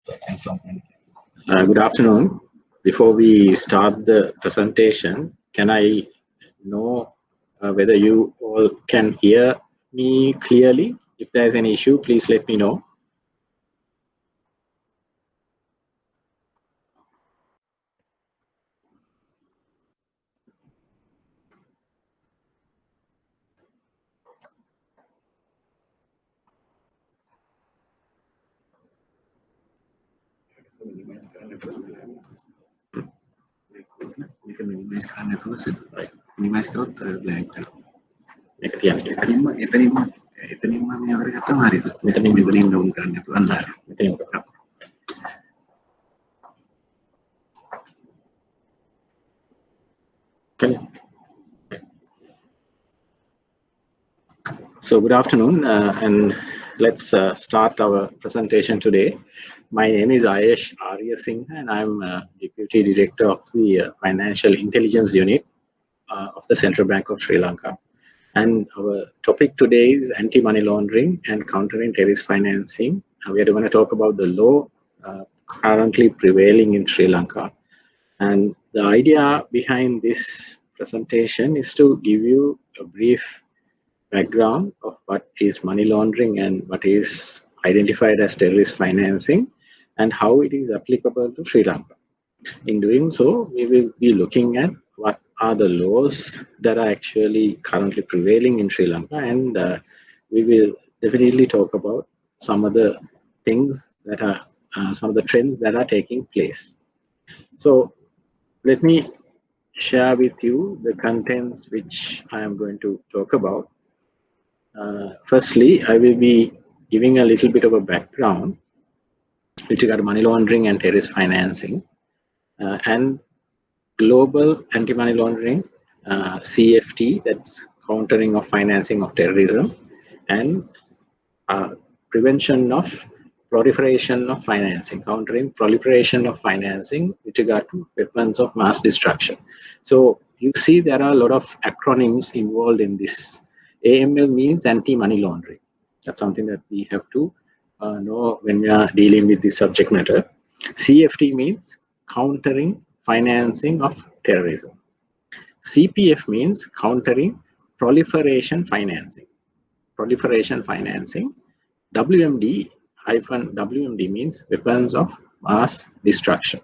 Good afternoon. Before we start the presentation, can I know whether you all can hear me clearly? If there is any issue, please let me know. So good afternoon, and let's start our presentation today. My name is Ayesh Arya Singh, and I'm Deputy Director of the Financial Intelligence Unit of the Central Bank of Sri Lanka. And our topic today is anti-money laundering and countering terrorist financing. We are going to talk about the law currently prevailing in Sri Lanka. And the idea behind this presentation is to give you a brief background of what is money laundering and what is identified as terrorist financing and how it is applicable to Sri Lanka. In doing so, we will be looking at what are the laws that are actually currently prevailing in Sri Lanka, and we will definitely talk about some of the things that are some of the trends that are taking place. So let me share with you the contents which I am going to talk about. Firstly, I will be giving a little bit of a background with regard to money laundering and terrorist financing, and global anti-money laundering, CFT, that's countering of financing of terrorism, and prevention of proliferation of financing, countering proliferation of financing with regard to weapons of mass destruction. So you see there are a lot of acronyms involved in this. AML means anti-money laundering. That's something that we have to know when we are dealing with this subject matter. CFT means countering financing of terrorism. CPF means countering proliferation financing. Proliferation financing. WMD means weapons of mass destruction.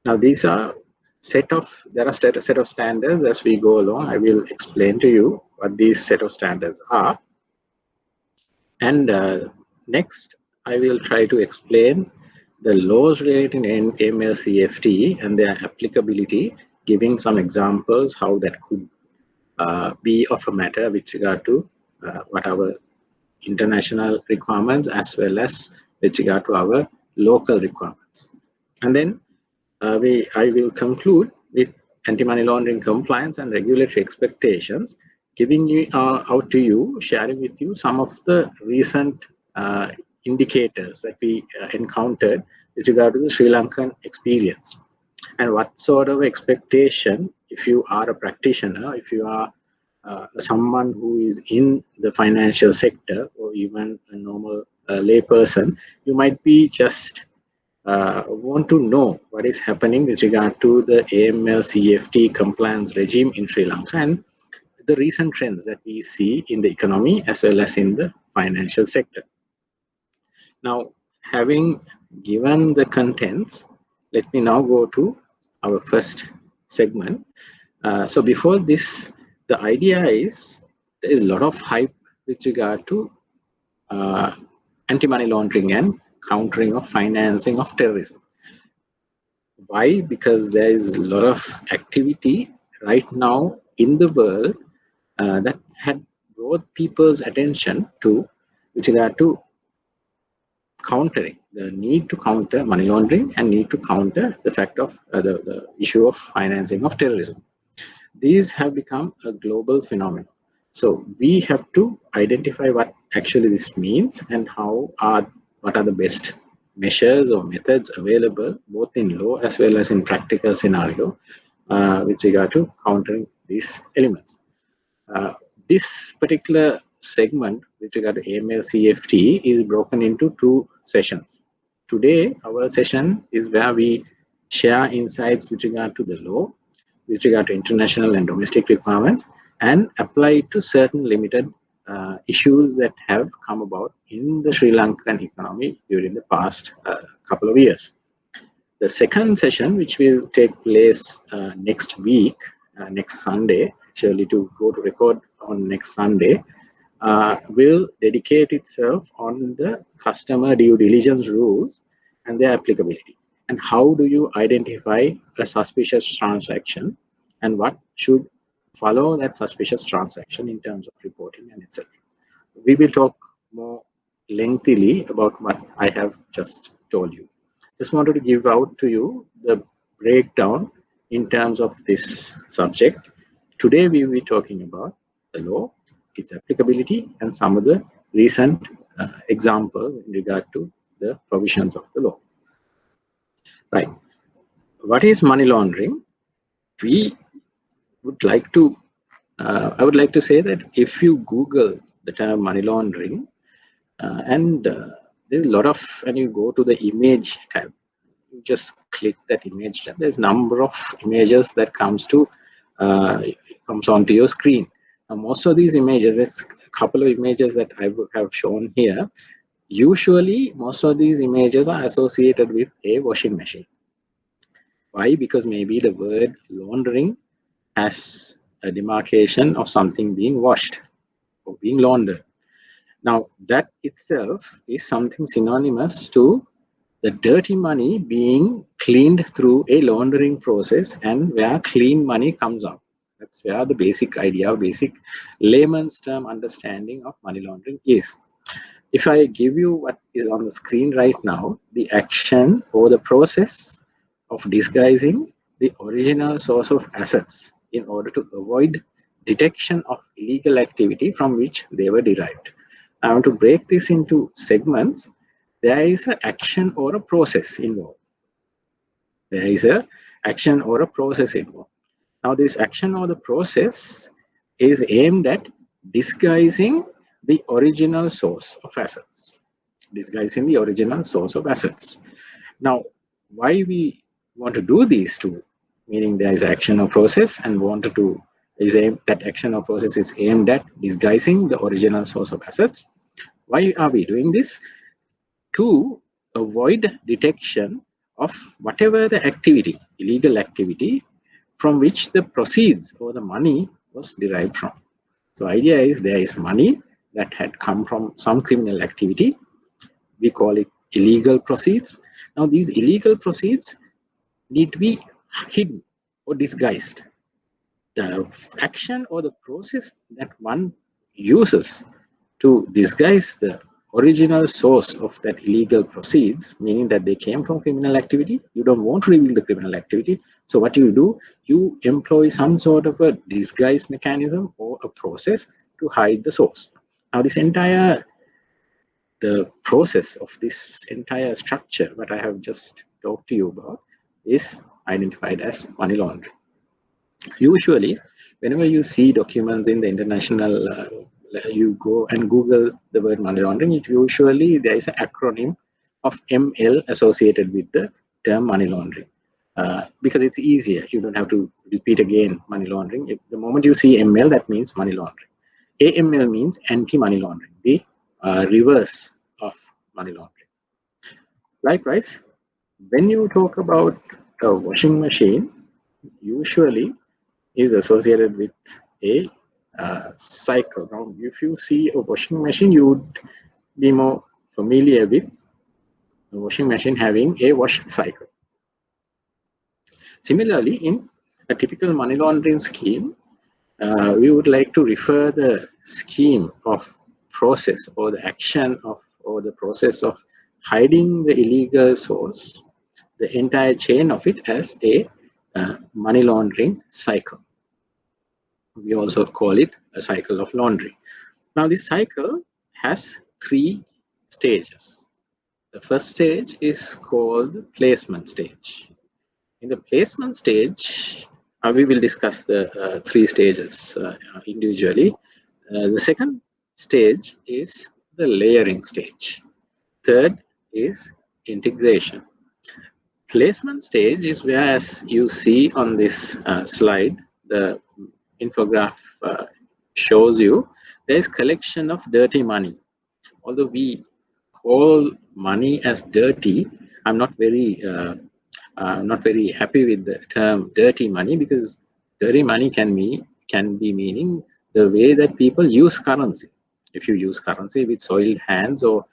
Now these are there are set of standards. As we go along, I will explain to you what these set of standards are. And next, I will try to explain the laws relating to AML CFT and their applicability, giving some examples how that could be of a matter with regard to what our international requirements as well as with regard to our local requirements. And then I will conclude with anti-money laundering compliance and regulatory expectations, giving you out to you, sharing with you some of the recent indicators that we encountered with regard to the Sri Lankan experience, and what sort of expectation, if you are a practitioner, if you are someone who is in the financial sector or even a normal layperson, you might be just want to know what is happening with regard to the AML CFT compliance regime in Sri Lanka and the recent trends that we see in the economy as well as in the financial sector. Now, having given the contents, let me now go to our first segment. So before this, the idea is there is a lot of hype with regard to anti-money laundering and countering of financing of terrorism. Why? Because there is a lot of activity right now in the world that had brought people's attention to with regard to countering the need to counter money laundering and need to counter the fact of the issue of financing of terrorism. These have become a global phenomenon. So we have to identify what actually this means and what are the best measures or methods available both in law as well as in practical scenario with regard to countering these elements. This particular segment with regard to AML CFT is broken into two sessions. Today, our session is where we share insights with regard to the law, with regard to international and domestic requirements, and apply it to certain limited issues that have come about in the Sri Lankan economy during the past couple of years. The second session, which will take place next week, next Sunday, actually to go to record on next Sunday, will dedicate itself on the customer due diligence rules and their applicability. And how do you identify a suspicious transaction and what should follow that suspicious transaction in terms of reporting and etc. We will talk more lengthily about what I have just told you. Just wanted to give out to you the breakdown in terms of this subject. Today we will be talking about the law, its applicability, and some of the recent examples in regard to the provisions of the law. Right. What is money laundering? We would like to, I would like to say that if you Google the term money laundering, there's a lot of, and you go to the image tab, you just click that image tab. There's a number of images that comes onto your screen. Now, most of these images, it's a couple of images that I would have shown here. Usually, most of these images are associated with a washing machine. Why? Because maybe the word laundering has a demarcation of something being washed or being laundered. Now, that itself is something synonymous to the dirty money being cleaned through a laundering process, and where clean money comes out. That's where the basic idea, basic layman's term understanding of money laundering is. If I give you what is on the screen right now, the action or the process of disguising the original source of assets in order to avoid detection of illegal activity from which they were derived. I want to break this into segments. There is an action or a process involved. There is an action or a process involved. Now, this action or the process is aimed at disguising the original source of assets. Disguising the original source of assets. Now, why we want to do these two, meaning there is action or process, and that action or process is aimed at disguising the original source of assets. Why are we doing this? To avoid detection of whatever the activity, illegal activity, from which the proceeds or the money was derived from. So idea is there is money that had come from some criminal activity. We call it illegal proceeds. Now these illegal proceeds need to be hidden or disguised. The action or the process that one uses to disguise the original source of that illegal proceeds, meaning that they came from criminal activity, you don't want to reveal the criminal activity. So what you do, you employ some sort of a disguise mechanism or a process to hide the source. Now the process of this entire structure, what I have just talked to you about, is identified as money laundering. Usually, whenever you see documents in the international, you go and Google the word money laundering, usually there is an acronym of ML associated with the term money laundering. Because it's easier, you don't have to repeat again money laundering. The moment you see ML, that means money laundering. AML means anti-money laundering, the reverse of money laundering. Likewise, when you talk about a washing machine, usually is associated with a cycle. Now, if you see a washing machine, you would be more familiar with the washing machine having a wash cycle. Similarly, in a typical money laundering scheme, we would like to refer the scheme of process or the action of or the process of hiding the illegal source, the entire chain of it, as a money laundering cycle. We also call it a cycle of laundering. Now, this cycle has 3 stages. The first stage is called the placement stage. In the placement stage, we will discuss the 3 stages individually. The second stage is the layering stage. Third is integration. Placement stage is where, as you see on this slide, the infograph shows you there is collection of dirty money. Although we call money as dirty, I'm not very happy with the term dirty money, because dirty money can be meaning the way that people use currency. If you use currency with soiled hands, or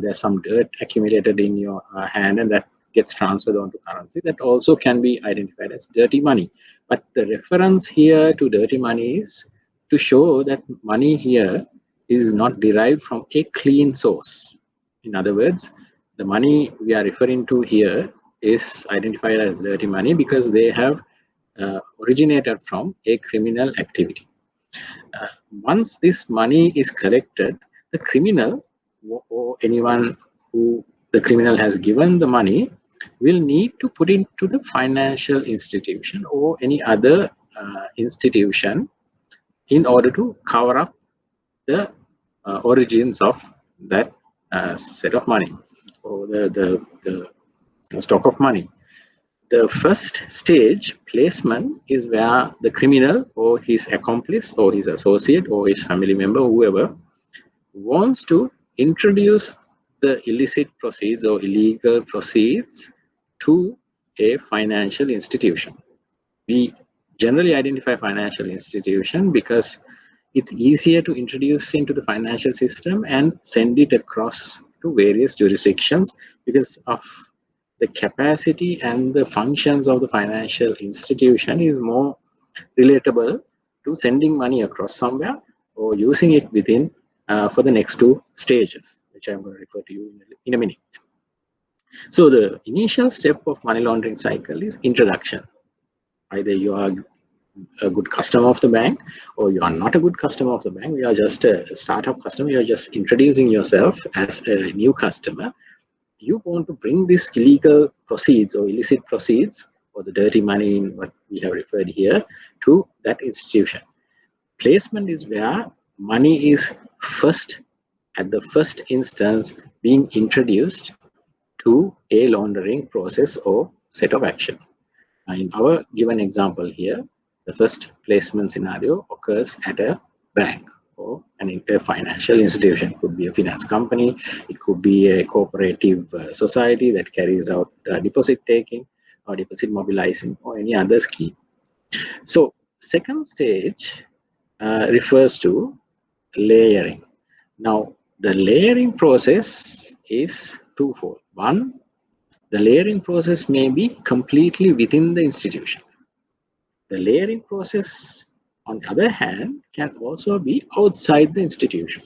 there's some dirt accumulated in your hand and that gets transferred onto currency, that also can be identified as dirty money. But the reference here to dirty money is to show that money here is not derived from a clean source. In other words, the money we are referring to here is identified as dirty money because they have originated from a criminal activity. Once this money is collected, the criminal or anyone who the criminal has given the money will need to put it to the financial institution or any other institution in order to cover up the origins of that set of money, or the stock of money. The first stage, placement, is where the criminal or his accomplice or his associate or his family member, whoever, wants to introduce the illicit proceeds or illegal proceeds to a financial institution. We generally identify financial institution because it's easier to introduce into the financial system and send it across to various jurisdictions because of the capacity and the functions of the financial institution is more relatable to sending money across somewhere or using it within for the next two stages, which I'm going to refer to you in a minute. So the initial step of money laundering cycle is introduction. Either you are a good customer of the bank or you are not a good customer of the bank. You are just a startup customer. You are just introducing yourself as a new customer. You want to bring this illegal proceeds or illicit proceeds or the dirty money in what we have referred here to that institution. Placement is where money is first, at the first instance, being introduced to a laundering process or set of action. In our given example here, the first placement scenario occurs at a bank or a financial institution. It could be a finance company, it could be a cooperative society that carries out deposit taking or deposit mobilizing or any other scheme. So second stage refers to layering. Now the layering process is twofold. One, the layering process may be completely within the institution. The layering process, on the other hand, can also be outside the institution.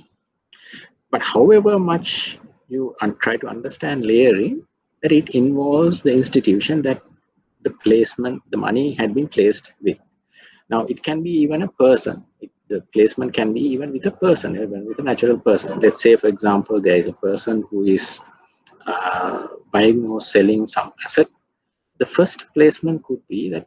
But however much you try to understand layering, that it involves the institution that the placement, the money had been placed with. Now, it can be even a person. The placement can be even with a person, even with a natural person. Let's say, for example, there is a person who is buying or selling some asset. The first placement could be that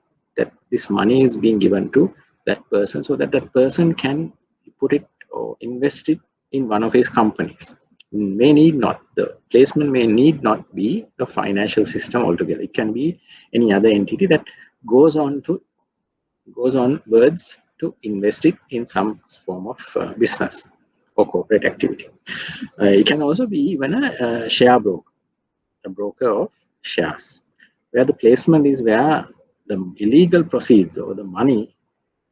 this money is being given to that person so that that person can put it or invest it in one of his companies. The placement may need not be the financial system altogether. It can be any other entity that goes onwards to invest it in some form of business or corporate activity. It can also be even a share broker, a broker of shares, where the placement is where the illegal proceeds or the money,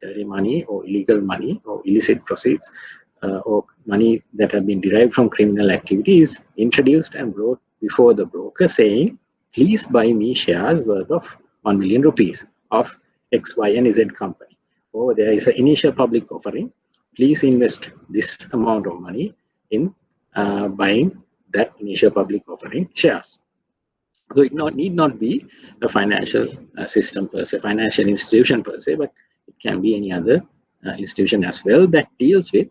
dirty money or illegal money or illicit proceeds or money that have been derived from criminal activity is introduced and brought before the broker saying, please buy me shares worth of 1 million rupees of X, Y, and Z company. Or there is an initial public offering. Please invest this amount of money in buying that initial public offering shares. So it need not be a financial system per se, financial institution per se, but it can be any other institution as well that deals with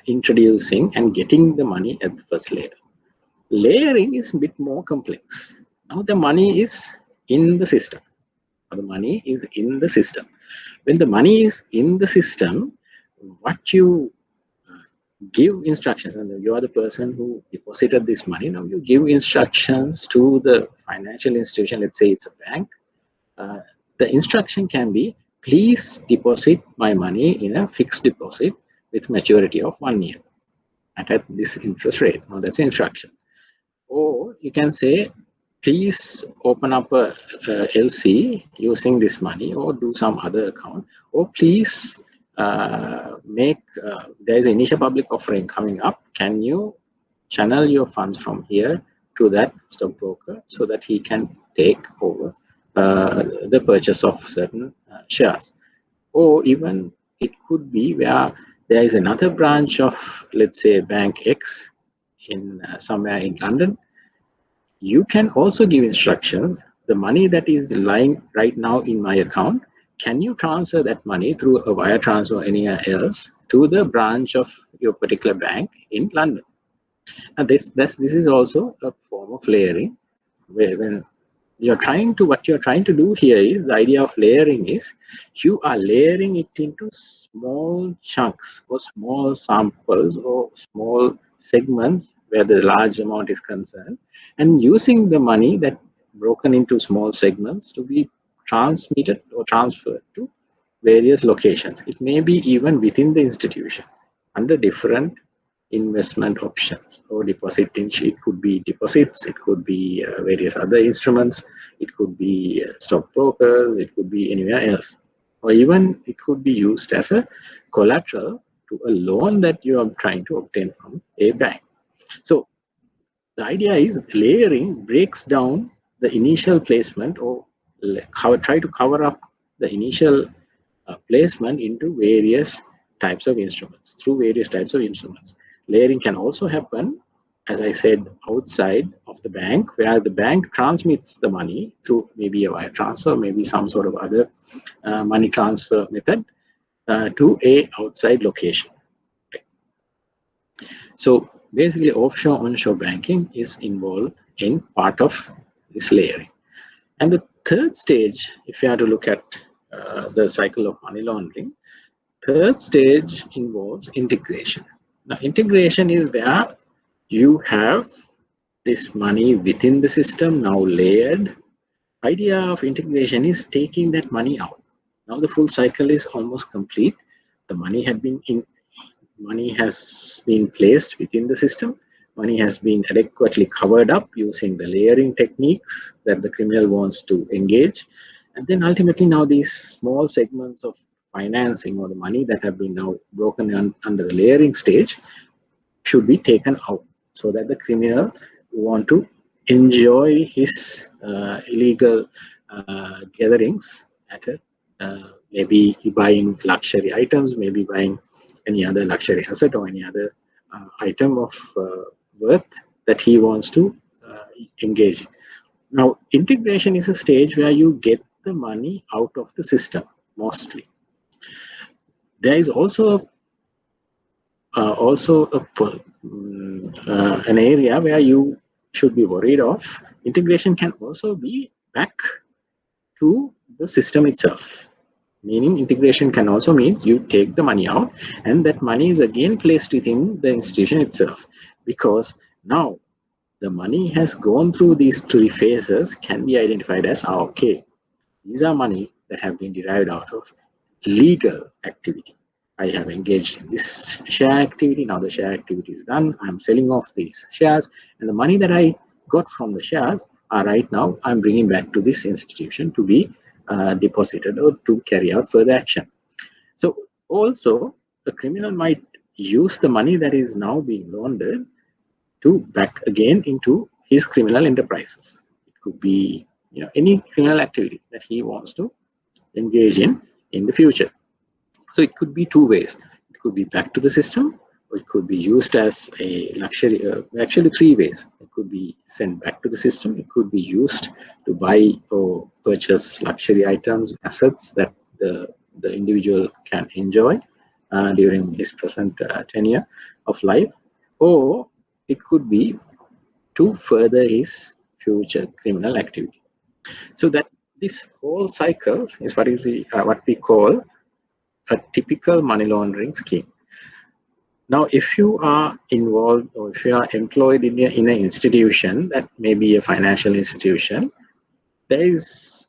introducing and getting the money at the first layer. Layering is a bit more complex. Now the money is in the system. The money is in the system. When the money is in the system, what you give instructions, and you are the person who deposited this money. Now you give instructions to the financial institution, let's say it's a bank. The instruction can be, please deposit my money in a fixed deposit with maturity of 1 year at this interest rate. Now that's the instruction. Or you can say, please open up a LC using this money, or do some other account, or please there's an initial public offering coming up. Can you channel your funds from here to that stockbroker so that he can take over the purchase of certain shares? Or even it could be where there is another branch of, let's say, Bank X in somewhere in London. You can also give instructions, the money that is lying right now in my account, can you transfer that money through a wire transfer or anywhere else to the branch of your particular bank in London? And this is also a form of layering, where when what you're trying to do here is, the idea of layering is, you are layering it into small chunks or small samples or small segments where the large amount is concerned, and using the money that broken into small segments to be transmitted or transferred to various locations. It may be even within the institution under different investment options or deposit. It could be deposits, it could be various other instruments, it could be stockbrokers, it could be anywhere else, or even it could be used as a collateral to a loan that you are trying to obtain from a bank. So the idea is, layering breaks down the initial placement, or try to cover up the initial placement into various types of instruments, through various types of instruments. Layering can also happen, as I said, outside of the bank, where the bank transmits the money through maybe a wire transfer, maybe some sort of other money transfer method to a outside location. So basically, offshore onshore banking is involved in part of this layering. And the third stage, if you have to look at the cycle of money laundering, third stage involves integration. Now, integration is where you have this money within the system now layered. Idea of integration is taking that money out. Now the full cycle is almost complete. The money has been placed within the system. Money has been adequately covered up using the layering techniques that the criminal wants to engage. And then ultimately now these small segments of financing, or the money that have been now broken under the layering stage, should be taken out, so that the criminal want to enjoy his illegal gatherings at maybe buying luxury items, maybe buying any other luxury asset or any other item of worth that he wants to engage in. Now, integration is a stage where you get the money out of the system mostly. There is also an area where you should be worried of. Integration can also be back to the system itself. Meaning, integration can also mean you take the money out and that money is again placed within the institution itself, because now the money has gone through these three phases, can be identified as, okay, these are money that have been derived out of legal activity. I have engaged in this share activity. Now the share activity is done. I'm selling off these shares, and the money that I got from the shares are right now I'm bringing back to this institution to be deposited or to carry out further action. So also the criminal might use the money that is now being laundered to back again into his criminal enterprises. It could be any criminal activity that he wants to engage in the future. So it could be two ways. It could be back to the system, or it could be used as a luxury. Actually, three ways. It could be sent back to the system. It could be used to buy or purchase luxury items, assets that the individual can enjoy during his present tenure of life, or it could be to further his future criminal activity. So that this whole cycle is what we call a typical money laundering scheme. Now, if you are involved or if you are employed in an institution that may be a financial institution, there is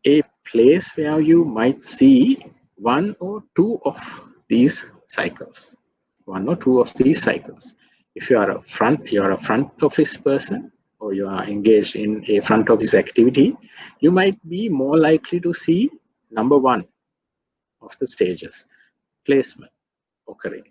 a place where you might see one or two of these cycles. One or two of these cycles. If you are a front office person, or you are engaged in a front office activity, you might be more likely to see number one of the stages, placement, occurring.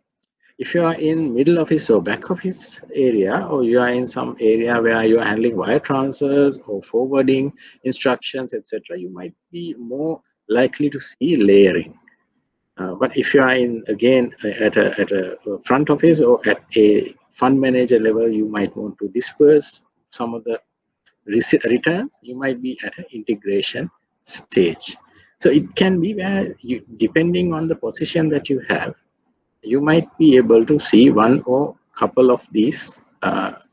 If you are in middle office or back office area, or you are in some area where you are handling wire transfers or forwarding instructions, etc., you might be more likely to see layering. But if you are in, again, at a front office or at a fund manager level, you might want to disperse some of the returns. You might be at an integration stage. So it can be where you, depending on the position that you have, you might be able to see one or couple of these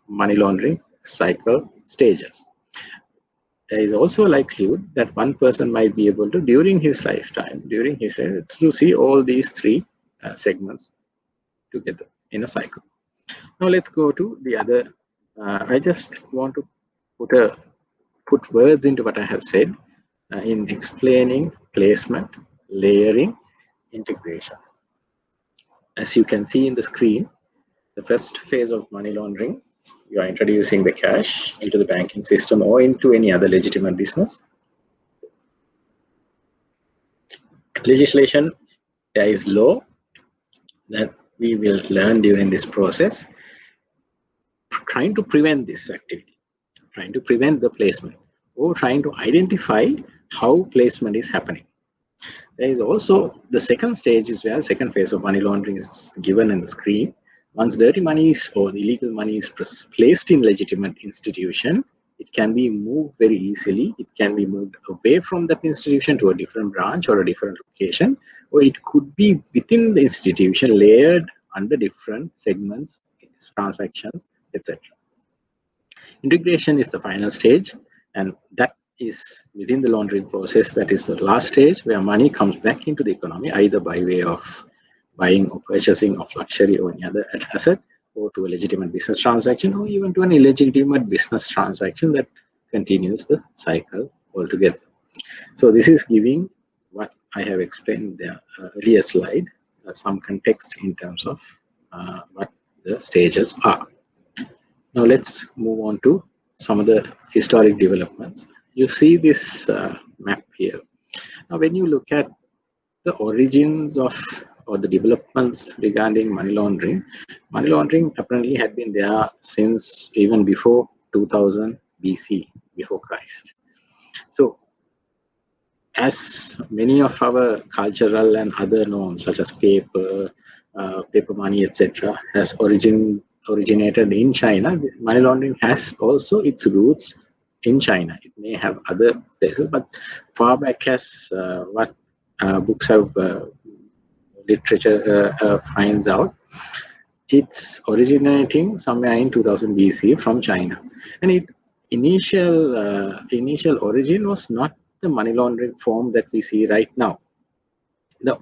money laundering cycle stages. There is also a likelihood that one person might be able to, during his lifetime, to see all these three segments together in a cycle. Now let's go to the other. I just want to put words into what I have said in explaining placement, layering, integration. As you can see in the screen, the first phase of money laundering, you are introducing the cash into the banking system or into any other legitimate business. Legislation, there is law that we will learn during this process, trying to prevent this activity, trying to prevent the placement, or trying to identify how placement is happening. There is also the second stage, is where the second phase of money laundering is given in the screen. Once dirty money is, or illegal money is placed in legitimate institution, it can be moved very easily. It can be moved away from that institution to a different branch or a different location, or it could be within the institution, layered under different segments, transactions, etc. Integration is the final stage, and that is within the laundering process. That is the last stage, where money comes back into the economy, either by way of buying or purchasing of luxury or any other asset, or to a legitimate business transaction, or even to an illegitimate business transaction that continues the cycle altogether. So this is giving what I have explained in the earlier slide, some context in terms of what the stages are. Now let's move on to some of the historic developments. You see this map here. Now when you look at the origins of, or the developments regarding money laundering apparently had been there since even before 2000 BC, before Christ. So as many of our cultural and other norms, such as paper money, etc., has originated in China, money laundering has also its roots in China. It may have other places, but far back as what books have, literature finds out, it's originating somewhere in 2000 BC from China, and its initial origin was not the money laundering form that we see right now. The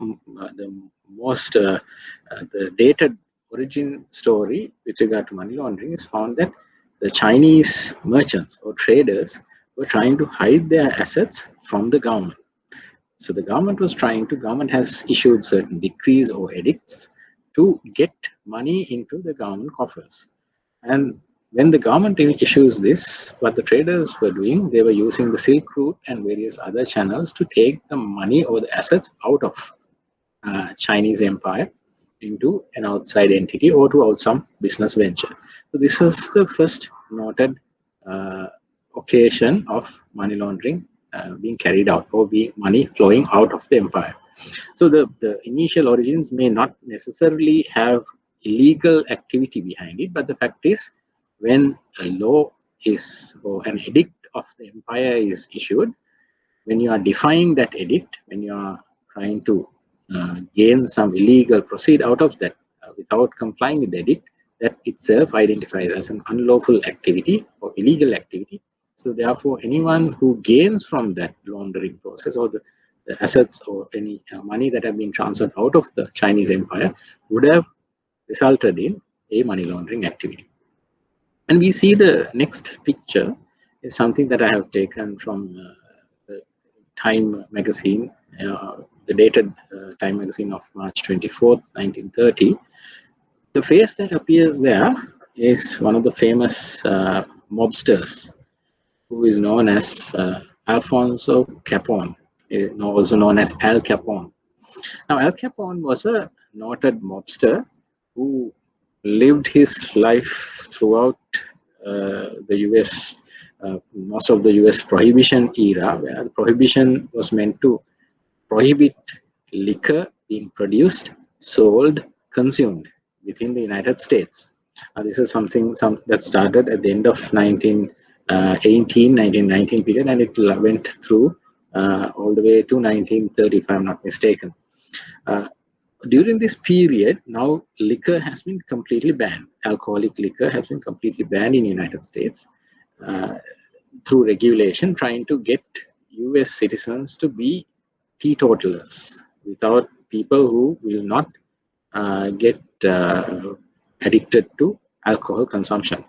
most the dated origin story with regard to money laundering is found that the Chinese merchants or traders were trying to hide their assets from the government. So the government has issued certain decrees or edicts to get money into the government coffers. And when the government issues this, what the traders were doing, they were using the Silk Route and various other channels to take the money or the assets out of Chinese empire into an outside entity or to some business venture. So this was the first noted occasion of money laundering being carried out, or being money flowing out of the empire. So the initial origins may not necessarily have illegal activity behind it, but the fact is, when a law is, or an edict of the empire is issued, when you are defying that edict, when you are trying to gain some illegal proceed out of that without complying with the edict, that itself identifies as an unlawful activity or illegal activity. So therefore, anyone who gains from that laundering process, or the assets or any money that have been transferred out of the Chinese empire, would have resulted in a money laundering activity. And we see the next picture is something that I have taken from the Time magazine, the dated Time magazine of March 24th, 1930. The face that appears there is one of the famous mobsters who is known as Alfonso Capone, also known as Al Capone. Now, Al Capone was a noted mobster who lived his life throughout the US, most of the US prohibition era, where the prohibition was meant to prohibit liquor being produced, sold, consumed within the United States. This is something that started at the end of 1919 period, and it went through all the way to 1930, if I'm not mistaken. During this period, now liquor has been completely banned. Alcoholic liquor has been completely banned in the United States through regulation, trying to get US citizens to be teetotalers, without people who will not get addicted to alcohol consumption.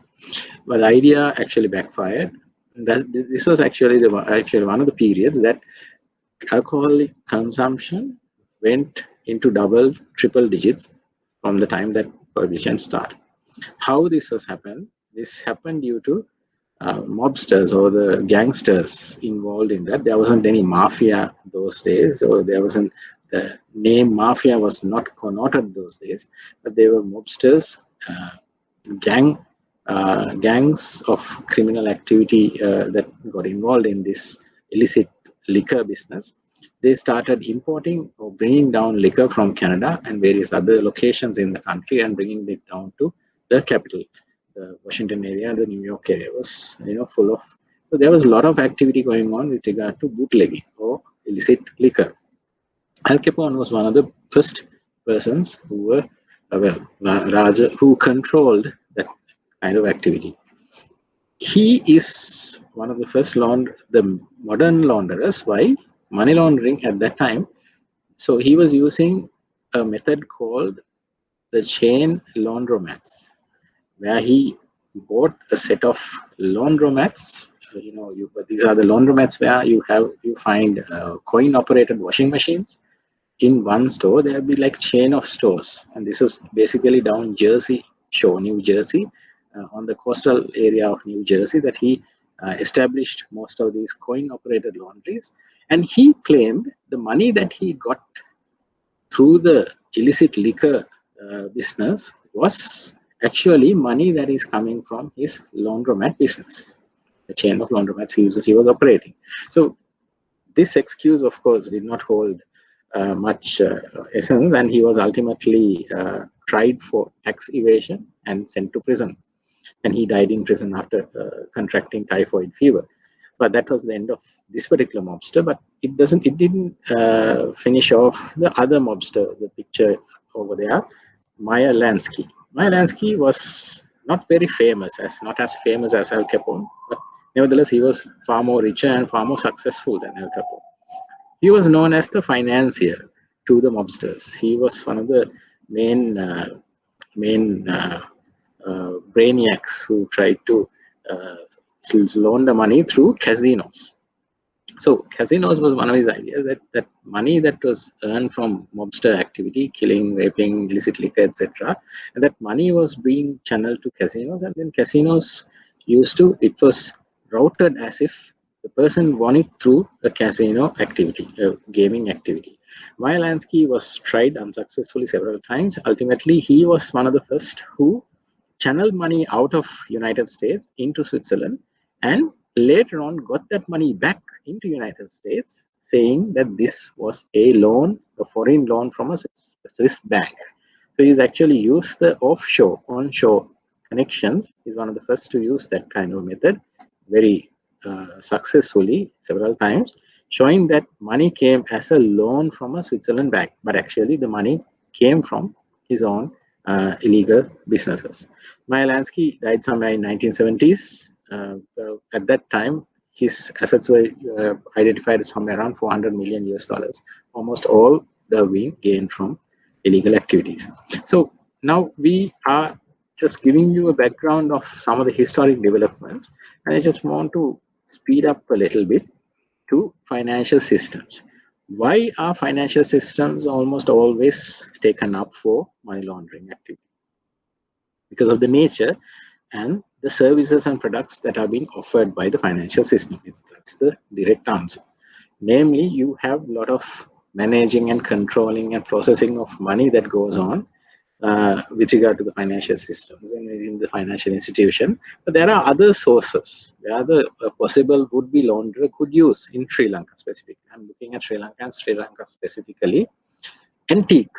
But the idea actually backfired. This was actually one of the periods that alcoholic consumption went into double, triple digits from the time that prohibition started. How this has happened? This happened due to mobsters or the gangsters involved in that. There wasn't any mafia those days, or there wasn't, the name mafia was not connoted those days, but they were mobsters, gangs of criminal activity that got involved in this illicit liquor business. They started importing or bringing down liquor from Canada and various other locations in the country and bringing it down to the capital. The Washington area, the New York area was, full of. So there was a lot of activity going on with regard to bootlegging or illicit liquor. Al Capone was one of the first persons who were, who controlled that kind of activity. He is one of the first the modern launderers. Why? Money laundering at that time. So he was using a method called the chain laundromats, where he bought a set of laundromats. These are the laundromats where you find coin-operated washing machines. In one store, there will be like chain of stores, and this is basically down Jersey Shore, New Jersey, on the coastal area of New Jersey, that he established most of these coin-operated laundries. And he claimed the money that he got through the illicit liquor business was actually money that is coming from his laundromat business, the chain of laundromats he was operating. So this excuse, of course, did not hold much essence, and he was ultimately tried for tax evasion and sent to prison. And he died in prison after contracting typhoid fever. But that was the end of this particular mobster. But it didn't finish off the other mobster, the picture over there, Meyer Lansky. Meyer Lansky was not famous as Al Capone, but nevertheless he was far more richer and far more successful than Al Capone. He was known as the financier to the mobsters. He was one of the main brainiacs who tried to launder money through casinos. So casinos was one of his ideas, that money that was earned from mobster activity, killing, raping, illicit liquor, etc., and that money was being channeled to casinos, and then casinos it was routed as if the person won it through a casino activity, a gaming activity. Meyer Lansky was tried unsuccessfully several times. Ultimately, he was one of the first who channeled money out of United States into Switzerland, and later on got that money back into United States, saying that this was a foreign loan from a Swiss bank. So he's actually used the onshore connections. He's one of the first to use that kind of method very successfully several times, showing that money came as a loan from a Switzerland bank, but actually the money came from his own illegal businesses. Meyer Lansky died somewhere in 1970s. At that time, his assets were identified as somewhere around $400 million. Almost all the being gained from illegal activities. So Now we are just giving you a background of some of the historic developments, and I just want to speed up a little bit to financial systems. Why are financial systems almost always taken up for money laundering activity? Because of the nature and the services and products that are being offered by the financial system. That's the direct answer. Namely, you have a lot of managing and controlling and processing of money that goes on with regard to the financial systems and in the financial institution. But there are other sources. There are the possible would-be launderer could use in Sri Lanka specifically. I'm looking at Sri Lanka and Sri Lanka specifically. Antique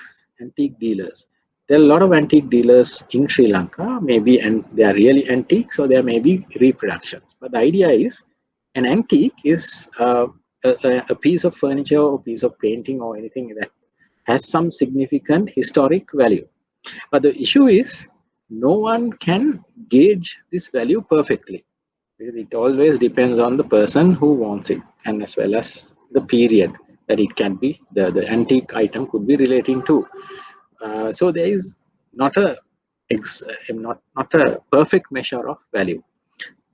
dealers. There are a lot of antique dealers in Sri Lanka, maybe, and they are really antiques, or there may be reproductions. But the idea is an antique is a piece of furniture or piece of painting or anything that has some significant historic value. But the issue is no one can gauge this value perfectly because it always depends on the person who wants it and as well as the period that it can be, the antique item could be relating to. So there is not a not a perfect measure of value.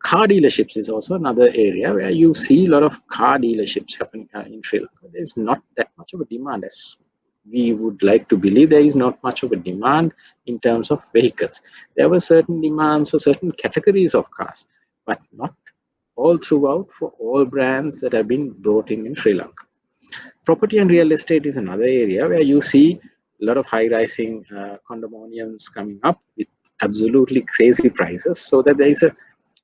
Car dealerships is also another area where you see a lot of car dealerships happening in Sri Lanka. There's not that much of a demand as we would like to believe. There is not much of a demand in terms of vehicles. There were certain demands for certain categories of cars, but not all throughout for all brands that have been brought in Sri Lanka. Property and real estate is another area where you see a lot of high-rising condominiums coming up with absolutely crazy prices, so that there is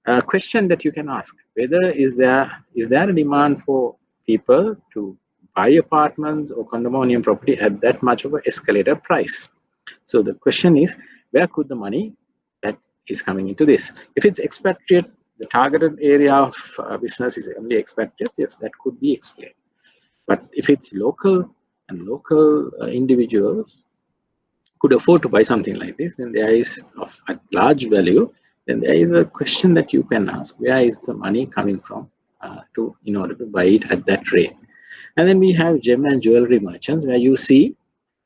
a question that you can ask: whether is there a demand for people to buy apartments or condominium property at that much of an escalated price? So the question is, where could the money that is coming into this? If it's expatriate, the targeted area of business is only expatriate, yes, that could be explained. But if it's local and local individuals could afford to buy something like this, then there is of a large value. Then there is a question that you can ask: where is the money coming from to in order to buy it at that rate? And then we have gem and jewelry merchants, where you see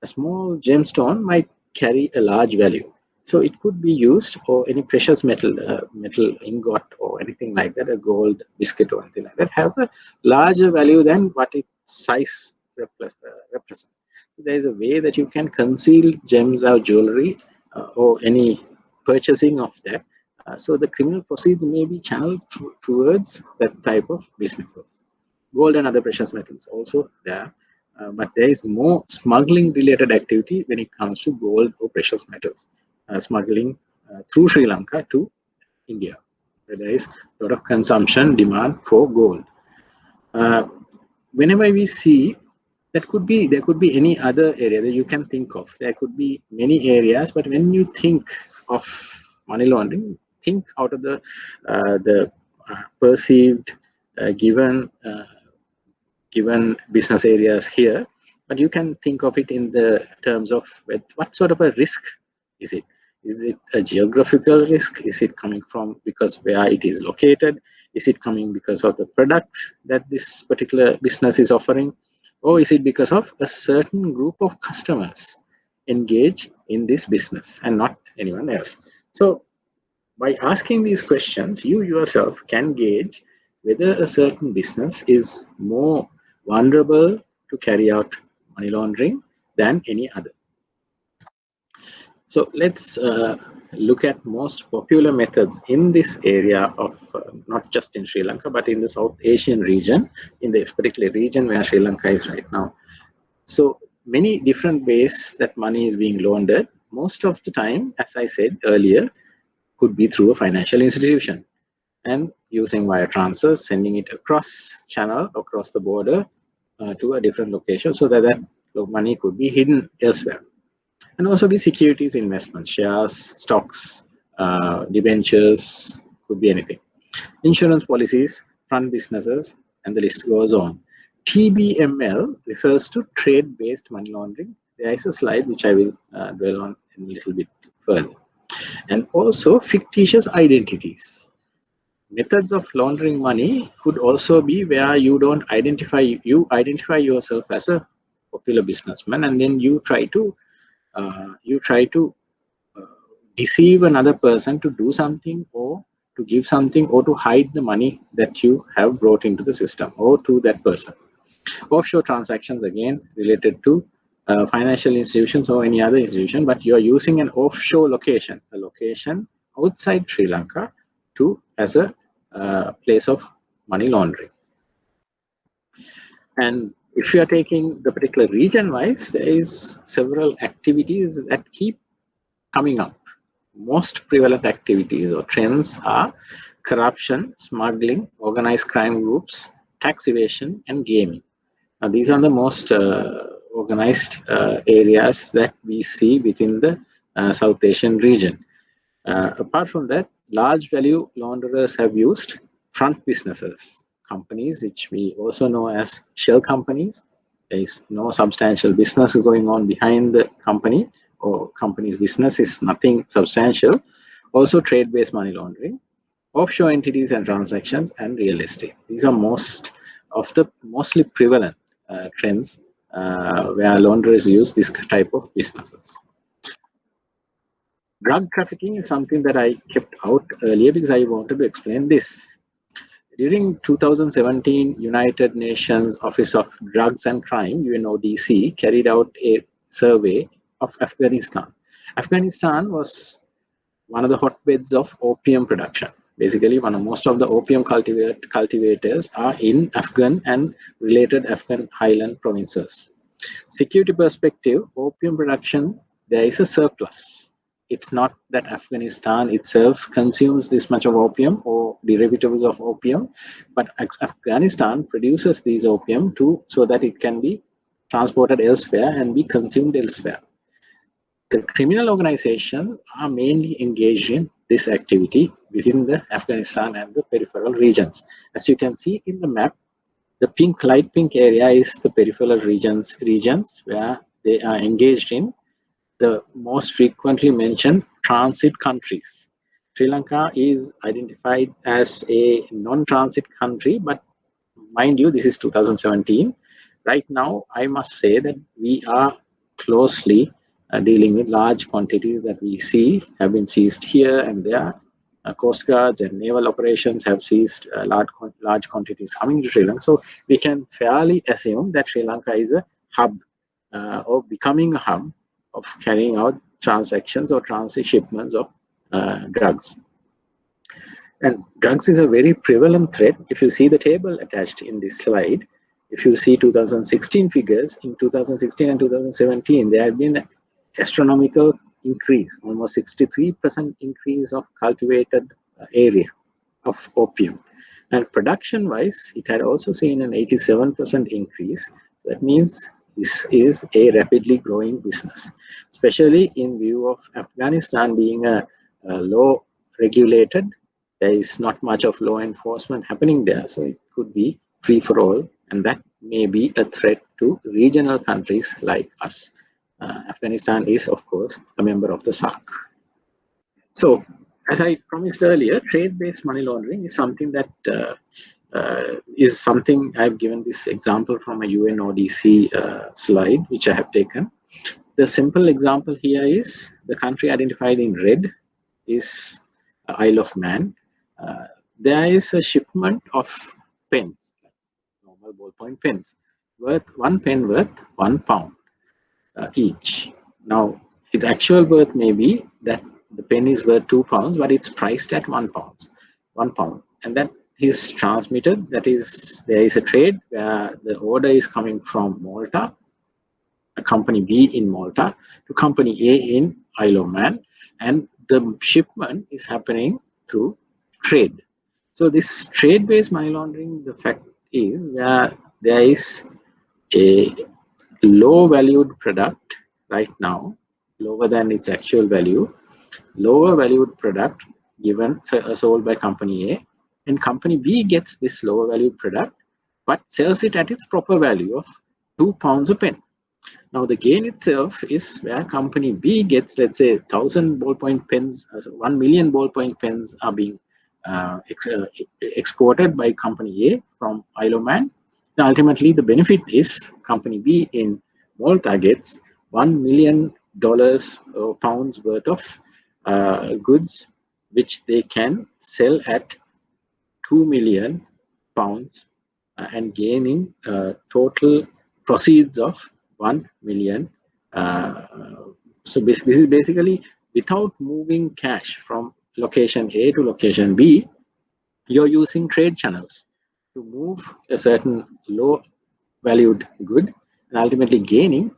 a small gemstone might carry a large value. So it could be used for any precious metal ingot or anything like that, a gold biscuit or anything like that, have a larger value than what its size represents. There is a way that you can conceal gems or jewelry or any purchasing of that. So the criminal proceeds may be channeled towards that type of businesses. Gold and other precious metals also there, but there is more smuggling related activity when it comes to gold or precious metals. Smuggling through Sri Lanka to India, where there is a lot of consumption demand for gold. Whenever we see there could be any other area that you can think of. There could be many areas, but when you think of money laundering, think out of the perceived given business areas here, but you can think of it in the terms of what sort of a risk is it? Is it a geographical risk? Is it coming from because where it is located? Is it coming because of the product that this particular business is offering? Or is it because of a certain group of customers engage in this business and not anyone else? So by asking these questions, you yourself can gauge whether a certain business is more vulnerable to carry out money laundering than any other. So let's look at most popular methods in this area of not just in Sri Lanka, but in the South Asian region, in the particular region where Sri Lanka is right now. So many different ways that money is being laundered. Most of the time, as I said earlier, could be through a financial institution and using wire transfers, sending it across channel, across the border to a different location so that that money could be hidden elsewhere. And also the securities investments, shares, stocks, debentures, could be anything. Insurance policies, fund businesses, and the list goes on. TBML refers to trade-based money laundering. There is a slide which I will dwell on in a little bit further. And also fictitious identities. Methods of laundering money could also be where you identify yourself as a popular businessman, and then you try to deceive another person to do something or to give something or to hide the money that you have brought into the system or to that person. Offshore transactions, again, related to financial institutions or any other institution, but you are using an offshore location, a location outside Sri Lanka, to as a place of money laundering. And if you are taking the particular region wise, there is several activities that keep coming up. Most prevalent activities or trends are corruption, smuggling, organized crime groups, tax evasion, and gaming. Now, these are the most organized areas that we see within the South Asian region. Apart from that, large value launderers have used front businesses, companies which we also know as shell companies. There is no substantial business going on behind the company, or company's business is nothing substantial. Also, trade-based money laundering, offshore entities and transactions, and real estate. These are most of the mostly prevalent trends where launderers use this type of businesses. Drug trafficking is something that I kept out earlier because I wanted to explain this. During 2017, United Nations Office of Drugs and Crime, UNODC, carried out a survey of Afghanistan. Afghanistan was one of the hotbeds of opium production. Basically, most of the opium cultivators are in Afghan and related Afghan highland provinces. Security perspective, opium production, there is a surplus. It's not that Afghanistan itself consumes this much of opium or derivatives of opium, but Afghanistan produces these opium so that it can be transported elsewhere and be consumed elsewhere. The criminal organizations are mainly engaged in this activity within the Afghanistan and the peripheral regions. As you can see in the map, the pink, light pink area is the peripheral regions where they are engaged in the most frequently mentioned transit countries. Sri Lanka is identified as a non-transit country, but mind you, this is 2017. Right now, I must say that we are closely dealing with large quantities that we see have been seized here and there. Coast guards and naval operations have seized large quantities coming to Sri Lanka. So we can fairly assume that Sri Lanka is a hub or becoming a hub of carrying out transactions or transit shipments of drugs. And drugs is a very prevalent threat. If you see the table attached in this slide, if you see 2016 figures, in 2016 and 2017, there have been an astronomical increase, almost 63% increase of cultivated area of opium. And production-wise, it had also seen an 87% increase. That means this is a rapidly growing business, especially in view of Afghanistan being a low regulated. There is not much of law enforcement happening there, so it could be free for all, and that may be a threat to regional countries like us. Afghanistan is, of course, a member of the SAARC. So, as I promised earlier, trade-based money laundering is something that I've given this example from a UNODC slide, which I have taken. The simple example here is the country identified in red is Isle of Man. There is a shipment of pens, normal ballpoint pens, worth 1 pen worth £1 each. Now, its actual worth may be that the pen is worth £2, but it's priced at £1, and that is transmitted. That is, there is a trade where the order is coming from Malta, a company B in Malta, to company A in Isle of Man, and the shipment is happening through trade. So this trade-based money laundering, the fact is that there is a low-valued product right now, lower than its actual value, lower valued product given sold by company A, and company B gets this lower valued product but sells it at its proper value of £2 a pen. Now the gain itself is where company B gets, let's say, 1,000 ballpoint pens, 1 million ballpoint pens are being exported by company A from Isle of Man. Now ultimately the benefit is company B in Malta gets $1 million or pounds worth of goods which they can sell at £2 million and gaining total proceeds of 1 million. So this is basically without moving cash from location A to location B, you're using trade channels to move a certain low valued good and ultimately gaining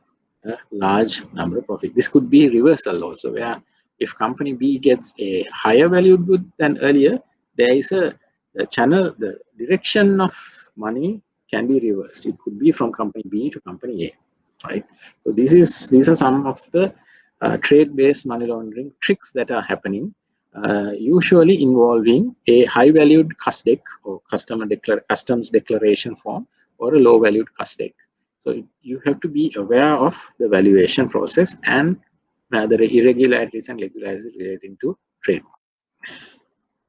a large number of profit. This could be reversal also, where if company B gets a higher valued good than earlier, there is the channel, the direction of money can be reversed. It could be from company B to company A, right? So these are some of the trade-based money laundering tricks that are happening, usually involving a high-valued CUSDEC or customs declaration form or a low-valued CUSDEC. So you have to be aware of the valuation process and the irregularities and regularities relating to trade.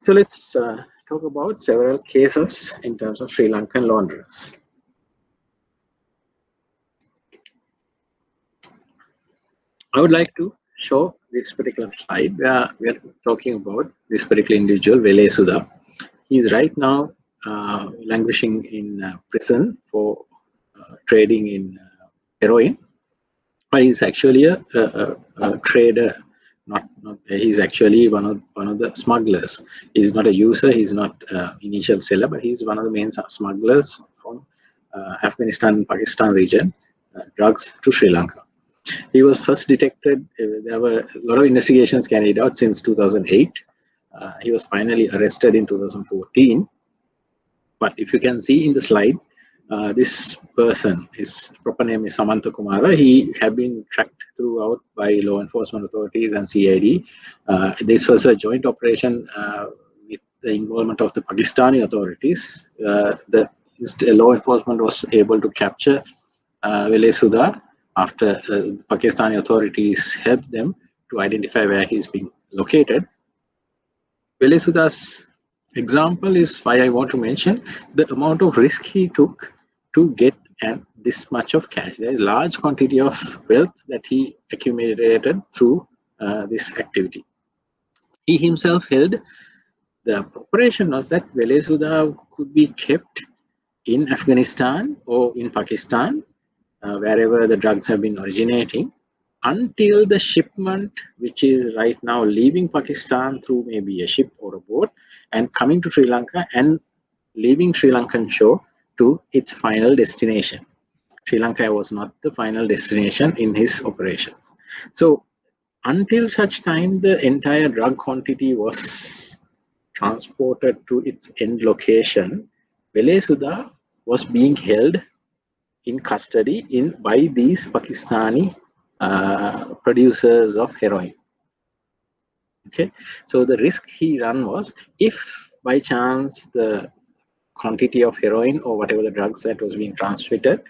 So let's talk about several cases in terms of Sri Lankan launderers. I would like to show this particular slide where we are talking about this particular individual, Vele Sudha. He is right now languishing in prison for trading in heroin, but he's actually a trader. Not he's actually one of the smugglers. He's not a user. He's not initial seller, but he's one of the main smugglers from Afghanistan and Pakistan region, drugs to Sri Lanka. He was first detected. There were a lot of investigations carried out since 2008. He was finally arrested in 2014. But if you can see in the slide, this person, his proper name is Samantha Kumara. He had been tracked throughout by law enforcement authorities and CID. This was a joint operation with the involvement of the Pakistani authorities. The law enforcement was able to capture Vele Sudha after Pakistani authorities helped them to identify where he's being located. Vele Sudha's example is why I want to mention the amount of risk he took to get this much of cash. There is large quantity of wealth that he accumulated through this activity. He himself held the operation was that Vele Sudha could be kept in Afghanistan or in Pakistan, wherever the drugs have been originating, until the shipment, which is right now leaving Pakistan through maybe a ship or a boat and coming to Sri Lanka and leaving Sri Lankan shore to its final destination. Sri Lanka was not the final destination in his operations. So until such time the entire drug quantity was transported to its end location, Vele Sudha was being held in custody by these Pakistani producers of heroin. Okay, so the risk he ran was, if by chance the quantity of heroin or whatever the drugs that was being transshipped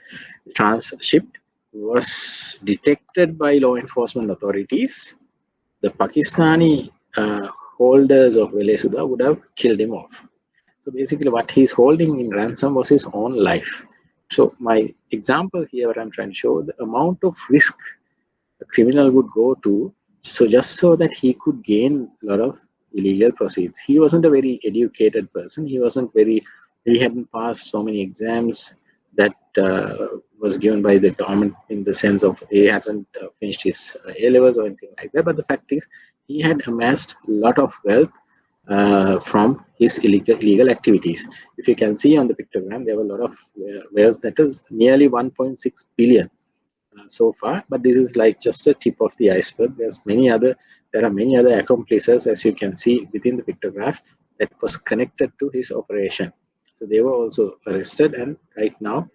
was detected by law enforcement authorities, the Pakistani holders of Vele Sudha would have killed him off. So basically what he's holding in ransom was his own life. So my example here, what I'm trying to show, the amount of risk a criminal would go to, so just so that he could gain a lot of illegal proceeds. He wasn't a very educated person. He hadn't passed so many exams that was given by the government, in the sense of he hasn't finished his A-levels or anything like that. But the fact is, he had amassed a lot of wealth from his illegal activities. If you can see on the pictogram, there were a lot of wealth that is nearly 1.6 billion so far, but this is like just a tip of the iceberg. There are many other accomplices, as you can see within the pictograph, that was connected to his operation. So they were also arrested, and right now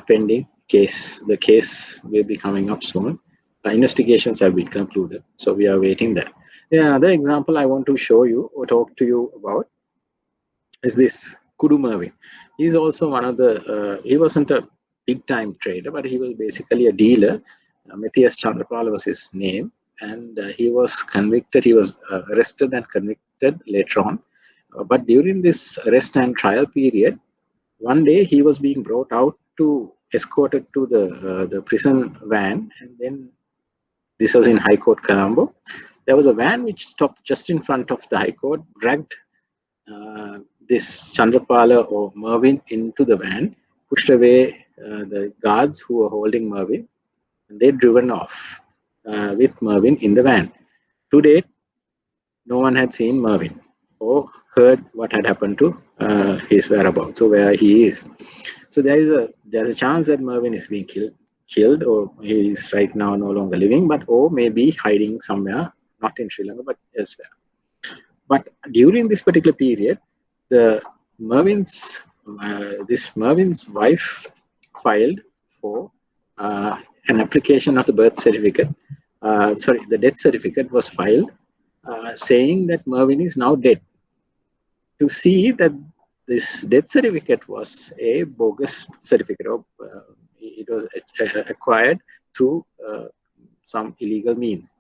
pending case. The case will be coming up soon. Investigations have been concluded, so we are waiting there. Another example I want to show you or talk to you about is this Kudu Mervin. He's also one of the, he wasn't a big time trader, but he was basically a dealer. Matthias Chandrapala was his name, and he was convicted. He was arrested and convicted later on. But during this arrest and trial period, one day he was being brought out escorted to the prison van, and then this was in High Court Colombo. There was a van which stopped just in front of the High Court, dragged this Chandrapala or Mervyn into the van, pushed away the guards who were holding Mervyn, and they driven off with Mervyn in the van. To date, no one had seen Mervyn or heard what had happened to his whereabouts, so where he is. So there's a chance that Mervyn is being killed, or he is right now no longer living, but or maybe hiding somewhere, not in Sri Lanka but elsewhere. But during this particular period, the Mervyn's Mervyn's wife filed for an application of the birth certificate. The death certificate was filed, saying that Mervyn is now dead. To see that this death certificate was a bogus certificate, or it was acquired through some illegal means.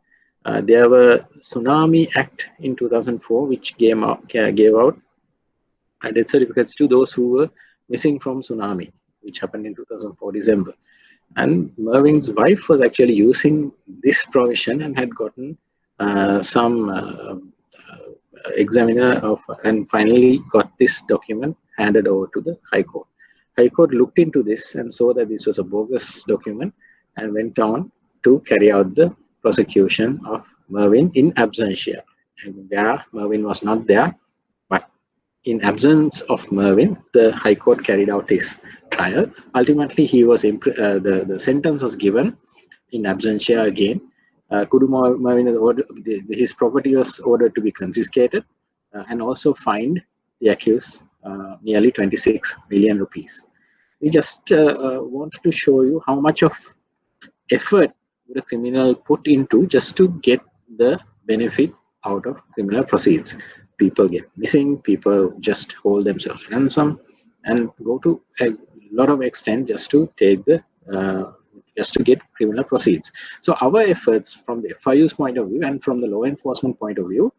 There were Tsunami Act in 2004, which gave out death certificates to those who were missing from tsunami, which happened in 2004 December. And Mervyn's wife was actually using this provision and had gotten some examiner and finally got this document handed over to the High Court. High Court looked into this and saw that this was a bogus document and went on to carry out the prosecution of Mervyn in absentia. And there, Mervyn was not there, but in absence of Mervyn, the High Court carried out his trial. Ultimately, he was the sentence was given in absentia again. Kudu Mervyn, his property was ordered to be confiscated and also fined the accused nearly 26 million rupees. We just wanted to show you how much of effort the criminal put into just to get the benefit out of criminal proceeds. People get missing, people just hold themselves ransom and go to a lot of extent just to take the just to get criminal proceeds. So our efforts from the FIU's point of view and from the law enforcement point of view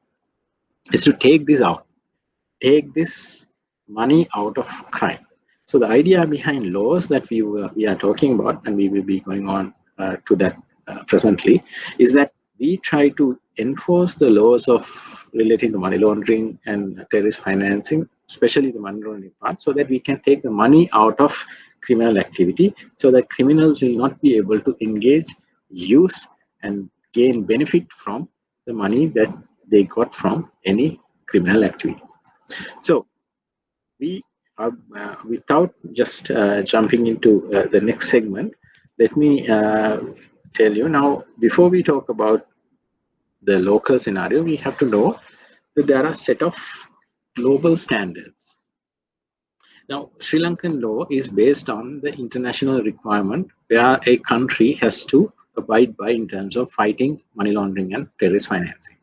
is to take this out, take this money out of crime. So the idea behind laws that we are talking about, and we will be going on to that presently, is that we try to enforce the laws of relating to money laundering and terrorist financing, especially the money laundering part, so that we can take the money out of criminal activity, so that criminals will not be able to engage, use, and gain benefit from the money that they got from any criminal activity. So we are, without just jumping into the next segment, let me tell you now, before we talk about the local scenario, we have to know that there are a set of global standards. Now, Sri Lankan law is based on the international requirement where a country has to abide by in terms of fighting money laundering and terrorist financing.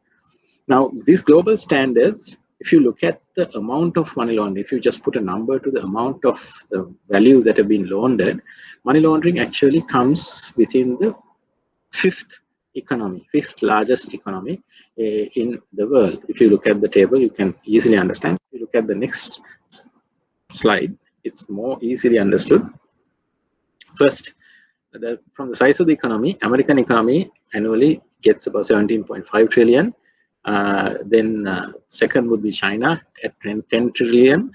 Now, these global standards, if you look at the amount of money laundering, if you just put a number to the amount of the value that have been laundered, money laundering actually comes within the fifth largest economy in the world. If you look at the table, you can easily understand. If you look at the next slide, it's more easily understood. First, from the size of the economy, American economy annually gets about 17.5 trillion. Then second would be China at 10 trillion,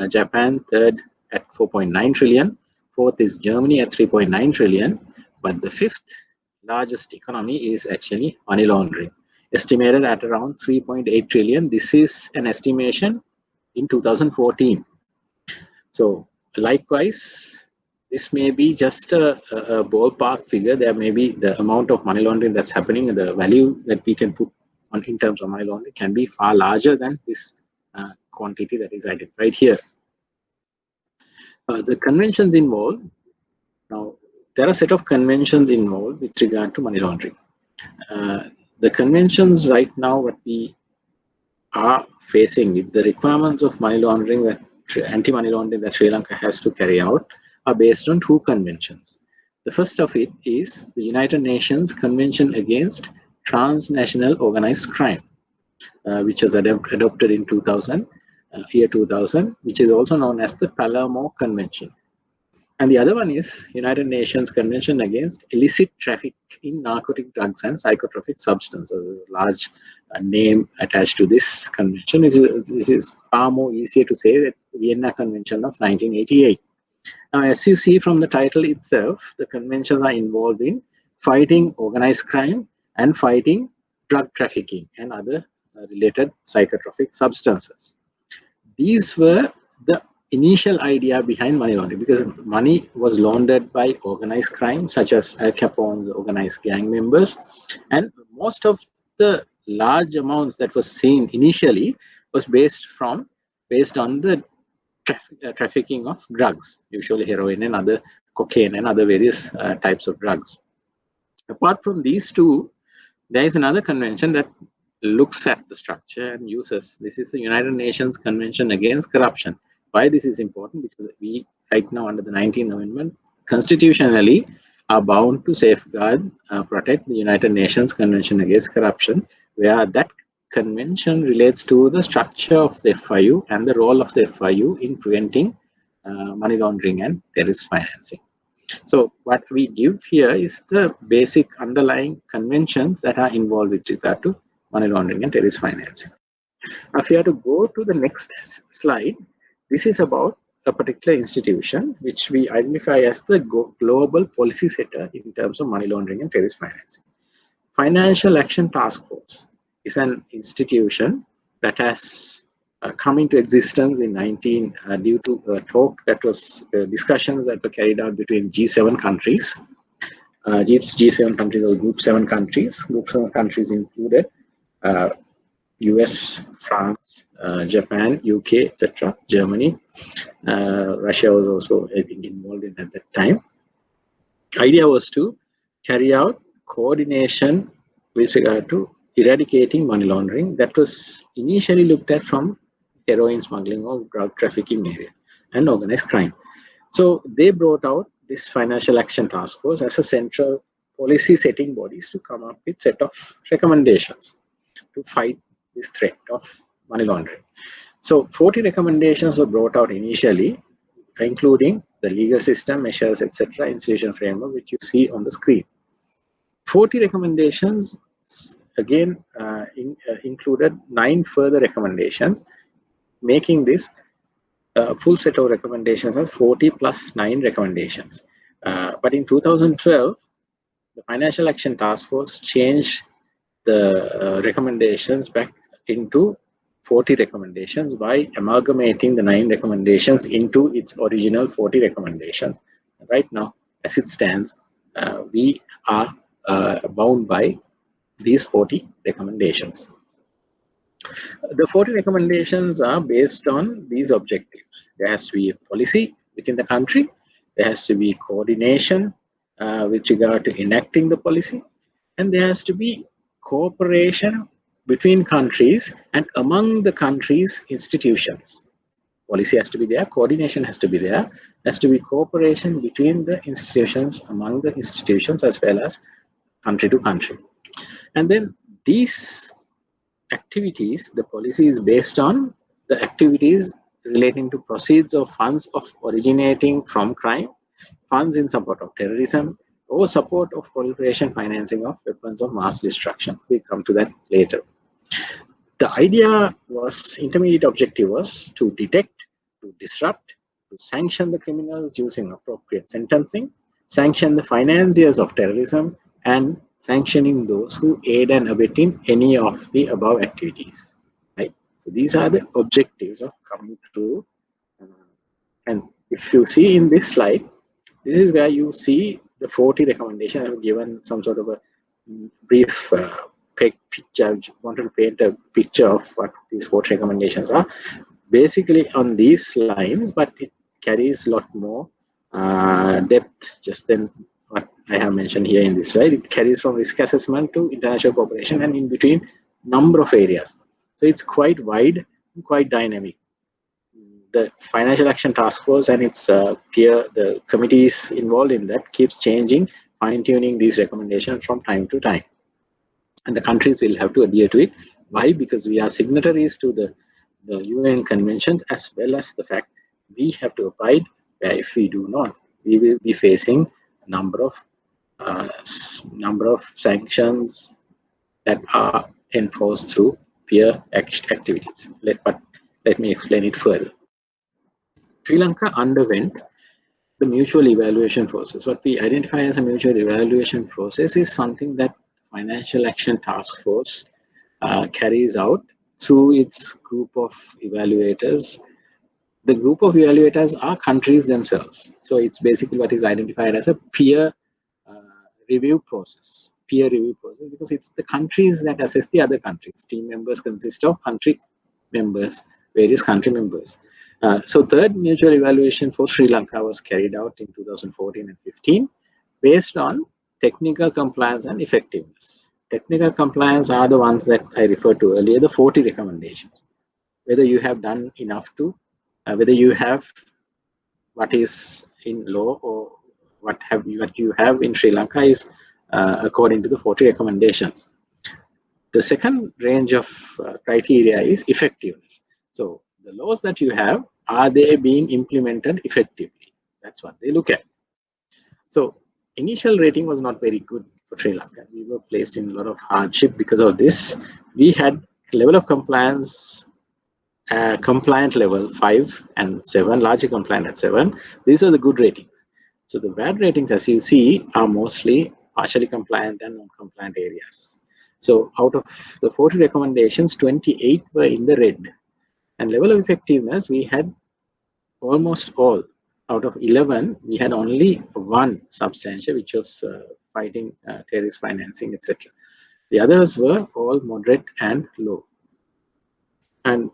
Japan third at 4.9 trillion, fourth is Germany at 3.9 trillion, but the fifth largest economy is actually money laundering, estimated at around 3.8 trillion. This is an estimation in 2014. So likewise, this may be just a ballpark figure. There may be the amount of money laundering that's happening, and the value that we can put on in terms of money laundering can be far larger than this quantity that is identified here. The conventions involved, now there are a set of conventions involved with regard to money laundering. The conventions right now, what we are facing with the requirements of money laundering, that anti-money laundering that Sri Lanka has to carry out, are based on two conventions. The first of it is the United Nations Convention Against Transnational Organized Crime, which was adopted in 2000, which is also known as the Palermo Convention. And the other one is United Nations Convention Against Illicit Traffic in Narcotic Drugs and Psychotropic Substances. A large name attached to this convention. This is far more easier to say that Vienna Convention of 1988. Now, as you see from the title itself, the conventions are involved in fighting organized crime and fighting drug trafficking and other related psychotropic substances. These were the initial idea behind money laundering, because money was laundered by organized crime such as Al Capone's organized gang members, and most of the large amounts that was seen initially was based on the trafficking of drugs, usually heroin and other cocaine and other various types of drugs. Apart from these two, there is another convention that looks at the structure and uses. This is the United Nations Convention Against Corruption. Why this is important? Because we right now under the 19th Amendment constitutionally are bound to safeguard, protect the United Nations Convention Against Corruption, where that convention relates to the structure of the FIU and the role of the FIU in preventing money laundering and terrorist financing. So what we give here is the basic underlying conventions that are involved with regard to money laundering and terrorist financing. Now, if you have to go to the next slide, this is about a particular institution which we identify as the global policy setter in terms of money laundering and terrorist financing. Financial Action Task Force is an institution that has come into existence in due to a talk that was discussions that were carried out between G7 countries. G7 countries or Group 7 countries. Group 7 countries included US, France, Japan, UK, etc., Germany. Russia was also, I think, involved in at that time. Idea was to carry out coordination with regard to eradicating money laundering that was initially looked at from heroin smuggling or drug trafficking area and organized crime. So they brought out this Financial Action Task Force as a central policy setting bodies to come up with set of recommendations to fight this threat of money laundering. So 40 recommendations were brought out initially, including the legal system, measures, etc., institution framework, which you see on the screen. 40 recommendations again included 9 further recommendations, making this full set of recommendations as 40 plus 9 recommendations. But in 2012, the Financial Action Task Force changed the recommendations back into 40 recommendations by amalgamating the 9 recommendations into its original 40 recommendations. Right now, as it stands, we are bound by these 40 recommendations. The 40 recommendations are based on these objectives. There has to be a policy within the country. There has to be coordination with regard to enacting the policy. And there has to be cooperation between countries and among the countries' institutions. Policy has to be there, coordination has to be there. There has to be cooperation between the institutions, among the institutions, as well as country to country. And then these activities, the policy is based on the activities relating to proceeds of funds of originating from crime, funds in support of terrorism, or support of proliferation financing of weapons of mass destruction. We'll come to that later. The idea was, intermediate objective was to detect, to disrupt, to sanction the criminals using appropriate sentencing, sanction the financiers of terrorism, and sanctioning those who aid and abet in any of the above activities. Right. So these are the objectives of coming through. And if you see in this slide, this is where you see the 40 recommendations. I have given some sort of a brief picture. I wanted to paint a picture of what these 40 recommendations are. Basically on these lines, but it carries a lot more depth just than what I have mentioned here in this slide. It carries from risk assessment to international cooperation and in between number of areas. So it's quite wide, quite dynamic. The Financial Action Task Force and its the committees involved in that keeps changing, fine-tuning these recommendations from time to time. And the countries will have to adhere to it. Why? Because we are signatories to the UN conventions, as well as the fact we have to abide, where if we do not, we will be facing a number of sanctions that are enforced through peer activities. Let me explain it further. Sri Lanka underwent the mutual evaluation process. What we identify as a mutual evaluation process is something that Financial Action Task Force carries out through its group of evaluators. The group of evaluators are countries themselves. So it's basically what is identified as a peer review process. Peer review process, because it's the countries that assess the other countries. Team members consist of country members, various country members. So third mutual evaluation for Sri Lanka was carried out in 2014 and 15 based on technical compliance and effectiveness. Technical compliance are the ones that I referred to earlier, the 40 recommendations. Whether you have done enough to, whether you have what is in law or what you have in Sri Lanka is according to the 40 recommendations. The second range of criteria is effectiveness. So the laws that you have, are they being implemented effectively? That's what they look at. So initial rating was not very good for Sri Lanka. We were placed in a lot of hardship because of this. We had level of compliance, compliant level 5 and 7, largely compliant at 7. These are the good ratings. So the bad ratings, as you see, are mostly partially compliant and non-compliant areas. So out of the 40 recommendations, 28 were in the red. And level of effectiveness, we had almost all. Out of 11, we had only one substantial, which was fighting terrorist financing, etc. The others were all moderate and low. And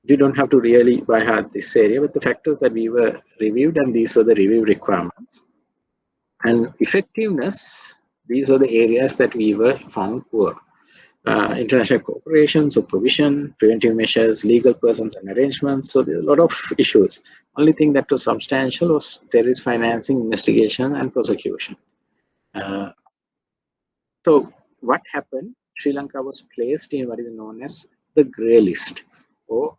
we don't have to really by heart this area, but the factors that we were reviewed, and these were the review requirements. And effectiveness, these are the areas that we were found poor. International cooperation, supervision, preventive measures, legal persons and arrangements. So there's a lot of issues. Only thing that was substantial was terrorist financing, investigation and prosecution. So what happened? Sri Lanka was placed in what is known as the grey list, or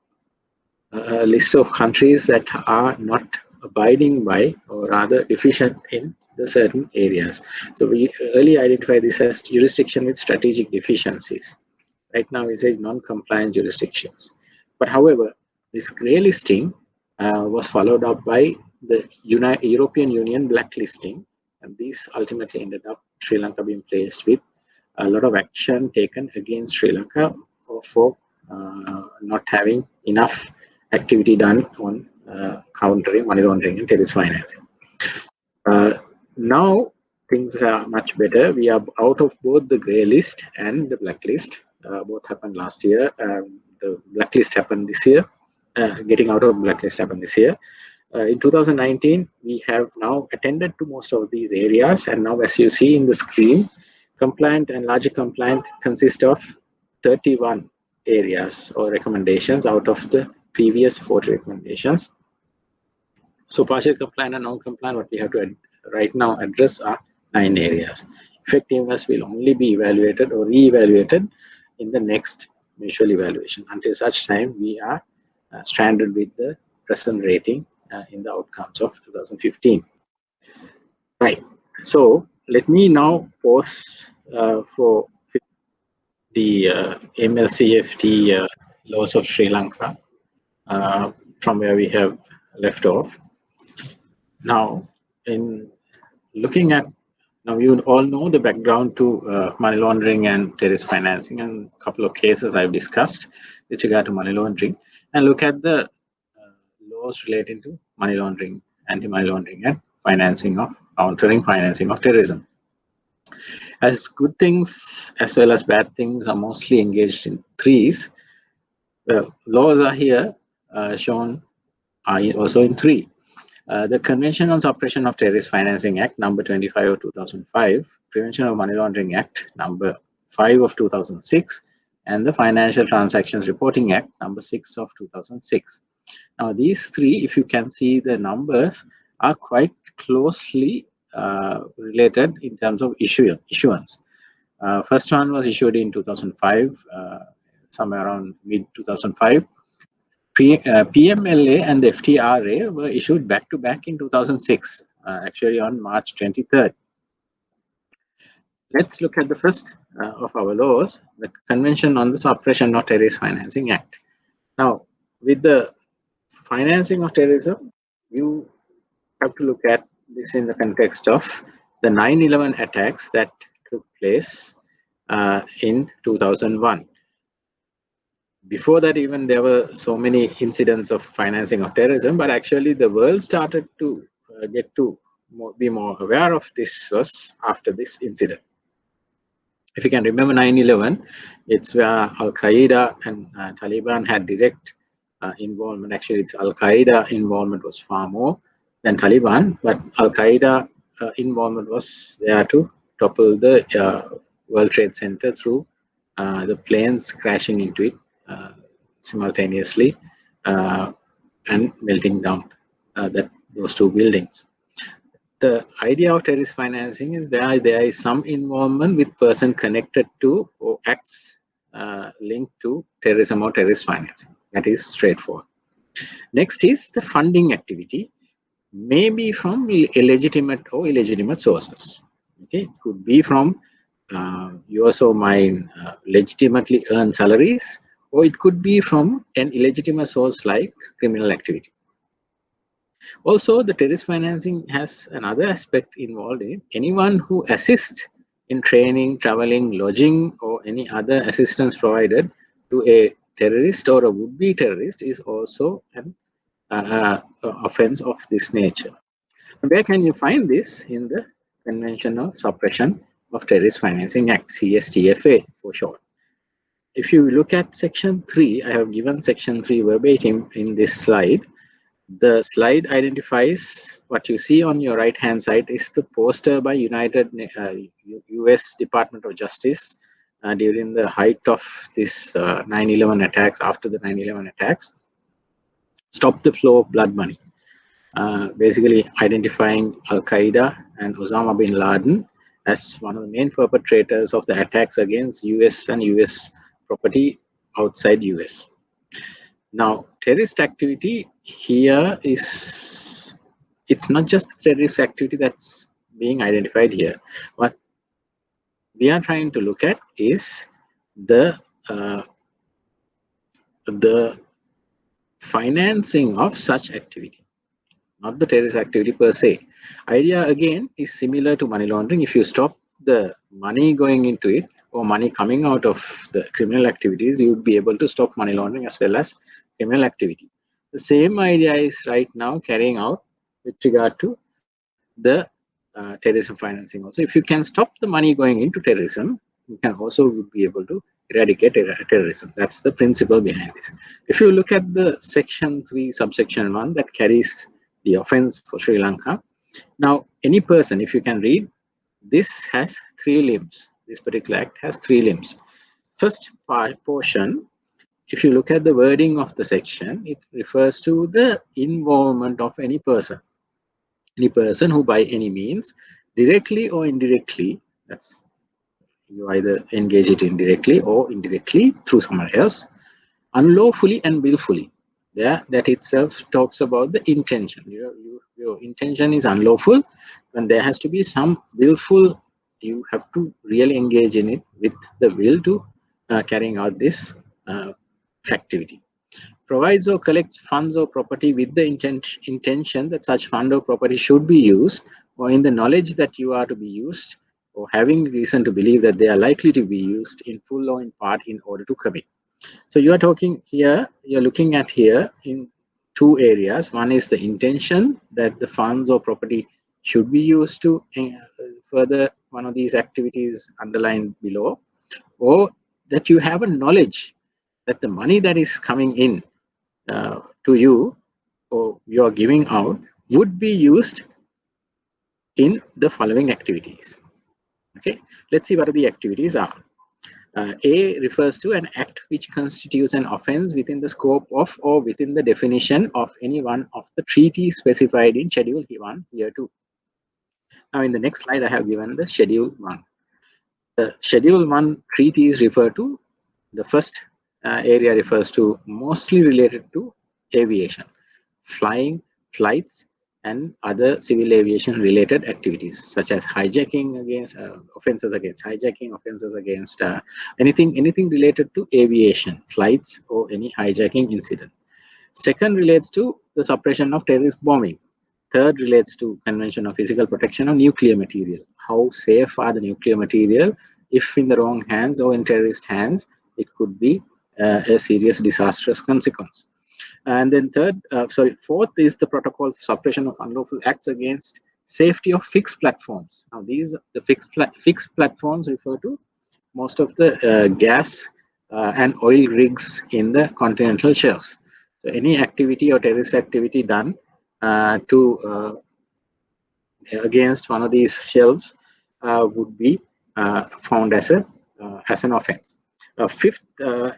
a list of countries that are not abiding by, or rather deficient in the certain areas. So we early identify this as jurisdiction with strategic deficiencies. Right now it's a non-compliant jurisdictions. But however, this grey listing was followed up by the European Union blacklisting, and these ultimately ended up Sri Lanka being placed with a lot of action taken against Sri Lanka for not having enough activity done on countering money laundering and terrorist financing. Now things are much better. We are out of both the grey list and the blacklist. Both happened last year. The blacklist happened this year. Getting out of blacklist happened this year. In 2019, we have now attended to most of these areas, and now as you see in the screen, compliant and largely compliant consist of 31 areas or recommendations out of the previous 40 recommendations. So partial compliant and non-compliant, what we have to right now address are 9 areas. Effectiveness will only be evaluated or re-evaluated in the next mutual evaluation. Until such time, we are stranded with the present rating in the outcomes of 2015. Right. So let me now pause for the MLCFT laws of Sri Lanka from where we have left off. Now, in looking at, now you all know the background to money laundering and terrorist financing, and a couple of cases I've discussed with regard to money laundering, and look at the laws relating to money laundering, anti-money laundering and countering financing of terrorism. As good things as well as bad things are mostly engaged in threes, the laws are here shown are also in 3. The Convention on Suppression of Terrorist Financing Act number 25 of 2005, Prevention of Money Laundering Act number 5 of 2006, and the Financial Transactions Reporting Act number 6 of 2006. Now these 3, if you can see the numbers, are quite closely related in terms of issuance. First one was issued in 2005, somewhere around mid 2005. PMLA and the FTRA were issued back to back in 2006. actually on March 23rd. Let's look at the first of our laws, the Convention on the Suppression of Terrorist Financing Act. Now, with the financing of terrorism, you have to look at this in the context of the 9/11 attacks that took place in 2001. Before that, even there were so many incidents of financing of terrorism, but actually the world started to get to be more aware of this was after this incident. If you can remember 9/11, it's where Al-Qaeda and Taliban had direct involvement. Actually, it's Al-Qaeda involvement was far more than Taliban, but Al-Qaeda involvement was there to topple the World Trade Center through the planes crashing into it simultaneously and melting down those two buildings. The idea of terrorist financing is where there is some involvement with person connected to or acts linked to terrorism or terrorist financing. That is straightforward. Next is the funding activity, maybe from legitimate or illegitimate sources. Okay, it could be from yours or mine legitimately earned salaries, or it could be from an illegitimate source like criminal activity. Also, the terrorist financing has another aspect involved in anyone who assists in training, traveling, lodging, or any other assistance provided to a terrorist or a would-be terrorist is also an offense of this nature. Where can you find this? In the Convention of Suppression of Terrorist Financing Act, CSTFA for short. If you look at Section 3, I have given Section 3 verbatim in this slide. The slide identifies what you see on your right hand side is the poster by US Department of Justice during the height of this 9/11 attacks, after the 9/11 attacks. Stop the flow of blood money. Basically identifying Al-Qaeda and Osama bin Laden as one of the main perpetrators of the attacks against US and US property outside US. Now, terrorist activity here it's not just terrorist activity that's being identified here. What we are trying to look at is the financing of such activity, not the terrorist activity per se. Idea again is similar to money laundering. If you stop the money going into it or money coming out of the criminal activities, you would be able to stop money laundering as well as criminal activity. The same idea is right now carrying out with regard to the terrorism financing also. If you can stop the money going into terrorism, you can also be able to eradicate terrorism. That's the principle behind this. If you look at the Section 3, subsection 1 that carries the offense for Sri Lanka. Now, any person, if you can read, this has 3 limbs. This particular act has 3 limbs. First portion, if you look at the wording of the section, it refers to the involvement of any person. Any person who by any means, directly or indirectly, that's you either engage it indirectly or indirectly through someone else, unlawfully and willfully. Yeah, that itself talks about the intention. Your intention is unlawful, and there has to be some willful. You have to really engage in it with the will to carrying out this activity. Provides or collects funds or property with the intention that such fund or property should be used, or in the knowledge that you are to be used, or having reason to believe that they are likely to be used in full or in part in order to commit. So you are talking here, you're looking at here in 2 areas. One is the intention that the funds or property should be used to further one of these activities underlined below, or that you have a knowledge that the money that is coming in to you or you are giving out would be used in the following activities. Okay, let's see what the activities are. A refers to an act which constitutes an offense within the scope of or within the definition of any one of the treaties specified in Schedule 1, Year 2. Now, in the next slide, I have given the Schedule 1. The Schedule 1 treaties refer to the first area refers to mostly related to aviation, flights, and other civil aviation related activities such as hijacking against offenses against hijacking, offenses against anything related to aviation, flights, or any hijacking incident. Second relates to the suppression of terrorist bombing. Third relates to Convention of Physical Protection of Nuclear Material. How safe are the nuclear material? If in the wrong hands or in terrorist hands, it could be a serious disastrous consequence. And then fourth is the protocol of suppression of unlawful acts against safety of fixed platforms. Now, the fixed platforms refer to most of the gas and oil rigs in the continental shelf. So, any activity or terrorist activity done to against one of these shelves would be found as an offense. Fifth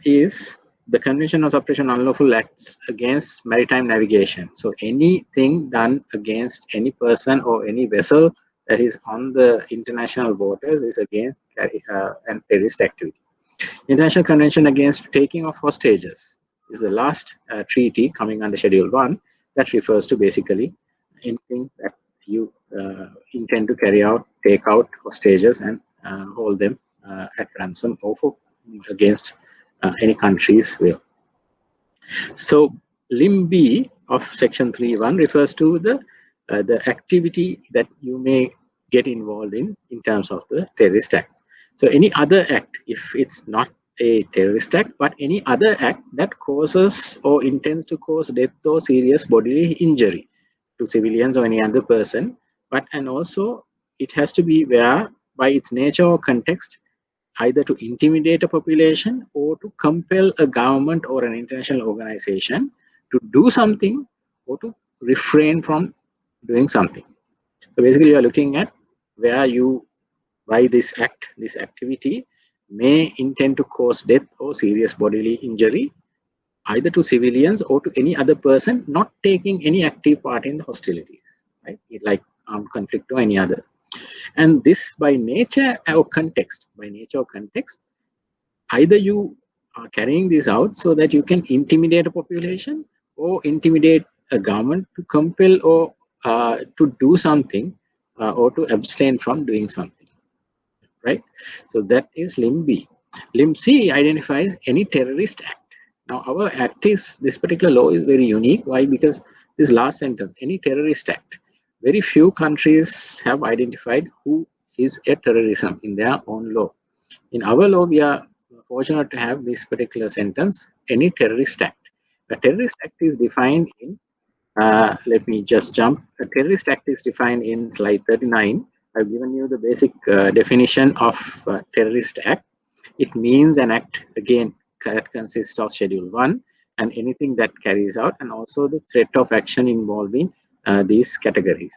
is the Convention on Suppression of Unlawful Acts against Maritime Navigation. So anything done against any person or any vessel that is on the international waters is again an terrorist activity. International Convention Against Taking of Hostages is the last treaty coming under Schedule 1 that refers to basically anything that you intend to carry out, take out hostages and hold them at ransom or against any country's will. So limb B of section 3.1 refers to the activity that you may get involved in terms of the terrorist act. So any other act, if it's not a terrorist act, but any other act that causes or intends to cause death or serious bodily injury to civilians or any other person, and also it has to be where by its nature or context either to intimidate a population or to compel a government or an international organization to do something or to refrain from doing something. So basically you are looking at where you, by this act, this activity may intend to cause death or serious bodily injury either to civilians or to any other person not taking any active part in the hostilities, right? Like armed conflict or any other. And this by nature or context, either you are carrying this out so that you can intimidate a population or intimidate a government to compel or to do something or to abstain from doing something, right? So that is limb B. Limb C identifies any terrorist act. Now our act is, this particular law is very unique. Why? Because this last sentence, any terrorist act, very few countries have identified who is a terrorism in their own law. In our law, we are fortunate to have this particular sentence, any terrorist act. A terrorist act is defined in, let me just jump. A terrorist act is defined in slide 39. I've given you the basic definition of terrorist act. It means an act, again, that consists of Schedule 1 and anything that carries out, and also the threat of action involving these categories.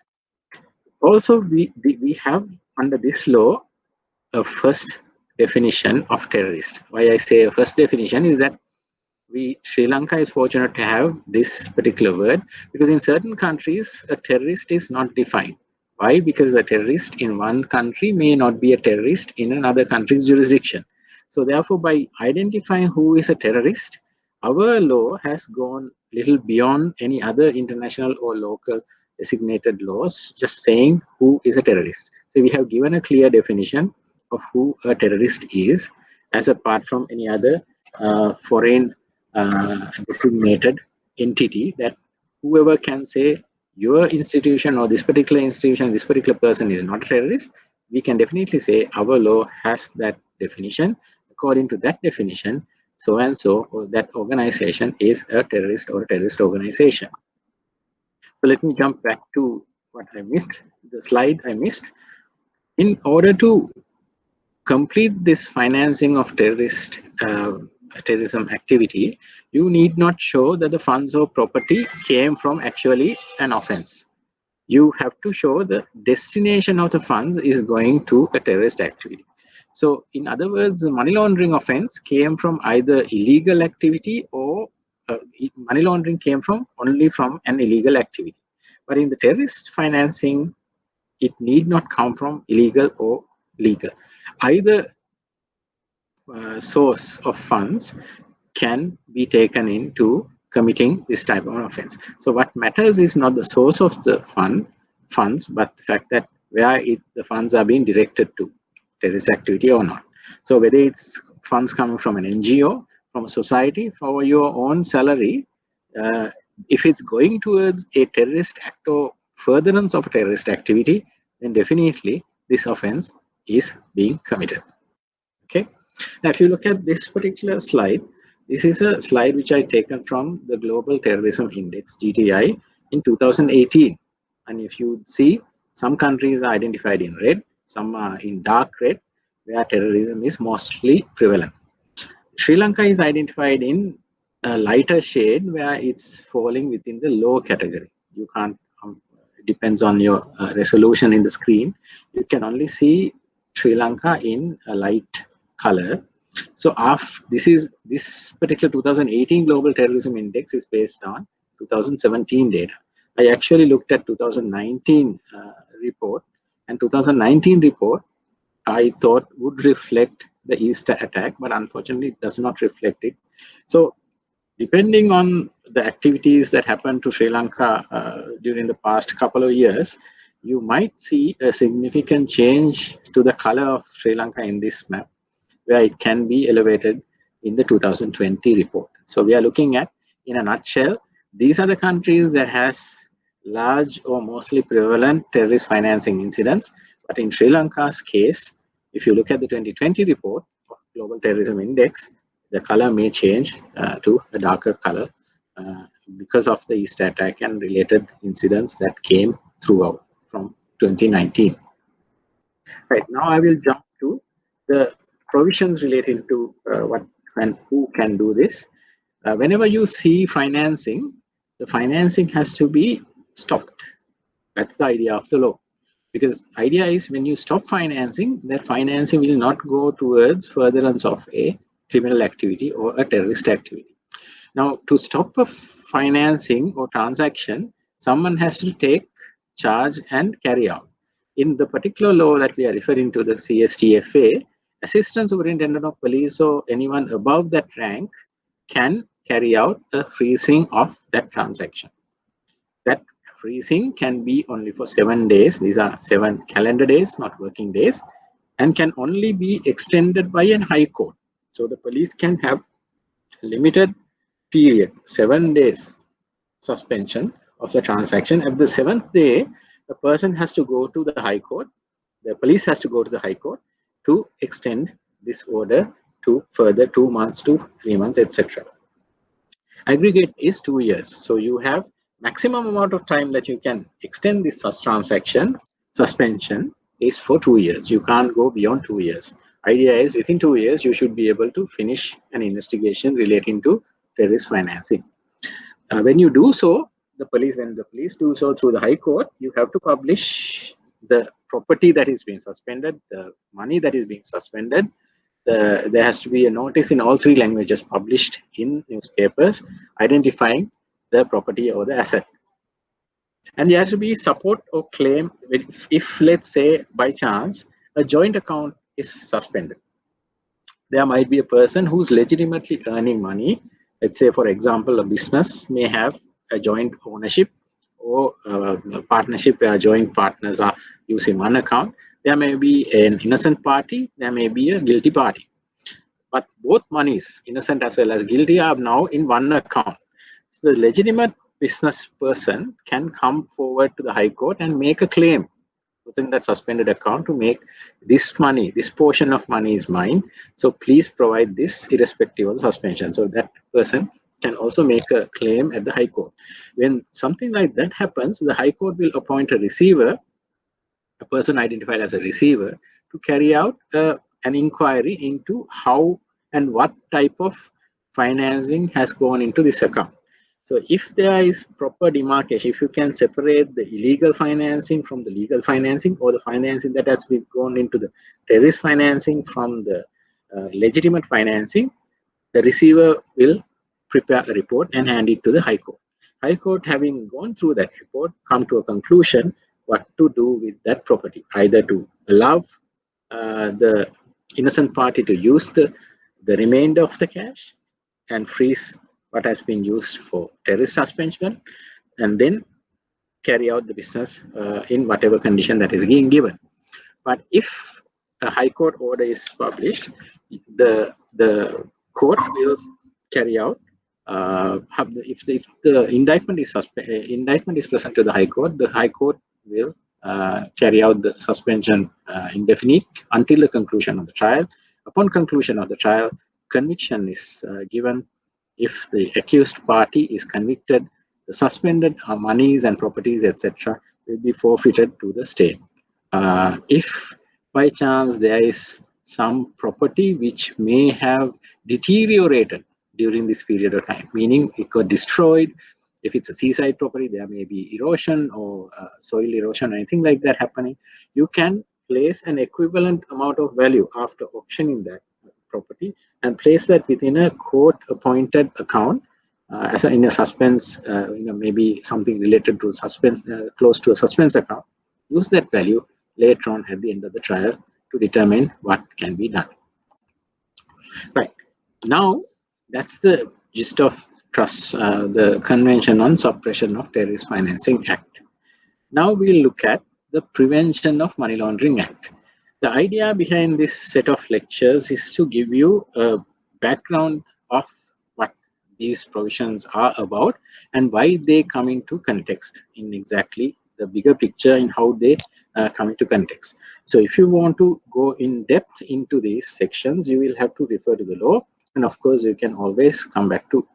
Also, we have under this law a first definition of terrorist. Why I say a first definition is that Sri Lanka is fortunate to have this particular word, because in certain countries a terrorist is not defined. Why? Because a terrorist in one country may not be a terrorist in another country's jurisdiction. So therefore, by identifying who is a terrorist, our law has gone little beyond any other international or local designated laws, just saying who is a terrorist. So we have given a clear definition of who a terrorist is, as apart from any other foreign designated entity, that whoever can say your institution or this particular institution, this particular person is not a terrorist, we can definitely say our law has that definition. According to that definition, so and so, or that organization is a terrorist or a terrorist organization. So let me jump back to what I missed, the slide I missed. In order to complete this financing of terrorism activity, you need not show that the funds or property came from actually an offense. You have to show the destination of the funds is going to a terrorist activity. So in other words, the money laundering offense came from either illegal activity or money laundering came from only from an illegal activity. But in the terrorist financing, it need not come from illegal or legal. Either source of funds can be taken in to committing this type of offense. So what matters is not the source of the funds, but the fact that where the funds are being directed to, terrorist activity or not. So whether it's funds coming from an NGO, from a society, for your own salary, if it's going towards a terrorist act or furtherance of a terrorist activity, then definitely this offense is being committed. Okay. Now, if you look at this particular slide, this is a slide which I taken from the Global Terrorism Index (GTI) in 2018, and if you see, some countries are identified in red, some are in dark red, where terrorism is mostly prevalent. Sri Lanka is identified in a lighter shade, where it's falling within the low category. You can't, it depends on your resolution in the screen. You can only see Sri Lanka in a light color. So this particular 2018 Global Terrorism Index is based on 2017 data. I actually looked at 2019 report, and 2019 report I thought would reflect the Easter attack, but unfortunately it does not reflect it. So depending on the activities that happened to Sri Lanka during the past couple of years, you might see a significant change to the color of Sri Lanka in this map, where it can be elevated in the 2020 report. So we are looking at, in a nutshell, these are the countries that has large or mostly prevalent terrorist financing incidents. But in Sri Lanka's case, if you look at the 2020 report of Global Terrorism Index, the color may change to a darker color because of the East attack and related incidents that came throughout from 2019. Right, now I will jump to the provisions relating to what and who can do this. Whenever you see financing, the financing has to be stopped. That's the idea of the law. Because idea is, when you stop financing, that financing will not go towards furtherance of a criminal activity or a terrorist activity. Now, to stop a financing or transaction, someone has to take charge and carry out. In the particular law that we are referring to, the CSTFA, Assistant Superintendent of Police or anyone above that rank can carry out a freezing of that transaction. That freezing can be only for 7 days. These are 7 calendar days, not working days, and can only be extended by a high court. So the police can have limited period, 7 days suspension of the transaction. At the 7th day, the person has to go to the high court. The police has to go to the high court to extend this order to further 2 months to 3 months, etc. Aggregate is 2 years. So you have maximum amount of time that you can extend this transaction. Suspension is for 2 years. You can't go beyond 2 years. Idea is, within 2 years, you should be able to finish an investigation relating to terrorist financing. When you do so, when the police do so through the high court, you have to publish the property that is being suspended, the money that is being suspended. There has to be a notice in all 3 languages published in newspapers identifying the property or the asset. And there has to be support or claim if, let's say, by chance, a joint account is suspended. There might be a person who's legitimately earning money. Let's say, for example, a business may have a joint ownership or a partnership where joint partners are using one account. There may be an innocent party, there may be a guilty party. But both monies, innocent as well as guilty, are now in one account. So the legitimate business person can come forward to the High Court and make a claim within that suspended account to make this money, this portion of money is mine. So please provide this irrespective of suspension. So that person can also make a claim at the High Court. When something like that happens, the High Court will appoint a receiver, a person identified as a receiver, to carry out an inquiry into how and what type of financing has gone into this account. So if there is proper demarcation, if you can separate the illegal financing from the legal financing, or the financing that has been gone into the terrorist financing from the legitimate financing, the receiver will prepare a report and hand it to the High Court. High Court, having gone through that report, come to a conclusion what to do with that property, either to allow the innocent party to use the remainder of the cash and freeze what has been used for terrorist suspension, and then carry out the business in whatever condition that is being given. But if a High Court order is published, the court will carry out. If the indictment is present to the High Court, the High Court will carry out the suspension indefinite until the conclusion of the trial. Upon conclusion of the trial, conviction is given. If the accused party is convicted, the suspended monies and properties, etc., will be forfeited to the state. If by chance there is some property which may have deteriorated during this period of time, meaning it got destroyed. If it's a seaside property, there may be erosion or soil erosion or anything like that happening. You can place an equivalent amount of value after auctioning that property and place that within a court-appointed account in a suspense, maybe something related to suspense, close to a suspense account. Use that value later on at the end of the trial to determine what can be done. Right. Now, that's the gist of trust, the Convention on Suppression of Terrorist Financing Act. Now we'll look at the Prevention of Money Laundering Act. The idea behind this set of lectures is to give you a background of what these provisions are about and why they come into context in exactly the bigger picture in how they come into context. So if you want to go in depth into these sections, you will have to refer to the law. And of course, you can always come back to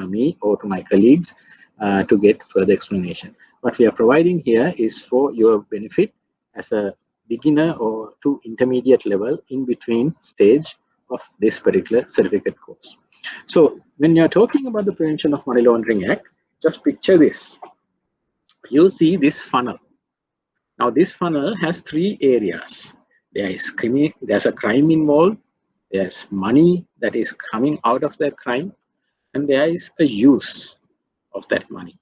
me or to my colleagues to get further explanation. What we are providing here is for your benefit as a beginner or to intermediate level in between stage of this particular certificate course. So when you're talking about the Prevention of Money Laundering Act, just picture this. You see this funnel. Now this funnel has three areas. There's a crime involved, there's money that is coming out of that crime, and there is a use of that money.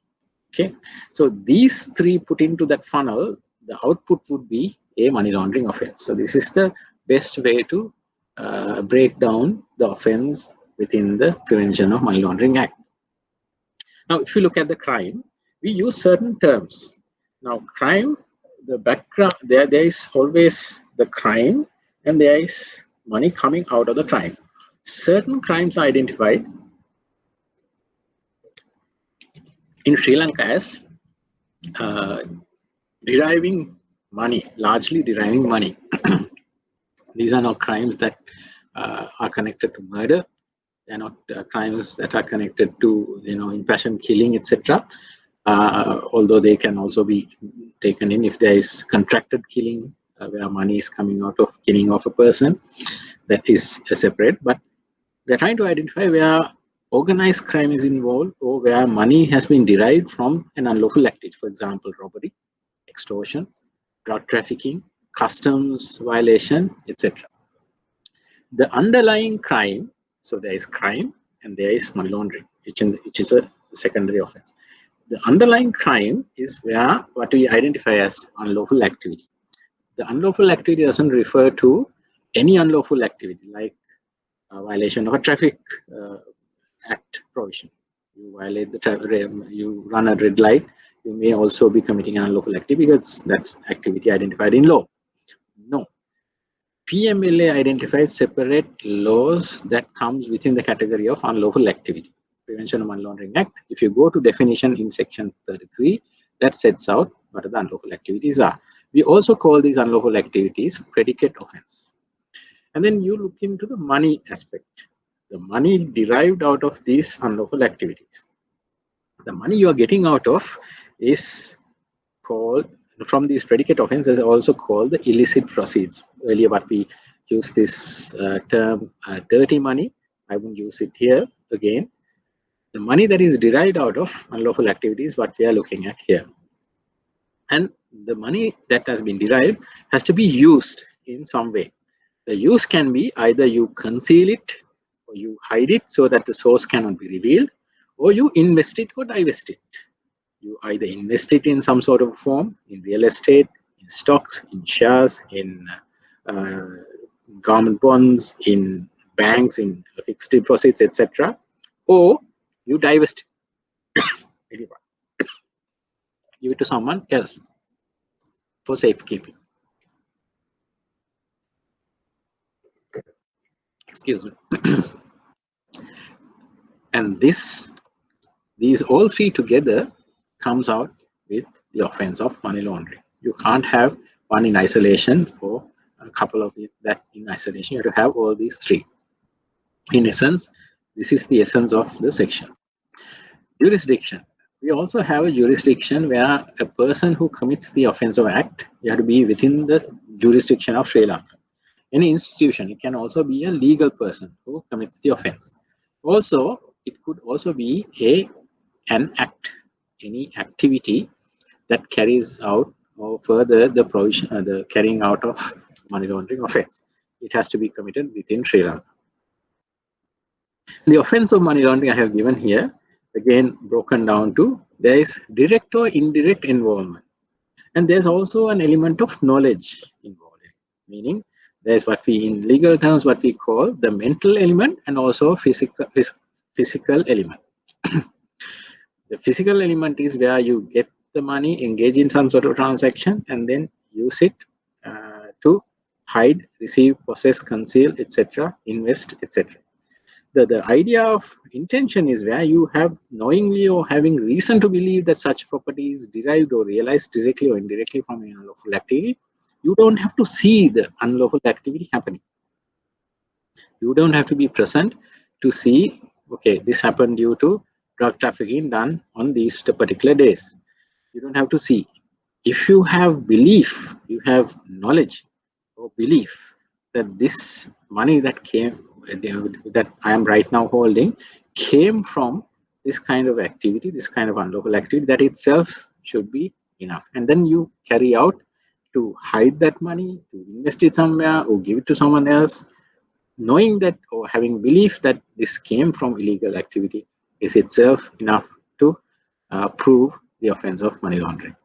Okay, so these three put into that funnel, the output would be a money laundering offense. So this is the best way to break down the offense within the Prevention of Money Laundering Act. Now, if you look at the crime, we use certain terms. Now, crime, the background, there is always the crime and there is money coming out of the crime. Certain crimes are identified in Sri Lanka as deriving money, largely deriving money. These are not crimes that are connected to murder. They are not crimes that are connected to, impassioned killing, etc. Although they can also be taken in if there is contracted killing, where money is coming out of killing of a person. That is separate. But we are trying to identify where organized crime is involved or where money has been derived from an unlawful activity. For example, robbery, extortion, drug trafficking, customs violation, etc. The underlying crime, so there is crime and there is money laundering, which is a secondary offense. The underlying crime is where what we identify as unlawful activity. The unlawful activity doesn't refer to any unlawful activity like a violation of a traffic act provision. You violate the you run a red light, you may also be committing an unlawful activity because that's activity identified in law. No. PMLA identifies separate laws that comes within the category of unlawful activity. Prevention of Money Laundering Act. If you go to definition in section 33, that sets out what the unlawful activities are. We also call these unlawful activities predicate offense. And then you look into the money aspect. The money derived out of these unlawful activities. The money you are getting out of is called, from these predicate offenses, also called the illicit proceeds. Earlier, what we used this term dirty money. I won't use it here again. The money that is derived out of unlawful activities, what we are looking at here. And the money that has been derived has to be used in some way. The use can be either you conceal it or you hide it so that the source cannot be revealed, or you invest it or divest it. You either invest it in some sort of form, in real estate, in stocks, in shares, in government bonds, in banks, in fixed deposits, etc. Or You divest it, give it to someone else for safekeeping. Excuse me. And these all three together comes out with the offense of money laundering. You can't have one in isolation or a couple of that in isolation. You have to have all these three. In essence, this is the essence of the section. Jurisdiction. We also have a jurisdiction where a person who commits the offense of act, you have to be within the jurisdiction of Sri Lanka. Any institution, it can also be a legal person who commits the offense. Also, it could also be an act, any activity that carries out or further the provision, the carrying out of money laundering offense. It has to be committed within Sri Lanka. The offense of money laundering I have given here, again broken down to there is direct or indirect involvement. And there's also an element of knowledge involved, meaning there's what we in legal terms what we call the mental element and also physical element. The physical element is where you get the money, engage in some sort of transaction, and then use it to hide, receive, possess, conceal, etc., invest, etc. The idea of intention is where you have knowingly or having reason to believe that such property is derived or realized directly or indirectly from an unlawful activity. You don't have to see the unlawful activity happening. You don't have to be present to see, okay, this happened due to drug trafficking done on these particular days. You don't have to see. If you have belief, you have knowledge or belief that this money that came, that I am right now holding, came from this kind of activity, this kind of unlawful activity, that itself should be enough. And then you carry out to hide that money, to invest it somewhere or give it to someone else, knowing that or having belief that this came from illegal activity is itself enough to prove the offense of money laundering.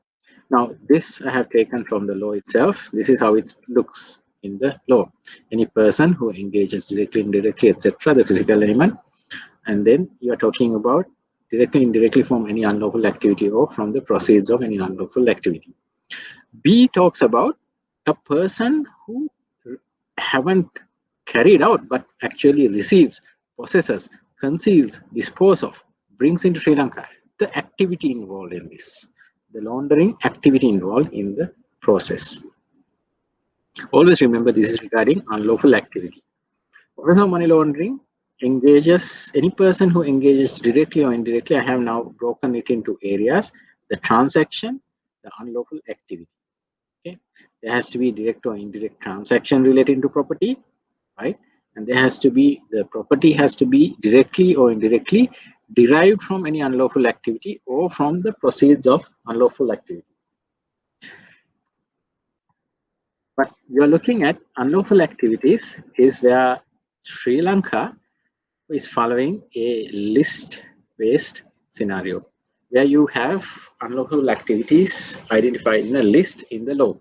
Now, this I have taken from the law itself. This is how it looks in the law. Any person who engages directly, indirectly, etc., the physical element, and then you are talking about directly, indirectly from any unlawful activity or from the proceeds of any unlawful activity. B talks about a person who haven't carried out but actually receives, possesses, conceals, disposes of, brings into Sri Lanka, the activity involved in this, the laundering activity involved in the process. Always remember this is regarding unlawful activity. Offense of money laundering engages any person who engages directly or indirectly. I have now broken it into areas: the transaction, the unlawful activity. Okay, there has to be direct or indirect transaction relating to property, right? And there has to be, the property has to be directly or indirectly derived from any unlawful activity or from the proceeds of unlawful activity. But you're looking at unlawful activities is where Sri Lanka is following a list-based scenario, where you have unlawful activities identified in a list in the law.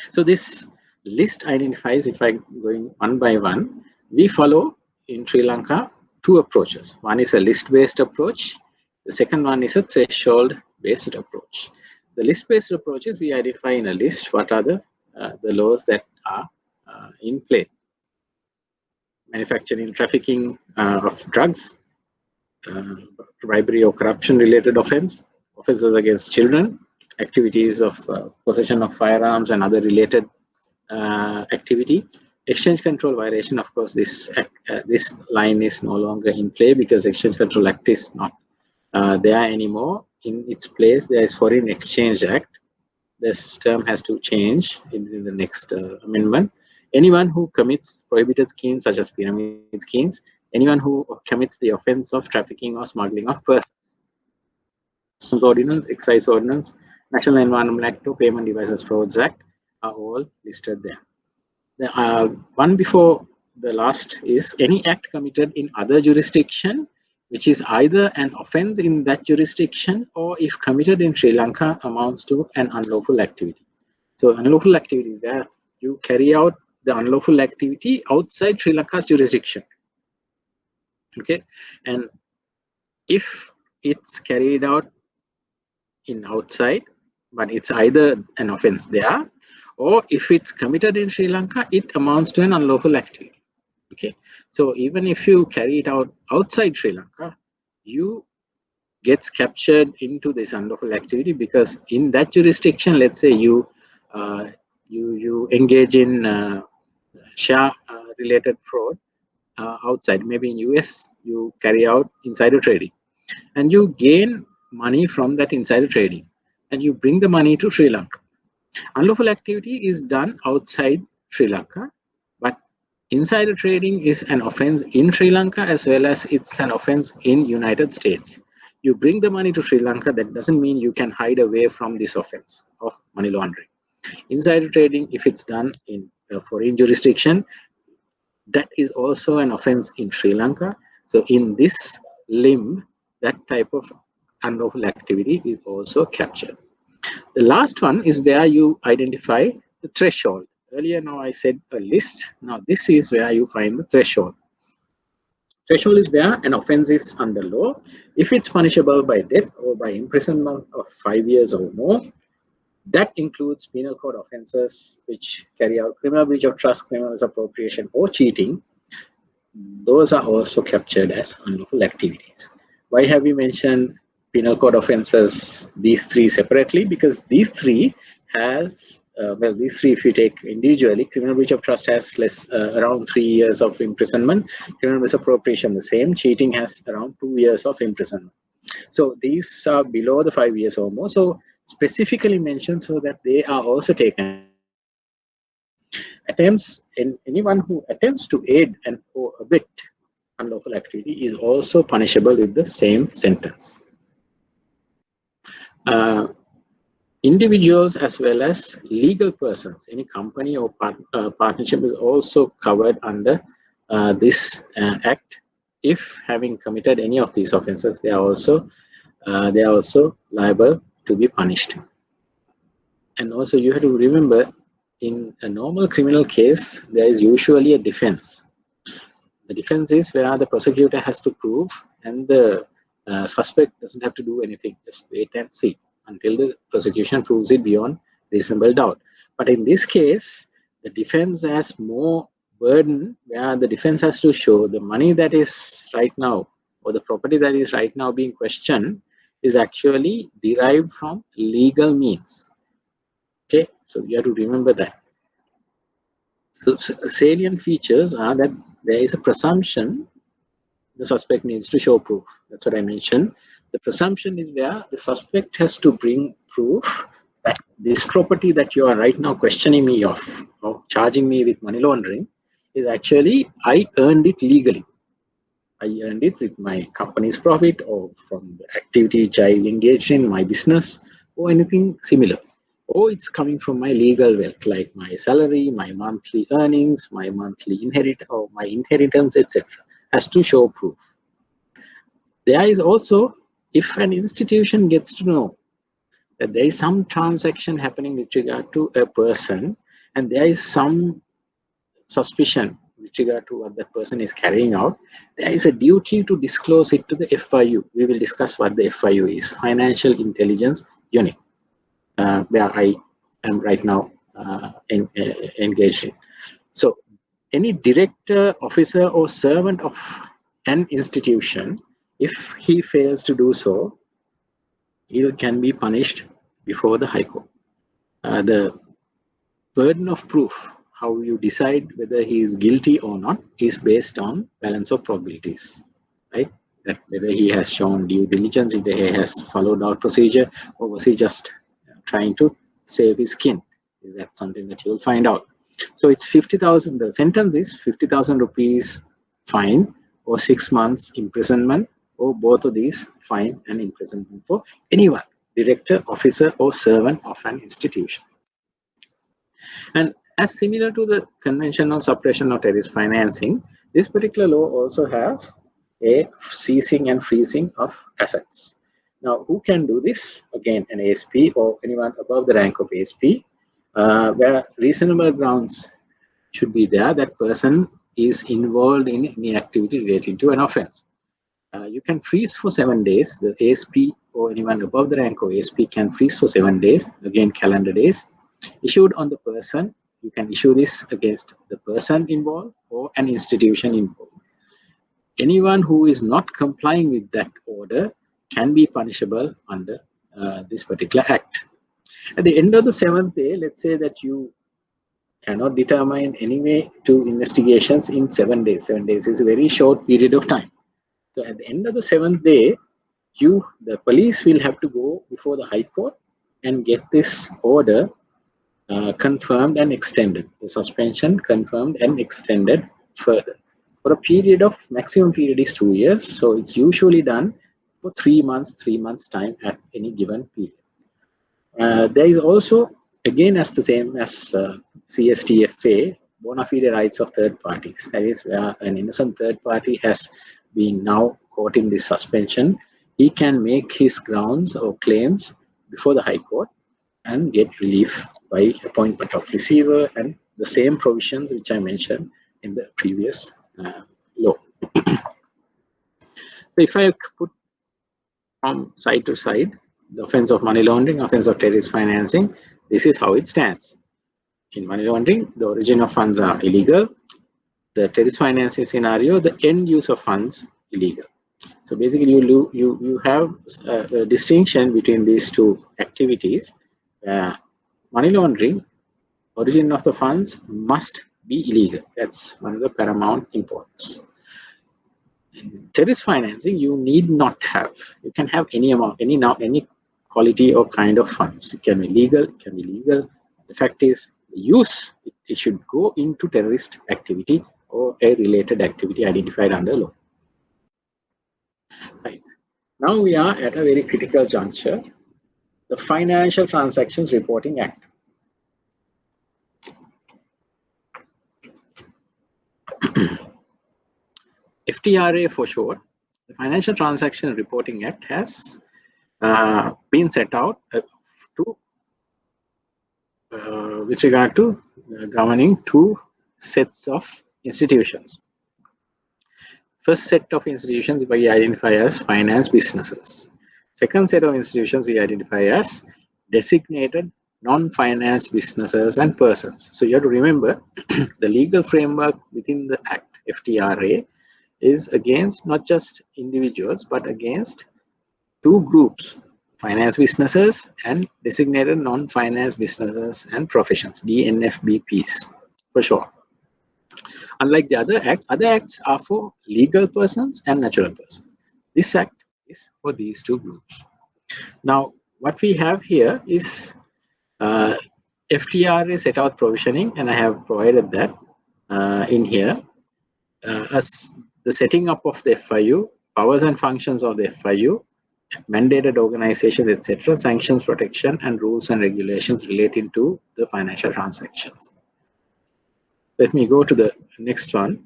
So this list identifies, if I'm going one by one, we follow in Sri Lanka two approaches. One is a list-based approach. The second one is a threshold-based approach. The list-based approach is we identify in a list what are the laws that are in play. Manufacturing, trafficking of drugs, bribery or corruption related offense, offenses against children, activities of possession of firearms and other related activity. Exchange control violation, of course, this line is no longer in play because Exchange Control Act is not there anymore. In its place, there is Foreign Exchange Act. This term has to change in the next amendment. Anyone who commits prohibited schemes such as pyramid schemes, anyone who commits the offense of trafficking or smuggling of persons. Customs Ordinance, Excise Ordinance, National Environmental Act, or Payment Devices Frauds Act are all listed there. The one before the last is any act committed in other jurisdiction, which is either an offense in that jurisdiction or if committed in Sri Lanka amounts to an unlawful activity. So unlawful activity is where you carry out the unlawful activity outside Sri Lanka's jurisdiction. Okay, and if it's carried out in outside, but it's either an offense there, or if it's committed in Sri Lanka, it amounts to an unlawful activity. Okay, so even if you carry it out outside Sri Lanka, you gets captured into this unlawful activity, because in that jurisdiction, let's say you engage in share related fraud outside, maybe in US you carry out insider trading, and you gain money from that insider trading, and you bring the money to Sri Lanka. Unlawful activity is done outside Sri Lanka, but insider trading is an offense in Sri Lanka as well as it's an offense in United States. You bring the money to Sri Lanka, that doesn't mean you can hide away from this offense of money laundering. Insider trading, if it's done in a foreign jurisdiction, that is also an offense in Sri Lanka. So in this limb, that type of unlawful activity is also captured. The last one is where you identify the threshold. Earlier now I said a list. Now this is where you find the threshold. Threshold is where an offense is under law. If it's punishable by death or by imprisonment of 5 years or more, that includes penal code offenses which carry out criminal breach of trust, criminal misappropriation, or cheating. Those are also captured as unlawful activities. Why have we mentioned penal code offenses, these three separately? Because these three has, these three, if you take individually, criminal breach of trust has around 3 years of imprisonment, criminal misappropriation the same, cheating has around 2 years of imprisonment. So these are below the 5 years or more. So specifically mentioned so that they are also taken. Attempts, in anyone who attempts to aid and or abet unlawful activity is also punishable with the same sentence. Individuals as well as legal persons, any company or partnership is also covered under this act. If having committed any of these offenses, they are also liable to be punished. And also you have to remember, in a normal criminal case, there is usually a defense. The defense is where the prosecutor has to prove and the suspect doesn't have to do anything, just wait and see until the prosecution proves it beyond reasonable doubt. But in this case, the defense has more burden, where the defense has to show the money that is right now, or the property that is right now being questioned, is actually derived from legal means. Okay, so you have to remember that. So salient features are that there is a presumption the suspect needs to show proof. That's what I mentioned. The presumption is where the suspect has to bring proof that this property that you are right now questioning me of, or charging me with money laundering, is actually I earned it legally. I earned it with my company's profit or from the activity which I engaged in, my business, or anything similar. Or it's coming from my legal wealth, like my salary, my monthly earnings, my monthly inheritance, etc. Has to show proof. There is also, if an institution gets to know that there is some transaction happening with regard to a person, and there is some suspicion with regard to what that person is carrying out, there is a duty to disclose it to the FIU. We will discuss what the FIU is, Financial Intelligence Unit, where I am right now engaged in. So any director, officer, or servant of an institution, if he fails to do so, he can be punished before the High Court. The burden of proof, how you decide whether he is guilty or not, is based on balance of probabilities, right? That whether he has shown due diligence, whether he has followed our procedure, or was he just trying to save his skin? Is that something that you will find out? So it's 50,000. The sentence is 50,000 rupees fine or 6 months imprisonment, or both of these, fine and imprisonment for anyone, director, officer, or servant of an institution. And as similar to the Convention on Suppression of Terrorist Financing, this particular law also has a seizing and freezing of assets. Now, who can do this? Again, an ASP or anyone above the rank of ASP, where reasonable grounds should be there that person is involved in any activity relating to an offense. you can freeze for 7 days. The ASP or anyone above the rank of ASP can freeze for 7 days, again calendar days, issued on the person. You can issue this against the person involved or an institution involved. Anyone who is not complying with that order can be punishable under this particular act. At the end of the 7th day, let's say that you cannot determine any way to investigations in 7 days. 7 days is a very short period of time. So at the end of the 7th day, the police will have to go before the High Court and get this order confirmed and extended. The suspension confirmed and extended further. For a period of, maximum period is 2 years. So it's usually done for 3 months time at any given period. There is also, again, as the same as CSTFA, bona fide rights of third parties. That is, where an innocent third party has been now caught in this suspension, he can make his grounds or claims before the High Court and get relief by appointment of receiver and the same provisions which I mentioned in the previous law. So if I put from side to side, the offense of money laundering, offense of terrorist financing, this is how it stands. In money laundering, the origin of funds are illegal. The terrorist financing scenario, the end use of funds illegal. So basically, you have a distinction between these two activities. Money laundering, origin of the funds must be illegal. That's one of the paramount importance. In terrorist financing, you need not have. You can have any amount, any quality or kind of funds. It can be legal, it can be legal. The fact is, the use, it should go into terrorist activity or a related activity identified under law. Right. Now we are at a very critical juncture, the Financial Transactions Reporting Act. FTRA for short. The Financial Transaction Reporting Act has been set out with regard to governing two sets of institutions. First set of institutions we identify as finance businesses. Second set of institutions we identify as designated non-finance businesses and persons. So you have to remember the legal framework within the Act, FTRA, is against not just individuals but against two groups, finance businesses and designated non-finance businesses and professions, DNFBPs for short. Unlike the other acts are for legal persons and natural persons. This act is for these two groups. Now, what we have here is FTRA set out provisioning, and I have provided that in here as the setting up of the FIU, powers and functions of the FIU, mandated organizations, etc., sanctions protection, and rules and regulations relating to the financial transactions. Let me go to the next one.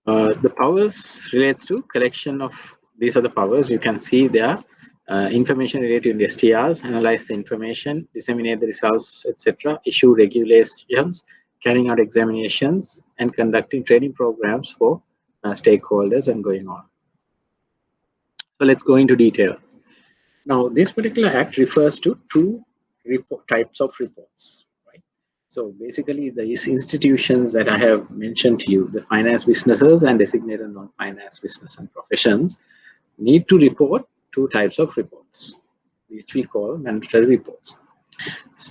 The powers relates to collection of, these are the powers. You can see there, information related to the STRs, analyze the information, disseminate the results, etc., issue regulations, carrying out examinations, and conducting training programs for stakeholders and going on. So let's go into detail. Now, this particular act refers to two types of reports. Right? So basically, these institutions that I have mentioned to you, the finance businesses and designated non-finance business and professions, need to report two types of reports, which we call mandatory reports.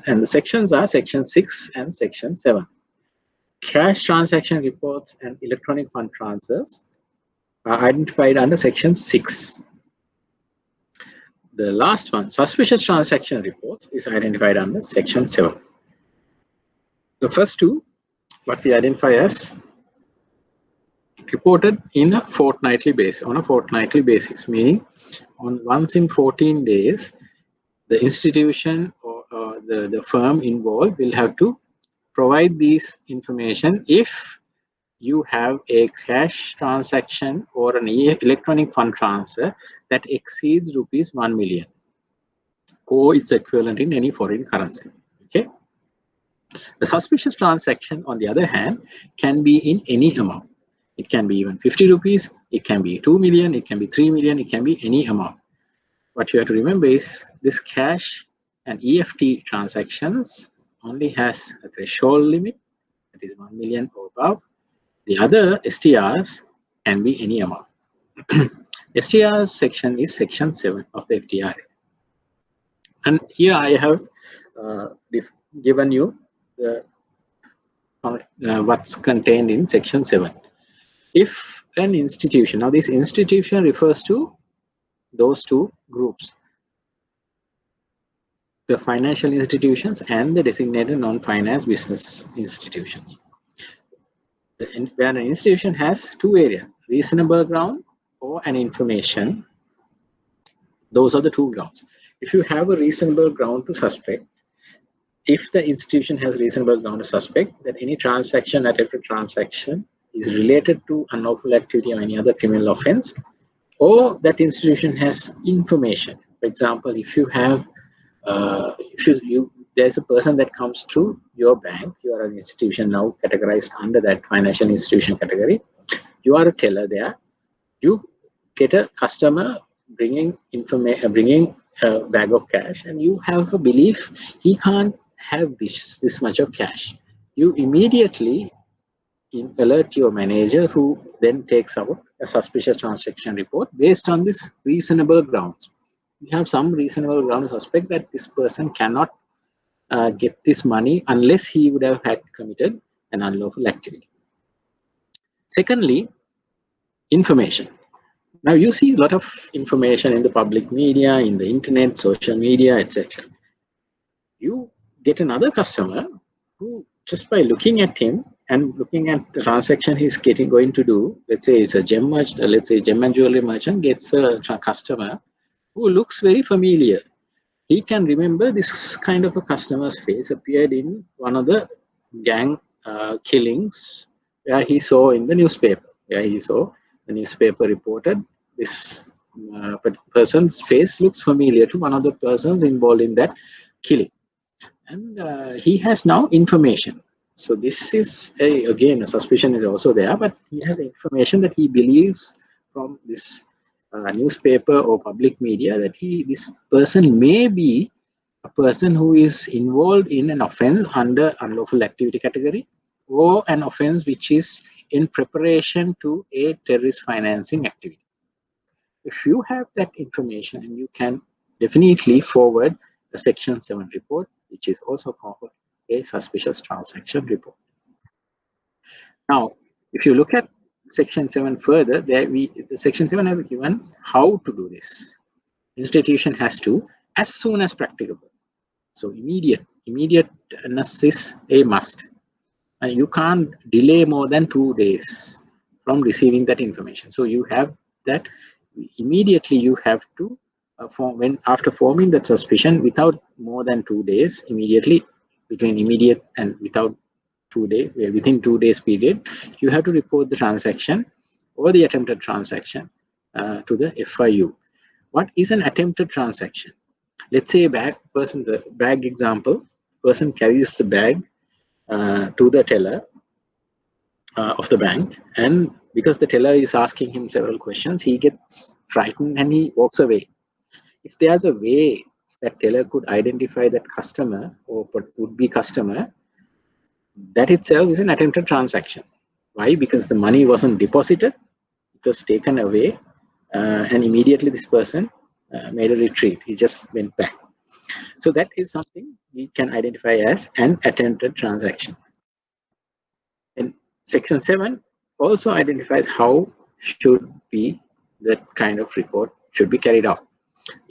And the sections are Section 6 and Section 7. Cash transaction reports and electronic fund transfers are identified under Section 6. The last one, suspicious transaction reports, is identified under Section 7. The first two, what we identify as reported in a fortnightly basis, on a fortnightly basis, meaning on once in 14 days, the institution or the firm involved will have to provide these information if you have a cash transaction or an electronic fund transfer that exceeds rupees 1 million. or its equivalent in any foreign currency. Okay. The suspicious transaction, on the other hand, can be in any amount. It can be even 50 rupees, it can be 2 million, it can be 3 million, it can be any amount. What you have to remember is this cash and EFT transactions only has a threshold limit, that is 1 million or above. The other STRs can be any amount. STR section is section 7 of the FTRA. And here I have given you the what's contained in section 7. If an institution, now this institution refers to those two groups, the financial institutions and the designated non-finance business institutions. Where an institution has two areas, reasonable ground or an information, those are the two grounds. If you have a reasonable ground to suspect, if the institution has reasonable ground to suspect that any transaction, attempted transaction, is related to unlawful activity or any other criminal offense, or that institution has information. For example, if you have, there's a person that comes to your bank, you are an institution now categorized under that financial institution category, you are a teller there, you get a customer bringing a bag of cash, and you have a belief he can't have this much of cash. You immediately alert your manager, who then takes out a suspicious transaction report based on this reasonable grounds. We have some reasonable ground to suspect that this person cannot get this money unless he would have had committed an unlawful activity. Secondly, information. Now you see a lot of information in the public media, in the internet, social media, etc. You get another customer who, just by looking at him and looking at the transaction he's going to do, let's say it's a gem merchant, let's say gem and jewelry merchant gets a customer who looks very familiar. He can remember this kind of a customer's face appeared in one of the gang killings where he saw in the newspaper, where he saw the newspaper reported this person's face looks familiar to one of the persons involved in that killing. And he has now information. So this is, again, a suspicion is also there, but he has information that he believes from this newspaper or public media that this person may be a person who is involved in an offense under unlawful activity category, or an offense which is in preparation to a terrorist financing activity. If you have that information, and you can definitely forward a section 7 report, which is also called a suspicious transaction report. Now, if you look at section 7 further, the section 7 has given how to do this. Institution has to, as soon as practicable. So immediateness is a must. And you can't delay more than 2 days from receiving that information. So you have that immediately. You have to after forming that suspicion, without more than 2 days, immediately, between immediate and without 2 days, within 2 days period, you have to report the transaction or the attempted transaction to the FIU. What is an attempted transaction? Let's say the bag example, person carries the bag to the teller of the bank, and because the teller is asking him several questions, he gets frightened and he walks away. If there's a way that teller could identify that customer or would-be customer, that itself is an attempted transaction. Why? Because the money wasn't deposited, it was taken away, and immediately this person made a retreat. He just went back. So that is something we can identify as an attempted transaction. And section 7 also identifies how should be that kind of report should be carried out.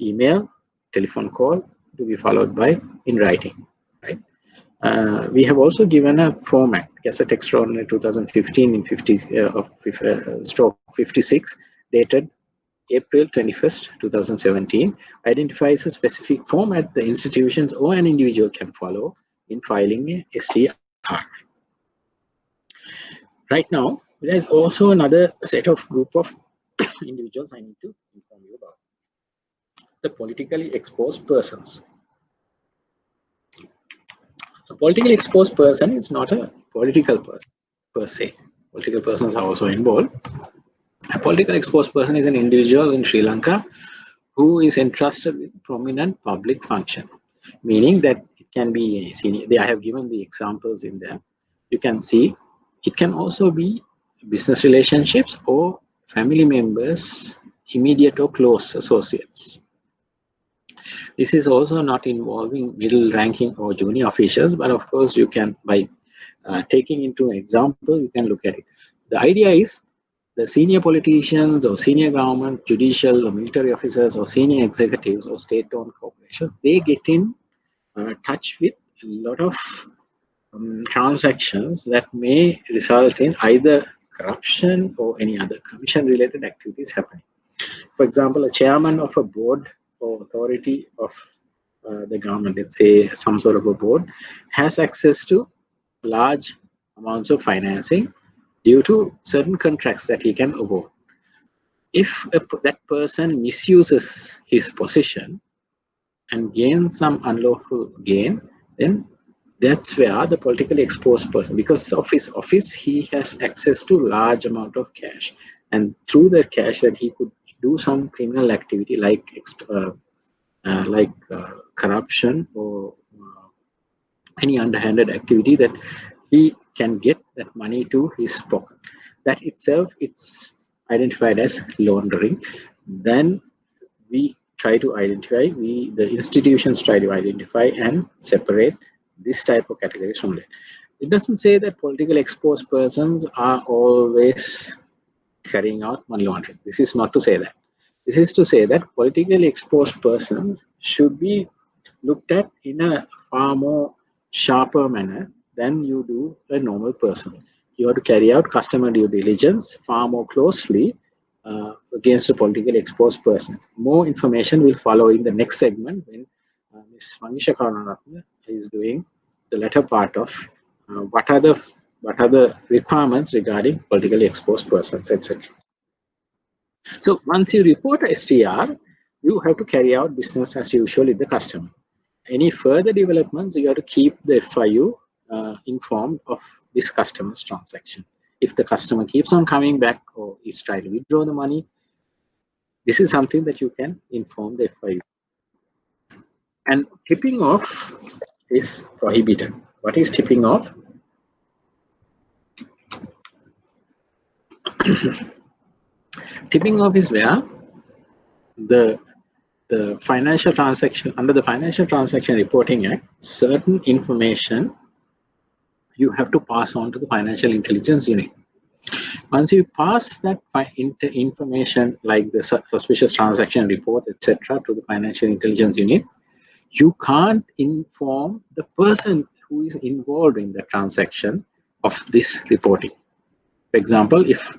Email, telephone call to be followed by in writing, right? We have also given a format, Gazette Extraordinary 2015 in stroke 56, dated April 21st, 2017, identifies a specific format the institutions or an individual can follow in filing a STR. Right now, there is also another set of group of individuals I need to inform you about. The politically exposed persons. A politically exposed person is not a political person per se. Political persons are also involved. A political exposed person is an individual in Sri Lanka who is entrusted with prominent public function, meaning that it can be a senior. I have given the examples in there. You can see it can also be business relationships or family members, immediate or close associates. This is also not involving middle ranking or junior officials, but of course you can, by taking into an example, you can look at it. The idea is the senior politicians or senior government, judicial or military officers or senior executives or state-owned corporations, they get in touch with a lot of transactions that may result in either corruption or any other commission-related activities happening. For example, a chairman of a board or authority of the government, let's say some sort of a board, has access to large amounts of financing due to certain contracts that he can award. If that person misuses his position and gains some unlawful gain, then that's where the politically exposed person, because of his office, he has access to large amount of cash, and through that cash that he could do some criminal activity like corruption or any underhanded activity that he can get that money to his pocket. That itself, it's identified as laundering. Then we try to identify, the institutions try to identify and separate this type of categories from that. It doesn't say that politically exposed persons are always carrying out money laundering. This is not to say that. This is to say that politically exposed persons should be looked at in a far more sharper manner than you do a normal person. You have to carry out customer due diligence far more closely against a politically exposed person. More information will follow in the next segment when Ms. Manisha Karunaratne is doing the latter part of what are the requirements regarding politically exposed persons, etc. So once you report a STR, you have to carry out business as usual with the customer. Any further developments, you have to keep the FIU informed of this customer's transaction. If the customer keeps on coming back or is trying to withdraw the money, this is something that you can inform the FIU. And tipping off is prohibited. What is tipping off? Tipping off is where the financial transaction, under the Financial Transaction Reporting Act, certain information you have to pass on to the Financial Intelligence Unit. Once you pass that information like the suspicious transaction report, etc., to the Financial Intelligence Unit, you can't inform the person who is involved in the transaction of this reporting. For example, if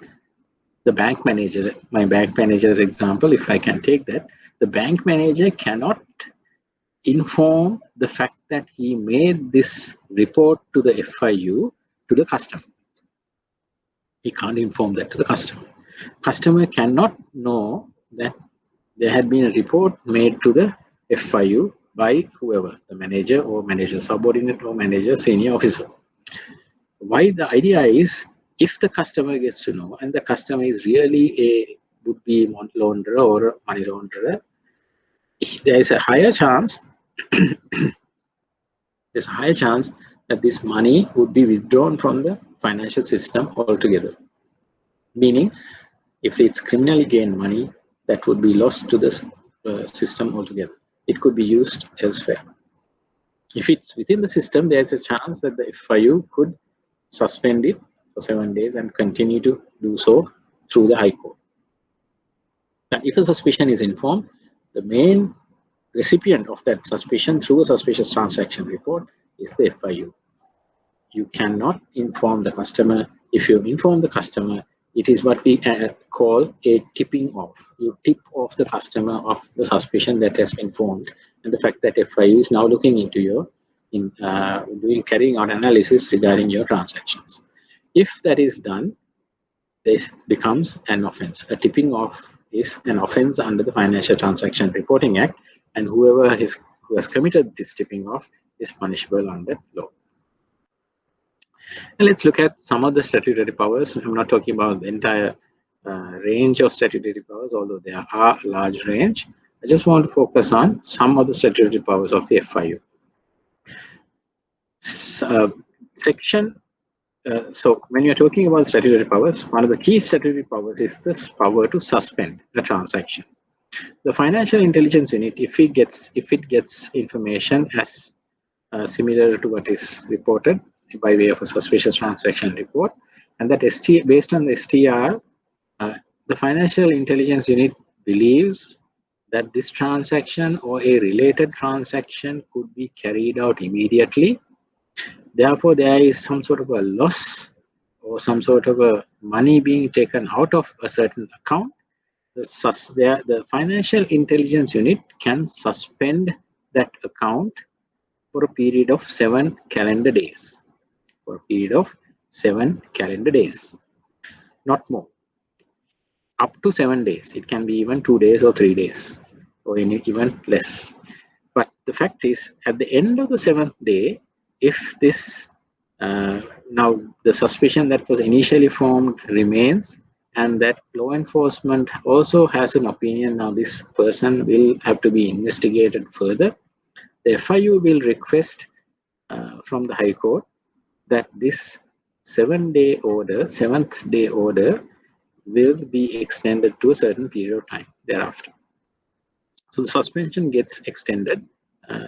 the bank manager, my bank manager's example, if I can take that, the bank manager cannot inform the fact that he made this report to the FIU to the customer. He can't inform that to the customer. Customer cannot know that there had been a report made to the FIU by whoever, the manager or manager subordinate or manager senior officer. Why? The idea is, if the customer gets to know and the customer is really a would-be launderer or a money launderer, there is a higher chance there's a higher chance that this money would be withdrawn from the financial system altogether. Meaning, if it's criminally gained money, that would be lost to the system altogether. It could be used elsewhere. If it's within the system, there's a chance that the FIU could suspend it for 7 days and continue to do so through the High Court. Now, if a suspicion is informed, the main recipient of that suspicion through a suspicious transaction report is the FIU. You cannot inform the customer. If you inform the customer, it is what we call a tipping off. You tip off the customer of the suspicion that has been formed and the fact that FIU is now looking into your, carrying out analysis regarding your transactions. If that is done, this becomes an offense. A tipping off is an offense under the Financial Transaction Reporting Act, and who has committed this tipping off is punishable under law. And let's look at some of the statutory powers. I'm not talking about the entire range of statutory powers, although there are a large range. I just want to focus on some of the statutory powers of the FIU. So when you're talking about statutory powers, one of the key statutory powers is this power to suspend a transaction. The financial intelligence unit, if it gets information as similar to what is reported by way of a suspicious transaction report, and that based on the STR, the financial intelligence unit believes that this transaction or a related transaction could be carried out immediately. Therefore, there is some sort of a loss or some sort of a money being taken out of a certain account. The financial intelligence unit can suspend that account for a period of 7 calendar days. For a period of 7 calendar days, not more. Up to 7 days. It can be even 2 days or 3 days, or even less. But the fact is, at the end of the 7th day, if this now the suspicion that was initially formed remains, and that law enforcement also has an opinion, now this person will have to be investigated further, the FIU will request from the High Court that this 7th day order will be extended to a certain period of time thereafter. So the suspension gets extended.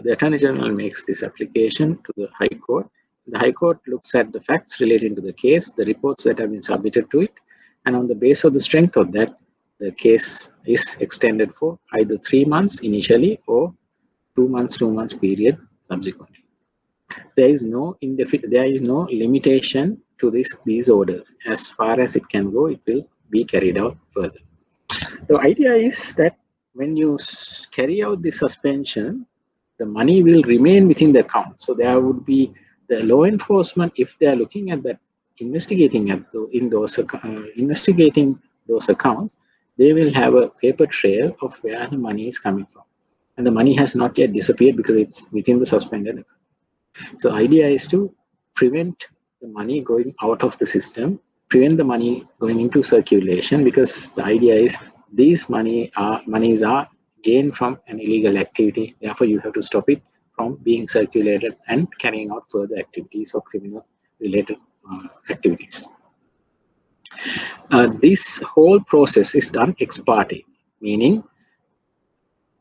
The Attorney General makes this application to the High Court. The High Court looks at the facts relating to the case, the reports that have been submitted to it, and on the basis of the strength of that, the case is extended for either 3 months initially or 2 months period subsequently. There is no limitation to these orders. As far as it can go, it will be carried out further. The idea is that when you carry out the suspension, the money will remain within the account. So there would be the law enforcement, if they are looking at that, investigating those accounts, they will have a paper trail of where the money is coming from, and the money has not yet disappeared because it's within the suspended account. So idea is to prevent the money going out of the system, prevent the money going into circulation, because the idea is these monies are gained from an illegal activity. Therefore, you have to stop it from being circulated and carrying out further activities or criminal related activities. This whole process is done ex parte, meaning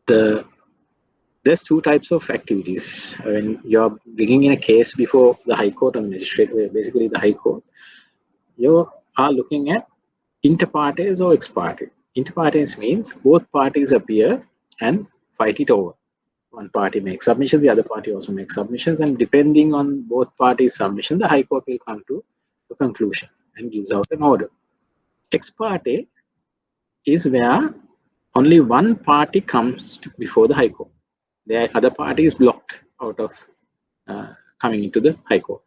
there's 2 types of activities. When you're bringing in a case before the High Court or magistrate, basically the High Court, you are looking at inter partes or ex parte. Inter partes means both parties appear and fight it over. One party makes submissions, the other party also makes submissions, and depending on both parties' submission, the High Court will come to a conclusion and gives out an order. Ex parte is where only one party comes before the High Court. The other party is blocked out of coming into the High Court.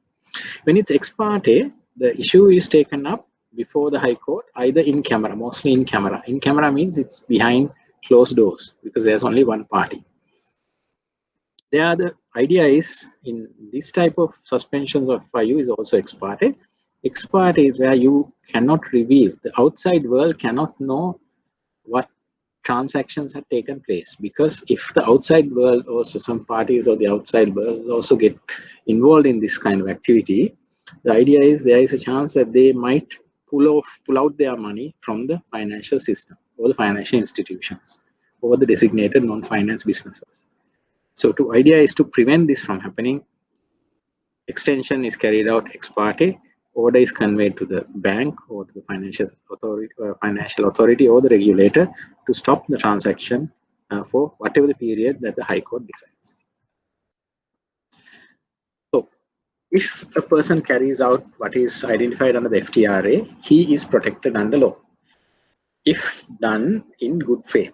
When it's ex parte, the issue is taken up before the High Court, either in camera, mostly in camera. In camera means it's behind closed doors because there's only one party. The idea is in this type of suspensions of FIU is also ex parte. Ex parte is where you cannot reveal, the outside world cannot know what transactions have taken place, because if the outside world, also some parties or the outside world also get involved in this kind of activity, the idea is there is a chance that they might pull out their money from the financial system or the financial institutions or the designated non-finance businesses. So the idea is to prevent this from happening. Extension is carried out ex parte. Order is conveyed to the bank or to the financial authority or the regulator to stop the transaction for whatever the period that the High Court decides. So, if a person carries out what is identified under the FTRA, he is protected under law if done in good faith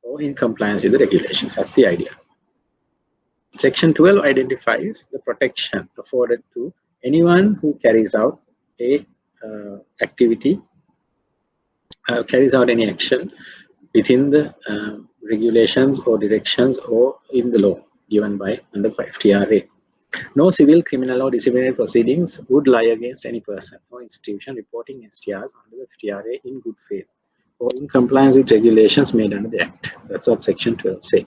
or in compliance with the regulations. That's the idea. Section 12 identifies the protection afforded to anyone who carries out a activity, carries out any action within the regulations or directions or in the law given by under FTRA. No civil, criminal, or disciplinary proceedings would lie against any person or institution reporting STRs under the FTRA in good faith or in compliance with regulations made under the Act. That's what Section 12 says.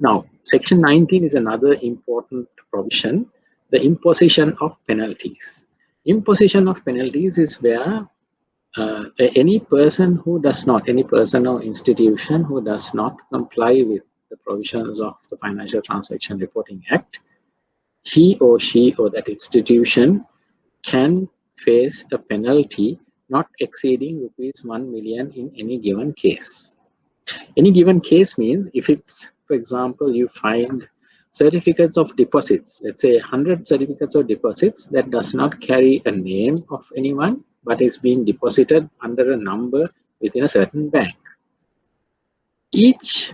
Now, Section 19 is another important provision, the imposition of penalties. Imposition of penalties is where any person or institution who does not comply with the provisions of the Financial Transaction Reporting Act, he or she or that institution can face a penalty not exceeding rupees 1 million in any given case. Any given case means if it's, for example, you find certificates of deposits, let's say 100 certificates of deposits that does not carry a name of anyone, but is being deposited under a number within a certain bank. Each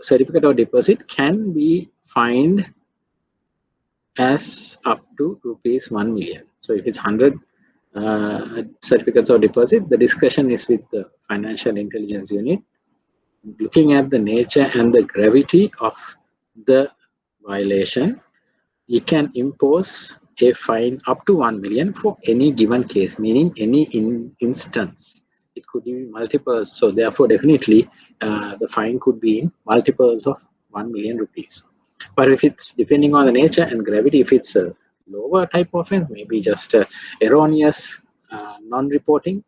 certificate of deposit can be fined as up to rupees 1 million. So if it's 100 certificates of deposit, the discretion is with the Financial Intelligence Unit, looking at the nature and the gravity of the violation. You can impose a fine up to 1 million for any given case, meaning any instance. It could be multiples, so therefore definitely the fine could be in multiples of 1 million rupees. But if it's depending on the nature and gravity, if it's a lower type of offense, maybe just erroneous non-reporting,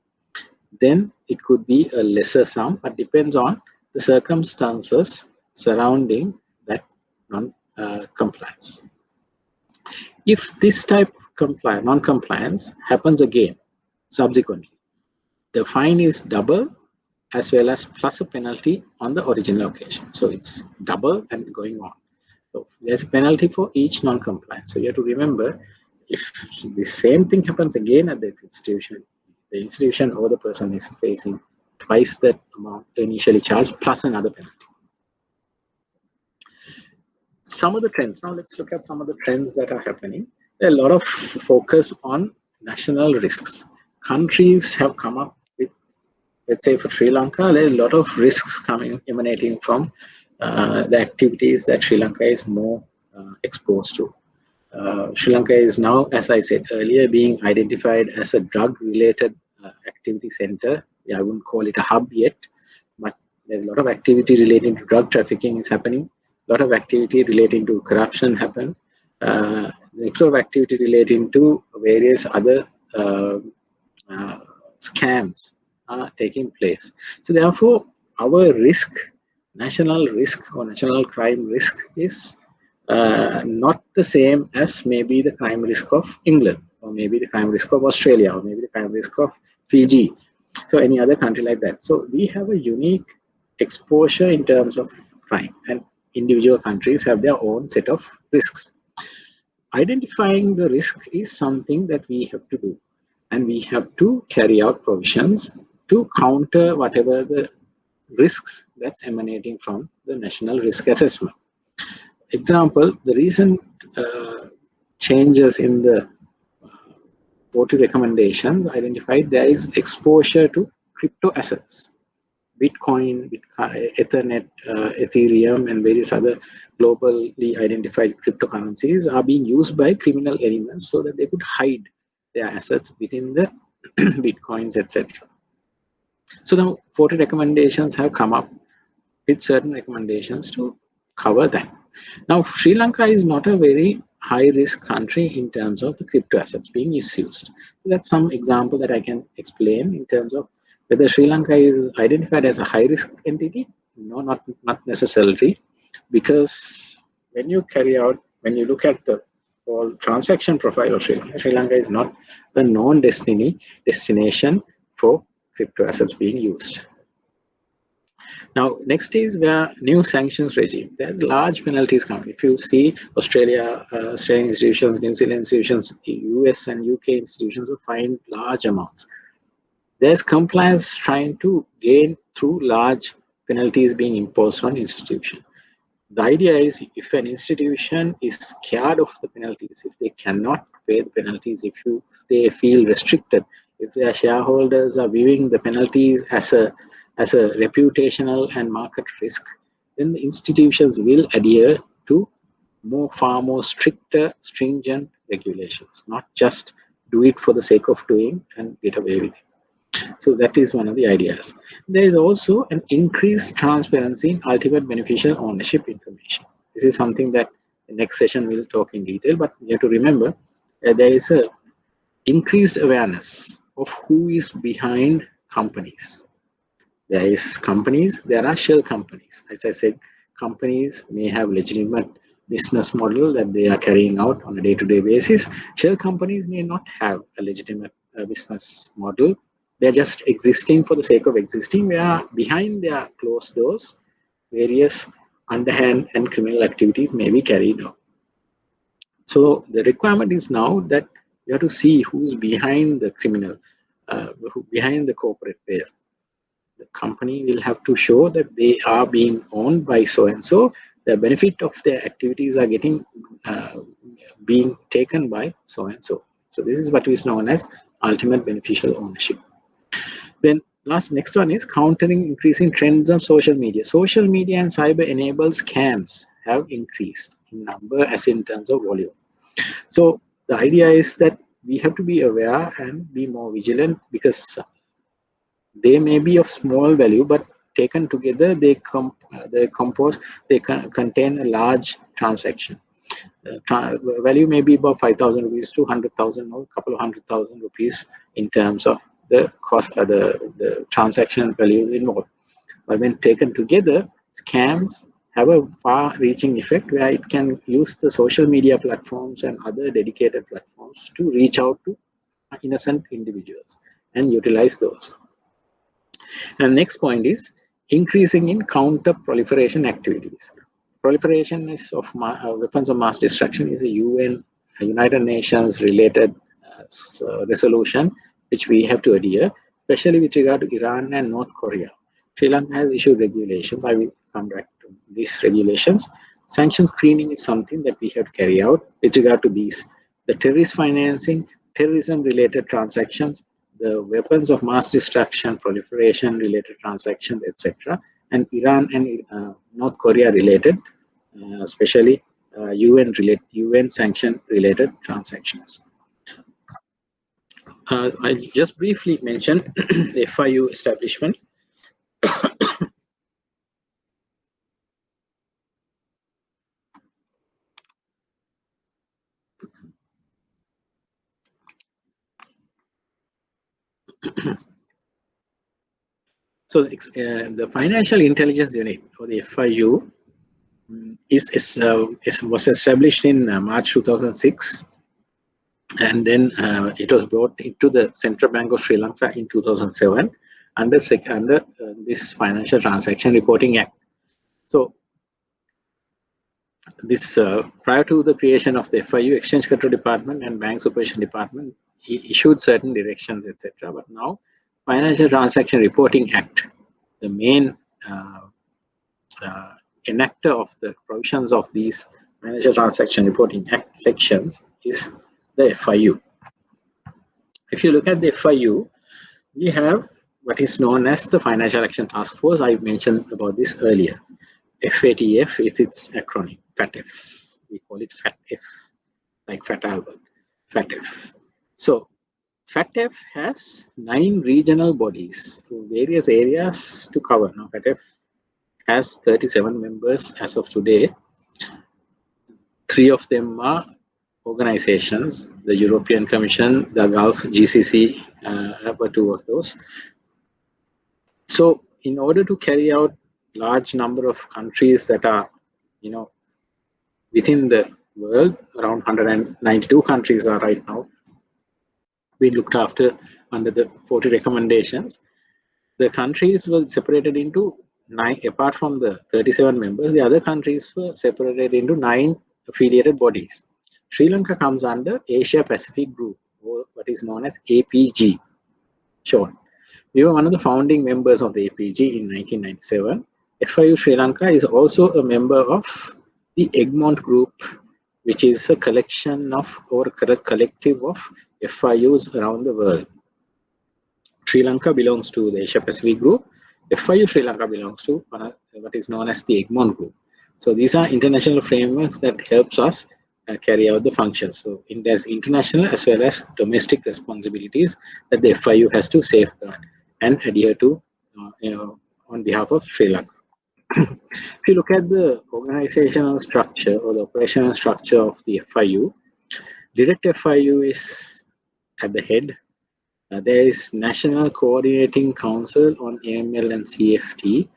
then it could be a lesser sum, but depends on the circumstances surrounding that non-compliance. If this type of non-compliance happens again subsequently, the fine is double as well as plus a penalty on the original occasion. So it's double and going on. So there's a penalty for each non-compliance. So you have to remember, if the same thing happens again at the institution or the person is facing twice that amount initially charged plus another penalty. Some of the trends. Now let's look at some of the trends that are happening. There are a lot of focus on national risks. Countries have come up with, let's say for Sri Lanka, there are a lot of risks emanating from the activities that Sri Lanka is more exposed to. Sri Lanka is now, as I said earlier, being identified as a drug-related activity center. I wouldn't call it a hub yet, but there's a lot of activity relating to drug trafficking is happening. A lot of activity relating to corruption happen. A lot of activity relating to various other scams are taking place. So therefore, our risk, national risk or national crime risk is not the same as maybe the crime risk of England, or maybe the crime risk of Australia, or maybe the crime risk of Fiji, so any other country like that. So we have a unique exposure in terms of crime, and individual countries have their own set of risks. Identifying the risk is something that we have to do, and we have to carry out provisions to counter whatever the risks that's emanating from the national risk assessment. Example, the recent changes in the 40 recommendations identified there is exposure to crypto assets. Bitcoin, Ethernet, Ethereum, and various other globally identified cryptocurrencies are being used by criminal elements so that they could hide their assets within the Bitcoins, etc. So now 40 recommendations have come up with certain recommendations to cover that. Now, Sri Lanka is not a very high-risk country in terms of the crypto assets being misused. So that's some example that I can explain in terms of whether Sri Lanka is identified as a high-risk entity. No, not necessarily, because when you look at the whole transaction profile of Sri Lanka is not the known destination for crypto assets being used. Now, next is where new sanctions regime. There's large penalties coming. If you see Australian institutions, New Zealand institutions, US and UK institutions will find large amounts. There's compliance trying to gain through large penalties being imposed on institutions. The idea is if an institution is scared of the penalties, if they cannot pay the penalties, if they feel restricted, if their shareholders are viewing the penalties as a reputational and market risk, then the institutions will adhere to far more stricter, stringent regulations, not just do it for the sake of doing and get away with it. So that is one of the ideas. There is also an increased transparency in ultimate beneficial ownership information. This is something that the next session will talk in detail, but you have to remember there is a increased awareness of who is behind companies. There is companies, there are shell companies. As I said, companies may have legitimate business model that they are carrying out on a day-to-day basis. Shell companies may not have a legitimate business model. They're just existing for the sake of existing, where behind their closed doors, various underhand and criminal activities may be carried out. So the requirement is now that you have to see who's behind the criminal, behind the corporate pair. The company will have to show that they are being owned by so and so. The benefit of their activities are being taken by so and so. So this is what is known as ultimate beneficial ownership. Then next one is countering increasing trends of social media. Social media and cyber enabled scams have increased in number as in terms of volume. So the idea is that we have to be aware and be more vigilant, because they may be of small value, but taken together they contain a large transaction. Value may be about 5,000 rupees to 100,000 or a couple of 100,000 rupees in terms of the cost, the transaction values involved. But when taken together, scams have a far-reaching effect where it can use the social media platforms and other dedicated platforms to reach out to innocent individuals and utilize those. And next point is increasing in counter proliferation activities. Proliferation of weapons of mass destruction is a United Nations related resolution which we have to adhere, especially with regard to Iran and North Korea. Sri Lanka has issued regulations. I will come back to these regulations. Sanction screening is something that we have to carry out with regard to these. The terrorist financing, terrorism related transactions, the weapons of mass destruction, proliferation related transactions, etc., and Iran and North Korea related, especially UN sanction related transactions. I just briefly mentioned the FIU establishment. So the Financial Intelligence Unit, or the FIU, was established in March 2006, and then it was brought into the Central Bank of Sri Lanka in 2007 under this Financial Transaction Reporting Act. So this prior to the creation of the FIU, Exchange Control Department and Bank Supervision Department issued certain directions, etc. But now Financial Transaction Reporting Act, the main enactor of the provisions of these Financial Transaction Reporting Act sections, is the FIU. If you look at the FIU, we have what is known as the Financial Action Task Force. I mentioned about this earlier. FATF is its acronym, FATF. We call it FATF, like Fat Albert, FATF. So FATF has 9 regional bodies for various areas to cover. Now FATF has 37 members as of today. 3 of them are organizations, the European Commission, the Gulf, GCC, were 2 of those. So in order to carry out large number of countries that are, within the world, around 192 countries are right now being looked after under the 40 recommendations. The countries were separated into 9, apart from the 37 members, the other countries were separated into 9 affiliated bodies. Sri Lanka comes under Asia Pacific Group, or what is known as APG, short. We were one of the founding members of the APG in 1997. FIU Sri Lanka is also a member of the Egmont Group, which is a collection of, or a collective of FIUs around the world. Sri Lanka belongs to the Asia Pacific Group. FIU Sri Lanka belongs to what is known as the Egmont Group. So these are international frameworks that helps us carry out the functions. So there's international as well as domestic responsibilities that the FIU has to safeguard and adhere to on behalf of Sri Lanka. If you look at the organizational structure or the operational structure of the FIU, direct FIU is at the head. There is National Coordinating Council on AML and CFT,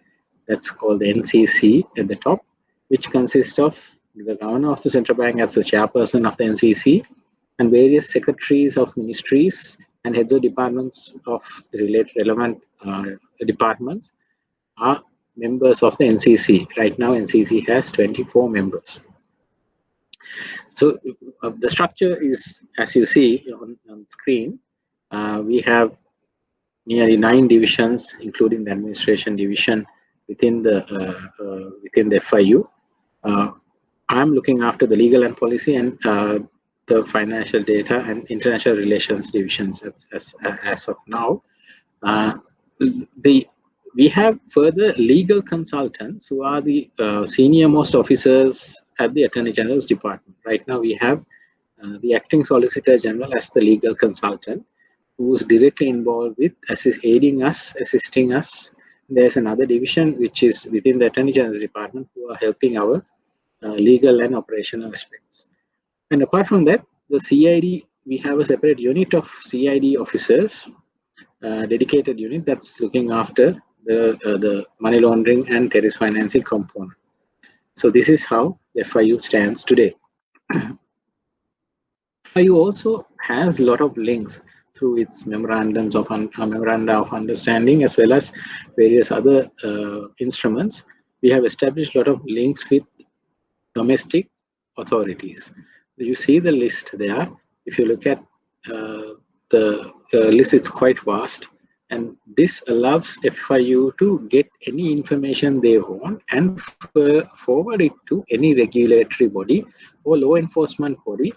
that's called the NCC at the top, which consists of the governor of the central bank as the chairperson of the NCC and various secretaries of ministries and heads of departments of the relevant departments are members of the NCC. Right now, NCC has 24 members. So the structure is, as you see on screen, we have nearly 9 divisions, including the administration division within the FIU. I'm looking after the legal and policy and the financial data and international relations divisions as of now. We have further legal consultants who are the senior most officers at the Attorney General's department. Right now we have the acting Solicitor General as the legal consultant, who's directly involved with aiding us, assisting us. There's another division which is within the Attorney General's department who are helping our legal and operational aspects. And apart from that, the CID, we have a separate unit of CID officers, dedicated unit that's looking after the money laundering and terrorist financing component. So this is how the FIU stands today. FIU also has a lot of links through its memoranda of understanding as well as various other instruments. We have established a lot of links with domestic authorities. You see the list there. If you look at the list, it's quite vast, and this allows FIU to get any information they want and forward it to any regulatory body or law enforcement body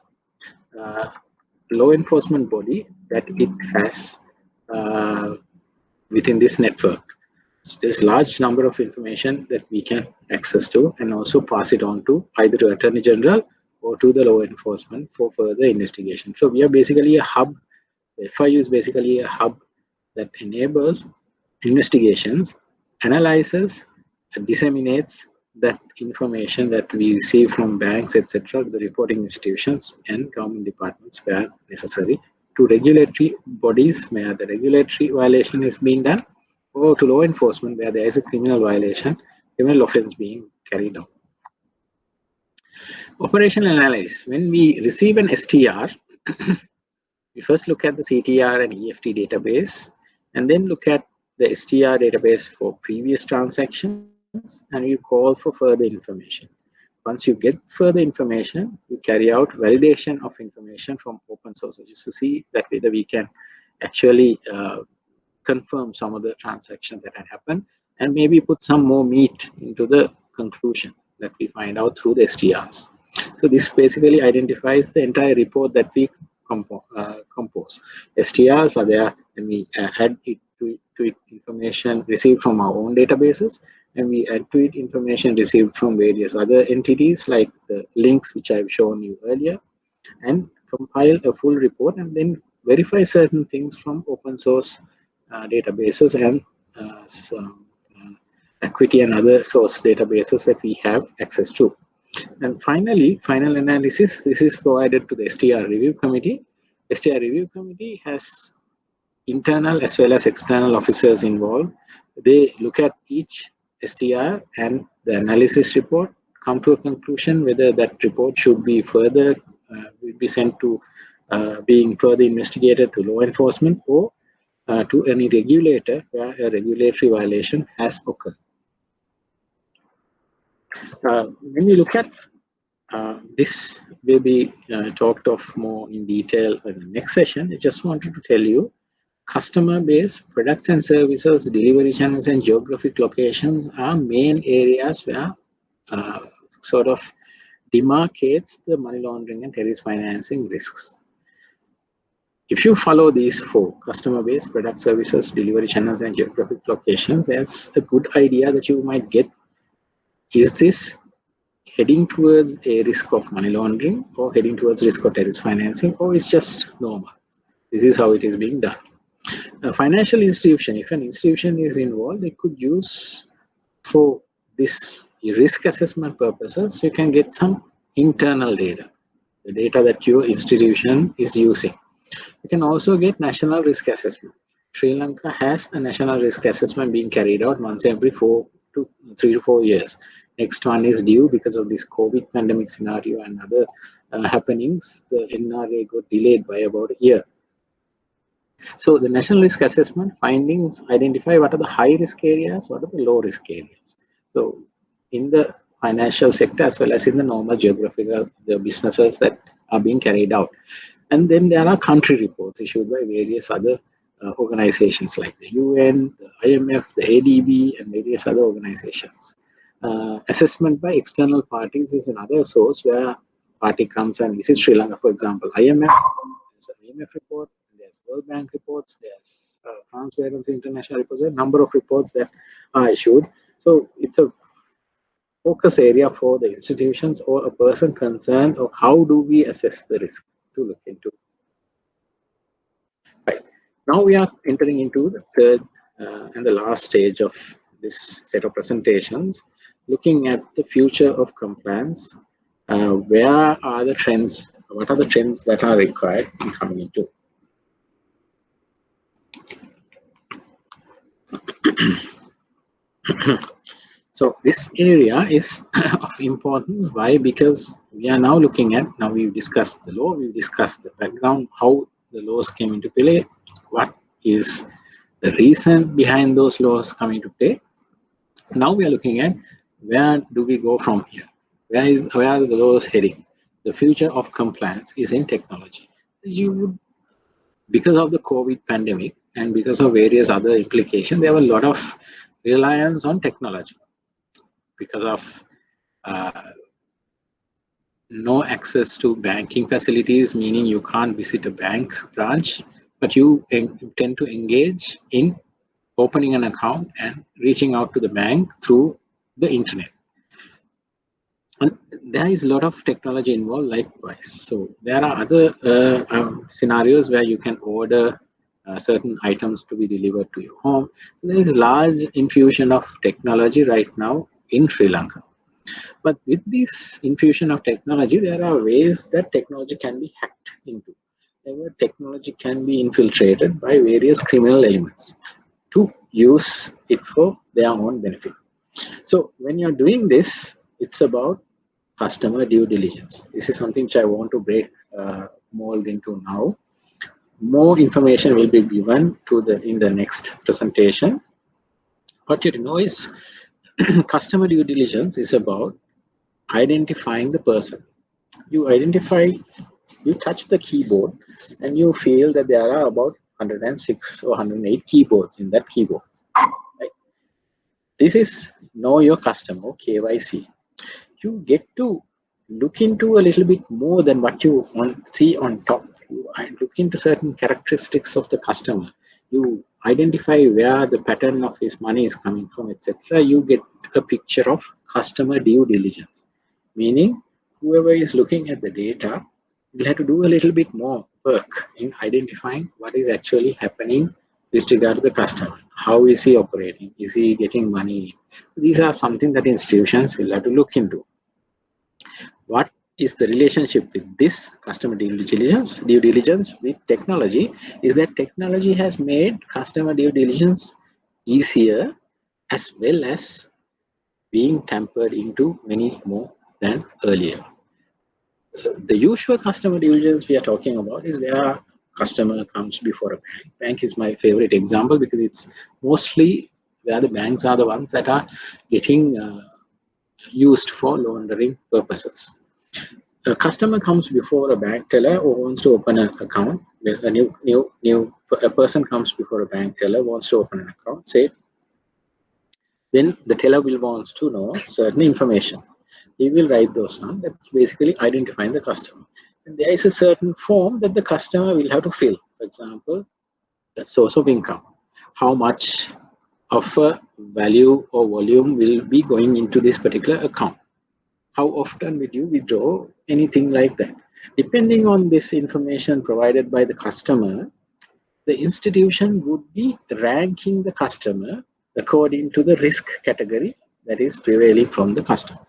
that it has within this network. So there's a large number of information that we can access to and also pass it on to either to Attorney General or to the law enforcement for further investigation. So we are basically a hub. The FIU is basically a hub that enables investigations, analyzes, and disseminates that information that we receive from banks, etc., to the reporting institutions and government departments where necessary, to regulatory bodies where the regulatory violation is being done, or to law enforcement where there is a criminal offense being carried out. Operational analysis. When we receive an STR, we first look at the CTR and EFT database, and then look at the STR database for previous transactions, and you call for further information. Once you get further information, you carry out validation of information from open sources just to see that whether we can actually confirm some of the transactions that had happened and maybe put some more meat into the conclusion that we find out through the STRs. So this basically identifies the entire report that we compose. STRs are there, and we add it to it information received from our own databases, and we add to it information received from various other entities like the links which I've shown you earlier, and compile a full report and then verify certain things from open source databases and equity and other source databases that we have access to. And finally, final analysis, this is provided to the STR review committee. STR review committee has internal as well as external officers involved. They look at each STR and the analysis report, come to a conclusion whether that report should be further will be sent to being further investigated to law enforcement or to any regulator where a regulatory violation has occurred. When we look at this will be talked of more in detail in the next session. I just wanted to tell you customer base, products and services, delivery channels and geographic locations are main areas where sort of demarcates the money laundering and terrorist financing risks. If you follow these 4, customer base, product services, delivery channels and geographic locations, there's a good idea that you might get. Is this heading towards a risk of money laundering, or heading towards risk of terrorist financing, or it's just normal. This is how it is being done. A financial institution, if an institution is involved, they could use for this risk assessment purposes, you can get some internal data, the data that your institution is using. You can also get national risk assessment. Sri Lanka has a national risk assessment being carried out once every 3 to 4 years. Next one is due because of this COVID pandemic scenario and other happenings. The NRA got delayed by about a year. So the national risk assessment findings identify what are the high risk areas, what are the low risk areas. So in the financial sector as well as in the normal geographical the businesses that are being carried out. And then there are country reports issued by various other organizations like the UN, the IMF, the ADB, and various other organizations. Assessment by external parties is another source where party comes and visits Sri Lanka, for example, IMF. There's an IMF report, there's World Bank reports, there's Transparency International reports, a number of reports that are issued. So it's a focus area for the institutions or a person concerned of how do we assess the risk to look into. Right. Now we are entering into the third and the last stage of this set of presentations, looking at the future of compliance. Where are the trends? What are the trends that are required in coming into? So this area is of importance. Why? Because we are now looking at, now we've discussed the law, we've discussed the background, how the laws came into play, what is the reason behind those laws coming to play. Now we are looking at where do we go from here? Where are the laws heading? The future of compliance is in technology. Because of the COVID pandemic and because of various other implications, there were a lot of reliance on technology. Because of no access to banking facilities, meaning you can't visit a bank branch, but you tend to engage in opening an account and reaching out to the bank through the internet. And there is a lot of technology involved likewise. So there are other scenarios where you can order certain items to be delivered to your home. So there is large infusion of technology right now in Sri Lanka. But with this infusion of technology, there are ways that technology can be hacked into. Technology can be infiltrated by various criminal elements to use it for their own benefit. So when you're doing this, it's about customer due diligence. This is something which I want to break mold into now. More information will be given to in the next presentation. What you know is customer due diligence is about identifying the person. You touch the keyboard and you feel that there are about 106 or 108 keyboards in that keyboard. Right? This is know your customer, KYC. You get to look into a little bit more than what you see on top. You look into certain characteristics of the customer. You identify where the pattern of his money is coming from, etc. You get a picture of customer due diligence. Meaning, whoever is looking at the data will have to do a little bit more work in identifying what is actually happening with regard to the customer. How is he operating? Is he getting money? These are something that institutions will have to look into. What is the relationship with this customer due diligence with technology is that technology has made customer due diligence easier as well as being tampered into many more than earlier. The usual customer due diligence we are talking about is where customer comes before a bank. Bank is my favorite example because it's mostly where the banks are the ones that are getting used for laundering purposes. A customer comes before a bank teller who wants to open an account. A person comes before a bank teller wants to open an account. Say, then the teller will wants to know certain information. He will write those down. That's basically identifying the customer. And there is a certain form that the customer will have to fill. For example, the source of income. How much of a value or volume will be going into this particular account? how often would you withdraw, anything like that. Depending on this information provided by the customer, the institution would be ranking the customer according to the risk category that is prevailing from the customer.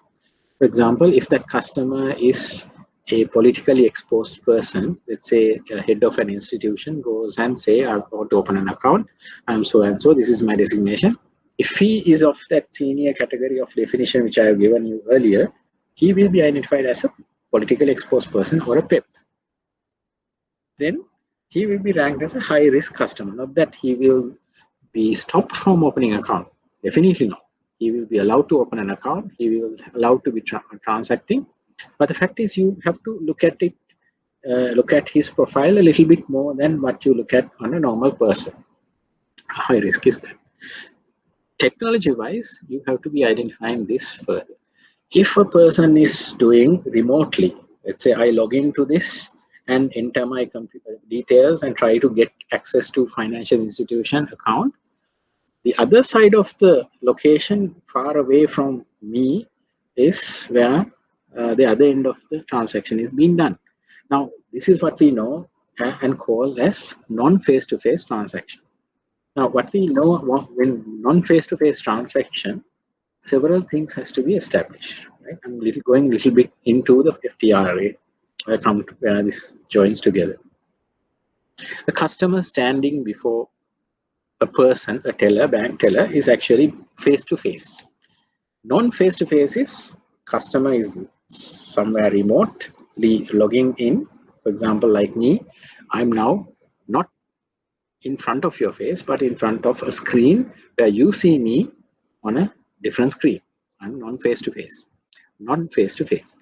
For example, if that customer is a politically exposed person, let's say a head of an institution goes and say, I want to open an account, I'm so and so, this is my designation. If he is of that senior category of definition which I have given you earlier, he will be identified as a politically exposed person or a PEP. Then he will be ranked as a high risk customer. Not that he will be stopped from opening an account. Definitely not. He will be allowed to open an account. He will be allowed to be transacting. But the fact is, you have to look at it, look at his profile a little bit more than what you look at on a normal person. High risk is that. Technology-wise, you have to be identifying this further. If a person is doing remotely, let's say I log into this and enter my computer details and try to get access to financial institution account, the other side of the location far away from me is where the other end of the transaction is being done. Now, this is what we know and call as non-face-to-face transaction. Now, what we know when non-face-to-face transaction, several things has to be established. Right? I'm going a little bit into the FTRA where this joins together. The customer standing before a person, a teller, bank teller, is actually face-to-face. Non-face-to-face is customer is somewhere remotely logging in. For example, like me, I'm now not in front of your face, but in front of a screen where you see me on a different screen. I'm non-face-to-face. Non-face-to-face.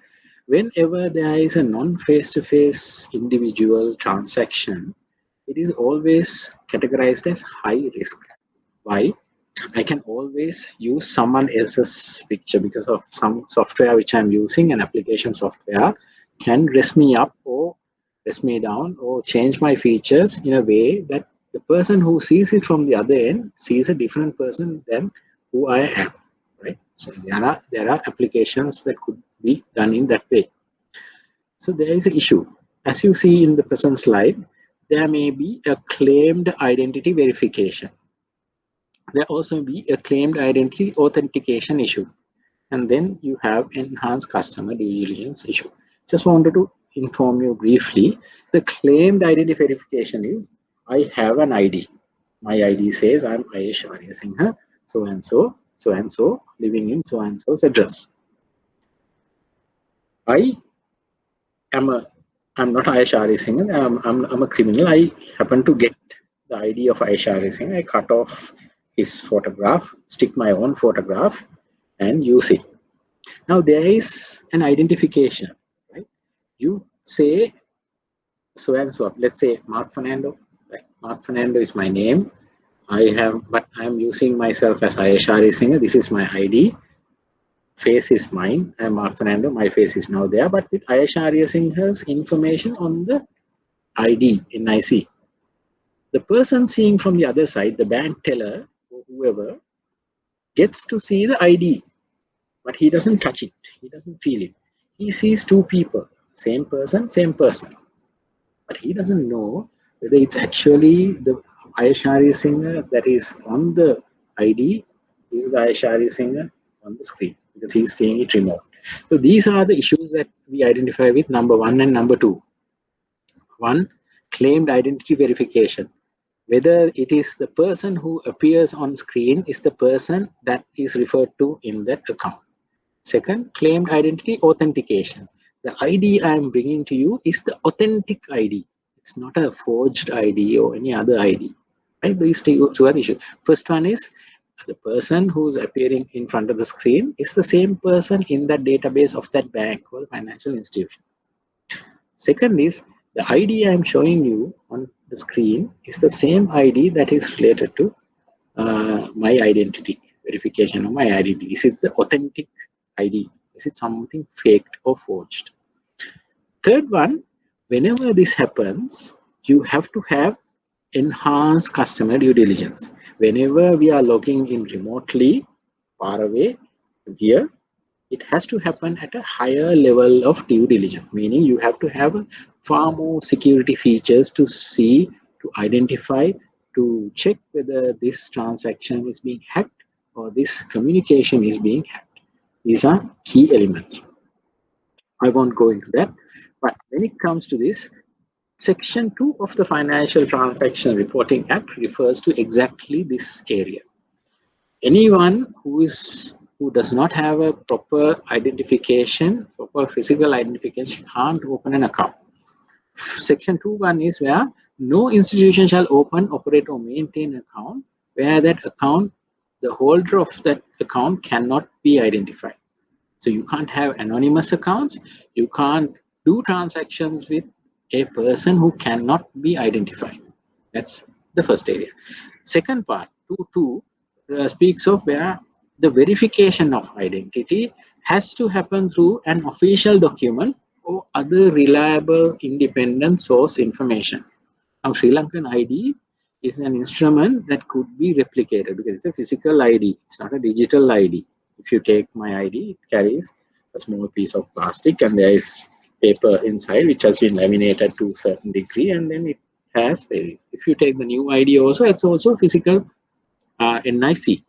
Whenever there is a non-face-to-face individual transaction, it is always categorized as high risk. Why? I can always use someone else's picture because of some software which I'm using, an application software can dress me up or dress me down or change my features in a way that the person who sees it from the other end sees a different person than who I am. Right? So there are applications that could be done in that way. So there is an issue. As you see in the present slide, there may be a claimed identity verification. There also be a claimed identity authentication issue. And then you have enhanced customer due diligence issue. Just wanted to inform you briefly. The claimed identity verification is, I have an ID. My ID says I'm Ayesh Arya Singha, so and so, living in so and so's address. I'm not Ayesh Arya Singha, I'm a criminal. I happen to get the ID of Ayesh Arya Singha. I cut off his photograph, stick my own photograph, and use it. Now there is an identification, right? You say so and so. Let's say Mark Fernando. Right? Mark Fernando is my name. But I'm using myself as Ayesh Arya Singha. This is my ID. Face is mine. I'm Mark Fernando. My face is now there, but with Ayesh Arya Singha's information on the ID, NIC. The person seeing from the other side, the bank teller or whoever, gets to see the ID, but he doesn't touch it. He doesn't feel it. He sees two people, same person, but he doesn't know whether it's actually the Ayesh Arya Singha that is on the ID is the Ayesh Arya Singha on the screen because he's seeing it remote. So these are the issues that we identify with number 1 and number 2. 1, claimed identity verification. Whether it is the person who appears on screen is the person that is referred to in that account. Second, claimed identity authentication. The ID I am bringing to you is the authentic ID. It's not a forged ID or any other ID. Right? These two are issues. First one is the person who's appearing in front of the screen is the same person in that database of that bank or financial institution. Second is the ID I'm showing you on the screen is the same ID that is related to my identity, verification of my identity. Is it the authentic ID? Is it something faked or forged? Third one, whenever this happens, you have to have enhanced customer due diligence. Whenever we are logging in remotely, far away here, It has to happen at a higher level of due diligence, meaning you have to have far more security features to see, to identify, to check whether this transaction is being hacked or this communication is being hacked. These are key elements. I won't go into that, but when it comes to this, Section 2 of the Financial Transaction Reporting Act refers to exactly this area. Anyone who does not have a proper identification, proper physical identification, can't open an account. Section 2(1) is where no institution shall open, operate, or maintain an account where that account, the holder of that account cannot be identified. So you can't have anonymous accounts. You can't do transactions with a person who cannot be identified. That's the first area. Second part, 2.2, speaks of where the verification of identity has to happen through an official document or other reliable independent source information. Now, Sri Lankan ID is an instrument that could be replicated because it's a physical ID. It's not a digital ID. If you take my ID, it carries a small piece of plastic and there is paper inside which has been laminated to a certain degree, and then it has various. If you take the new ID also, it's also physical NIC.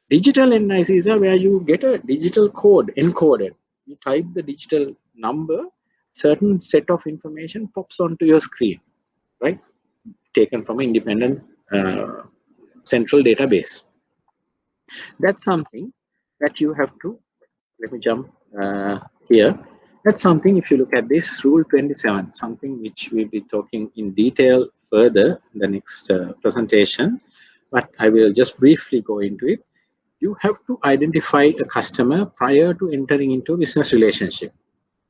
Digital NICs are where you get a digital code encoded. You type the digital number, certain set of information pops onto your screen, right? Taken from an independent central database. That's something that you have to, let me jump here. That's something, if you look at this rule 27, something which we'll be talking in detail further in the next presentation, but I will just briefly go into it. You have to identify a customer prior to entering into a business relationship.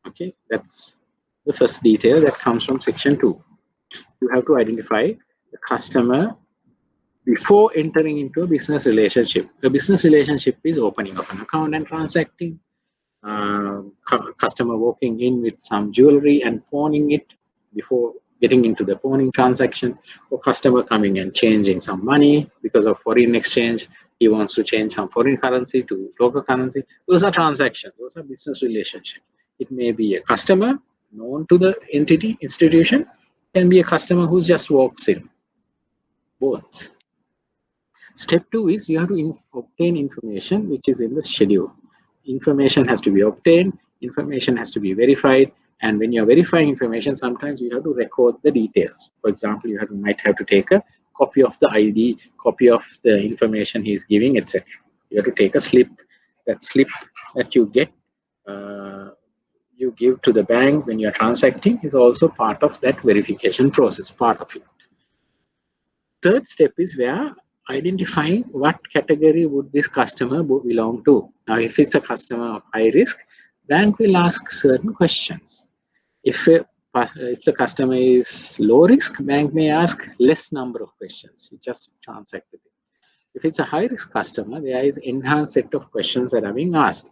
Okay, that's the first detail that comes from section 2. You have to identify the customer before entering into a business relationship. A business relationship is opening of an account and transacting, customer walking in with some jewelry and pawning it before getting into the pawning transaction, or customer coming and changing some money because of foreign exchange. He wants to change some foreign currency to local currency. Those are transactions. Those are business relationships. It may be a customer known to the entity, institution. It can be a customer who just walks in. Both. Step 2 is you have to obtain information which is in the schedule. Information has to be obtained, information has to be verified, and when you're verifying information, sometimes you have to record the details. For example, you might have to take a copy of the ID, copy of the information he's giving, etc. You have to take a slip. That slip that you get, you give to the bank when you're transacting is also part of that verification process, part of it. Third step is where identifying what category would this customer belong to. Now, if it's a customer of high risk, bank will ask certain questions. If the customer is low risk, bank may ask less number of questions. You just transact with it. If it's a high risk customer, there is enhanced set of questions that are being asked.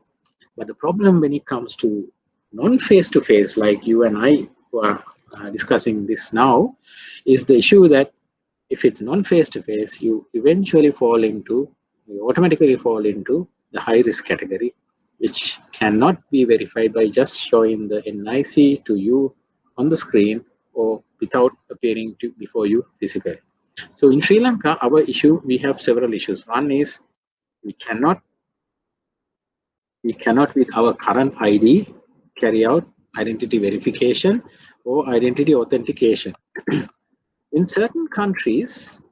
But the problem when it comes to non-face-to-face, like you and I who are discussing this now, is the issue that if it's non-face-to-face, you automatically fall into the high-risk category, which cannot be verified by just showing the NIC to you on the screen or without appearing before you physically. So in Sri Lanka, our issue, we have several issues. One is we cannot with our current ID carry out identity verification or identity authentication. In certain countries,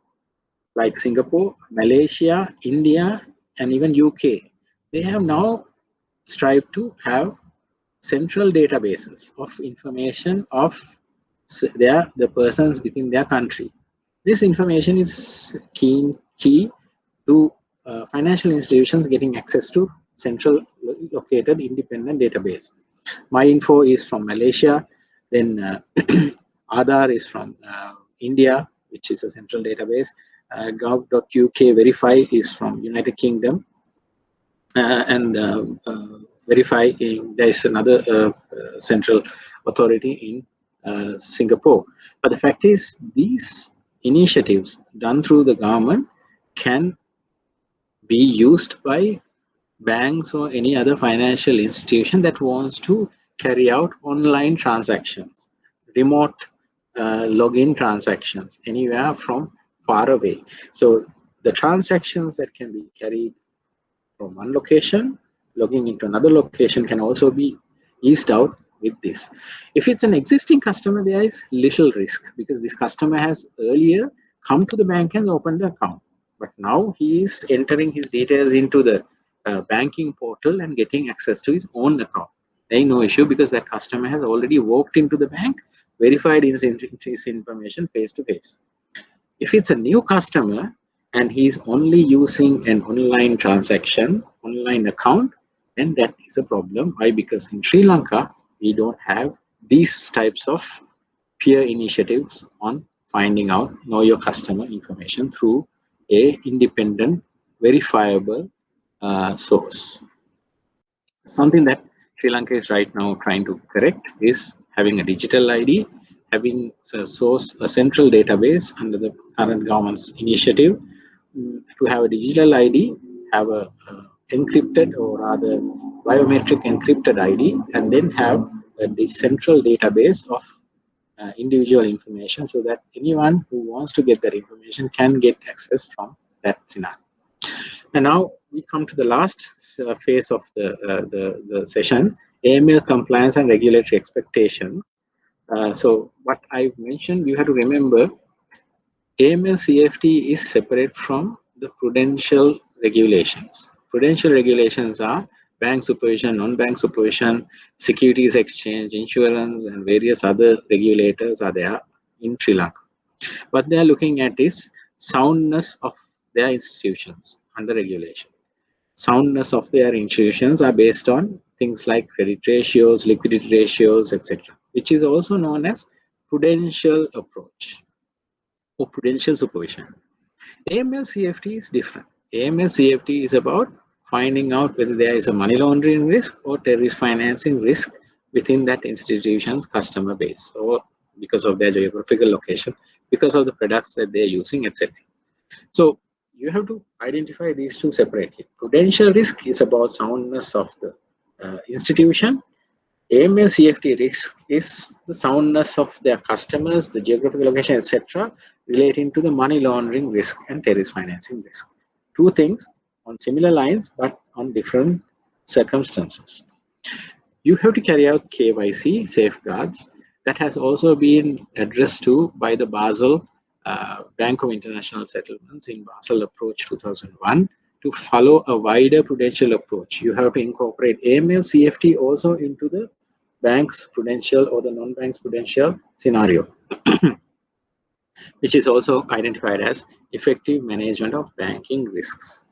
like Singapore, Malaysia, India, and even UK, they have now strived to have central databases of information of the persons within their country. This information is key to financial institutions getting access to central located independent database. My info is from Malaysia, then Aadhaar is from India, which is a central database. Gov.uk Verify is from United Kingdom, and Verify there is another central authority in Singapore. But the fact is, these initiatives done through the government can be used by banks or any other financial institution that wants to carry out online transactions, remote login transactions, anywhere from far away. So the transactions that can be carried from one location, logging into another location can also be eased out with this. If it's an existing customer, there is little risk because this customer has earlier come to the bank and opened the account. But now he is entering his details into the banking portal and getting access to his own account. There is no issue because that customer has already walked into the bank, verified his information face to face. If it's a new customer and he's only using an online transaction, online account, then that is a problem. Why? Because in Sri Lanka, we don't have these types of peer initiatives on finding out know your customer information through a independent, verifiable source. Something that Sri Lanka is right now trying to correct is having a digital ID, having a central database under the current government's initiative to have a digital ID, have a encrypted or rather biometric encrypted ID, and then have a central database of individual information so that anyone who wants to get that information can get access from that scenario. And now we come to the last phase of the session, AML compliance and regulatory expectations. So what I've mentioned, you have to remember, AML CFT is separate from the prudential regulations. Prudential regulations are bank supervision, non-bank supervision, securities exchange, insurance, and various other regulators are there in Sri Lanka. What they are looking at is soundness of their institutions under regulation. Soundness of their institutions are based on things like credit ratios, liquidity ratios, etc., which is also known as prudential approach or prudential supervision. AML CFT is different. AML CFT is about finding out whether there is a money laundering risk or terrorist financing risk within that institution's customer base, or because of their geographical location, because of the products that they're using, etc. So you have to identify these two separately. Prudential risk is about soundness of the institution. AML CFT risk is the soundness of their customers, the geographical location, etc., relating to the money laundering risk and terrorist financing risk. Two things on similar lines, but on different circumstances. You have to carry out KYC safeguards that has also been addressed to by the Basel Bank of International Settlements in Basel Approach 2001 to follow a wider prudential approach. You have to incorporate AML CFT also into the bank's prudential or the non-bank's prudential scenario, which is also identified as effective management of banking risks.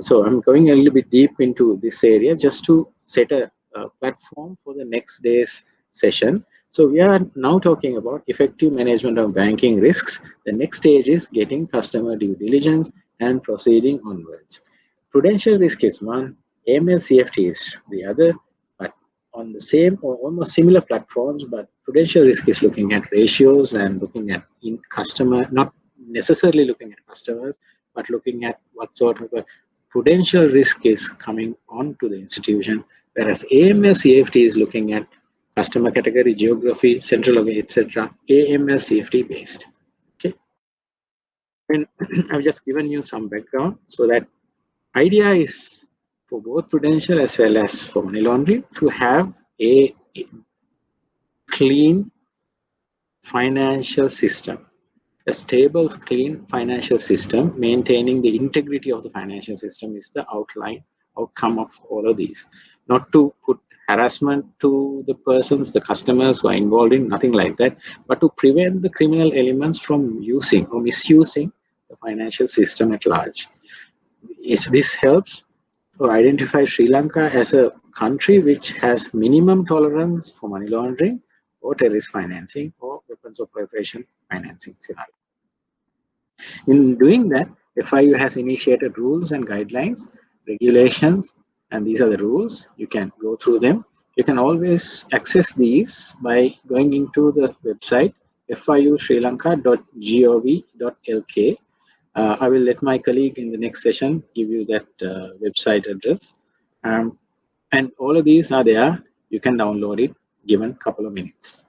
So I'm going a little bit deep into this area just to set a platform for the next day's session. So we are now talking about effective management of banking risks. The next stage is getting customer due diligence and proceeding onwards. Prudential risk is one, AML CFT is the other, but on the same or almost similar platforms, but prudential risk is looking at ratios and looking at in customer, not necessarily looking at customers, but looking at what sort of a prudential risk is coming onto the institution, whereas AML CFT is looking at customer category, geography, central location, etc. AML CFT based. Okay, and I've just given you some background so that idea is for both prudential as well as for money laundering to have a clean financial system. A stable, clean financial system, maintaining the integrity of the financial system is the outcome of all of these. Not to put harassment to the persons, the customers who are involved in, nothing like that, but to prevent the criminal elements from using or misusing the financial system at large. This helps to identify Sri Lanka as a country which has minimum tolerance for money laundering or terrorist financing or weapons of proliferation financing scenario. In doing that, FIU has initiated rules and guidelines, regulations, and these are the rules. You can go through them. You can always access these by going into the website fiusrilanka.gov.lk. I will let my colleague in the next session give you that website address And all of these are there. You can download it given a couple of minutes.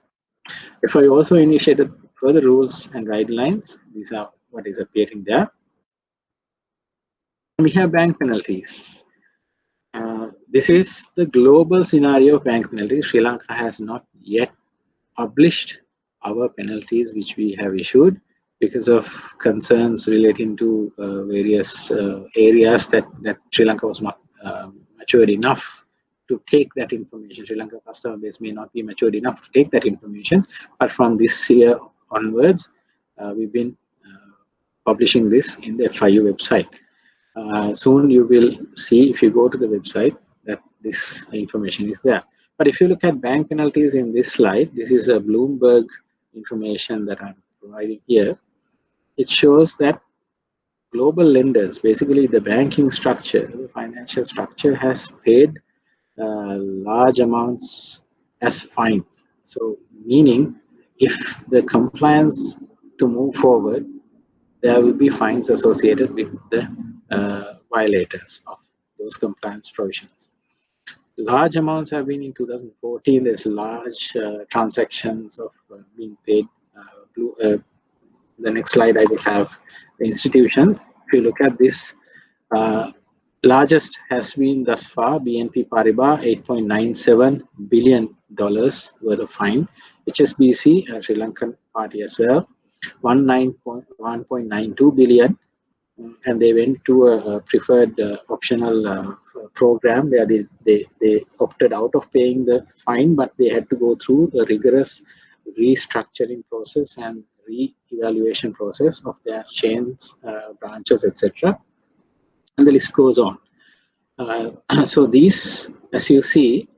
If I also initiated further rules and guidelines, these are what is appearing there. We have bank penalties. This is the global scenario of bank penalties. Sri Lanka has not yet published our penalties which we have issued because of concerns relating to various areas that Sri Lanka was not matured enough to take that information. Sri Lanka customer base may not be matured enough to take that information, but from this year onwards, we've been publishing this in the FIU website. Soon you will see, if you go to the website, that this information is there. But if you look at bank penalties in this slide, this is a Bloomberg information that I'm providing here. It shows that global lenders, basically the banking structure, the financial structure, has paid large amounts as fines. So meaning, if the compliance to move forward, there will be fines associated with the violators of those compliance provisions. Large amounts have been in 2014. There's large transactions of being paid. The next slide I will have the institutions. If you look at this, largest has been thus far BNP Paribas, $8.97 billion worth of fine. HSBC, a Sri Lankan party as well, 1.92 billion, and they went to a preferred optional program where they opted out of paying the fine, but they had to go through a rigorous restructuring process and re-evaluation process of their chains, branches, etc. And the list goes on. So these, as you see,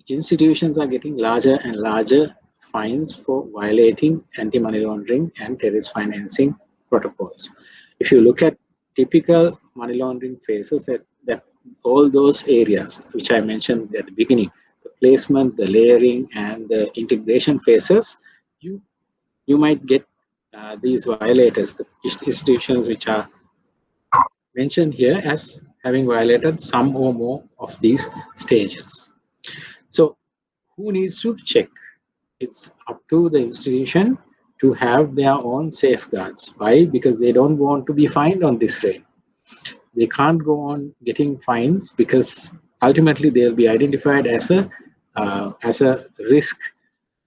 institutions are getting larger and larger fines for violating anti-money laundering and terrorist financing protocols. If you look at typical money laundering phases, that all those areas which I mentioned at the beginning, the placement, the layering, and the integration phases, you might get these violators, the institutions which are mentioned here as having violated some or more of these stages. So who needs to check? It's up to the institution to have their own safeguards. Why? Because they don't want to be fined on this rate. They can't go on getting fines because ultimately they'll be identified as a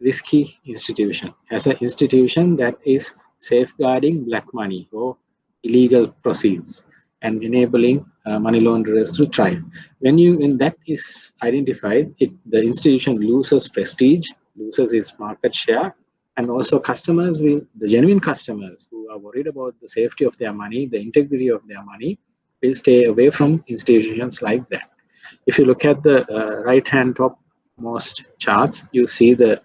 risky institution, as an institution that is safeguarding black money or illegal proceeds and enabling money launderers to thrive. When that is identified, the institution loses prestige, loses its market share, and also customers the genuine customers who are worried about the safety of their money, the integrity of their money, will stay away from institutions like that. If you look at the right-hand topmost charts, you see the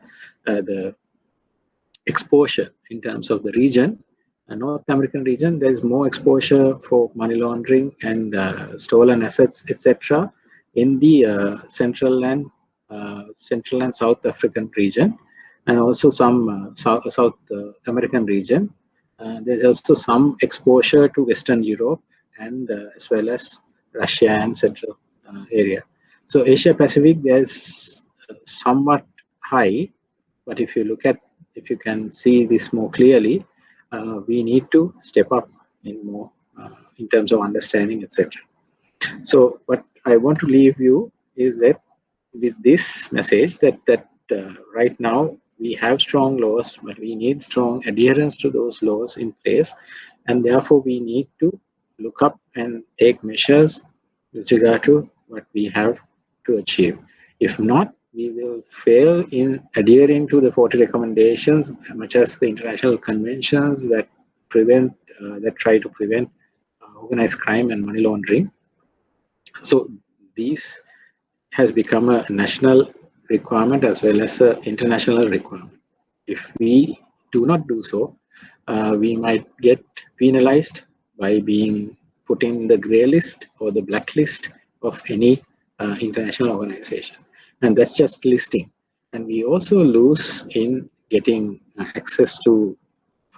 exposure in terms of the region. North American region, there is more exposure for money laundering and stolen assets, etc., in the Central and South African region, and also some South American region. There's also some exposure to Western Europe and as well as Russia and Central area. So Asia Pacific, there's somewhat high, but if you can see this more clearly, we need to step up in terms of understanding, etc. So what I want to leave you is that with this message that right now we have strong laws, but we need strong adherence to those laws in place, and therefore we need to look up and take measures with regard to what we have to achieve. If not, we will fail in adhering to the 40 recommendations, much as the international conventions that try to prevent organized crime and money laundering. So these has become a national requirement as well as an international requirement. If we do not do so, we might get penalized by being put in the grey list or the blacklist of any international organization. And that's just listing. And we also lose in getting access to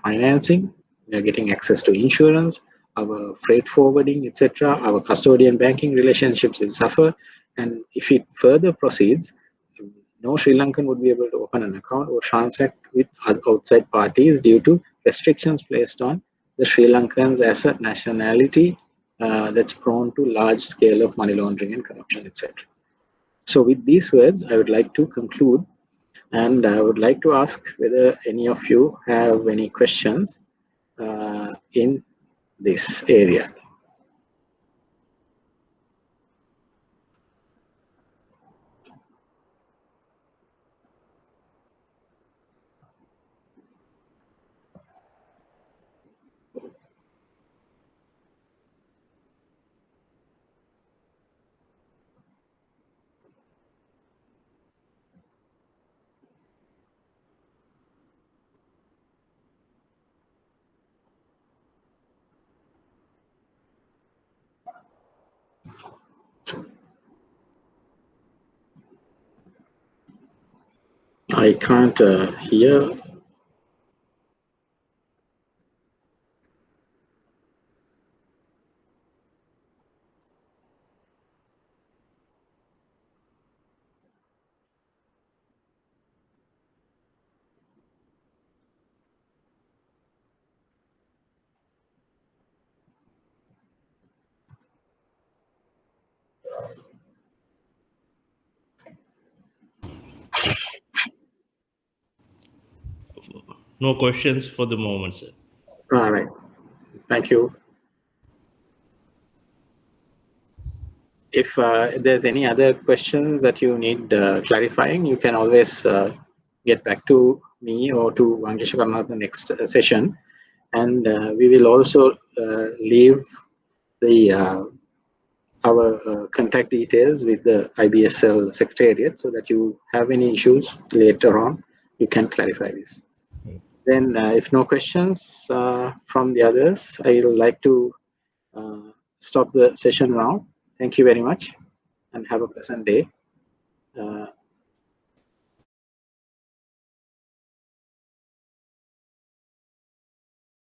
financing, getting access to insurance, our freight forwarding, etc., our custodian banking relationships will suffer. And if it further proceeds, no Sri Lankan would be able to open an account or transact with outside parties due to restrictions placed on the Sri Lankans as a nationality that's prone to large scale of money laundering and corruption, etc. So with these words, I would like to conclude, and I would like to ask whether any of you have any questions in this area. I can't hear. No questions for the moment, sir. All right. Thank you. If there's any other questions that you need clarifying, you can always get back to me or to Vangesha Karna the next session. And we will also leave the our contact details with the IBSL Secretariat so that you have any issues later on, you can clarify this. Then if no questions from the others, I would like to stop the session now. Thank you very much and have a pleasant day.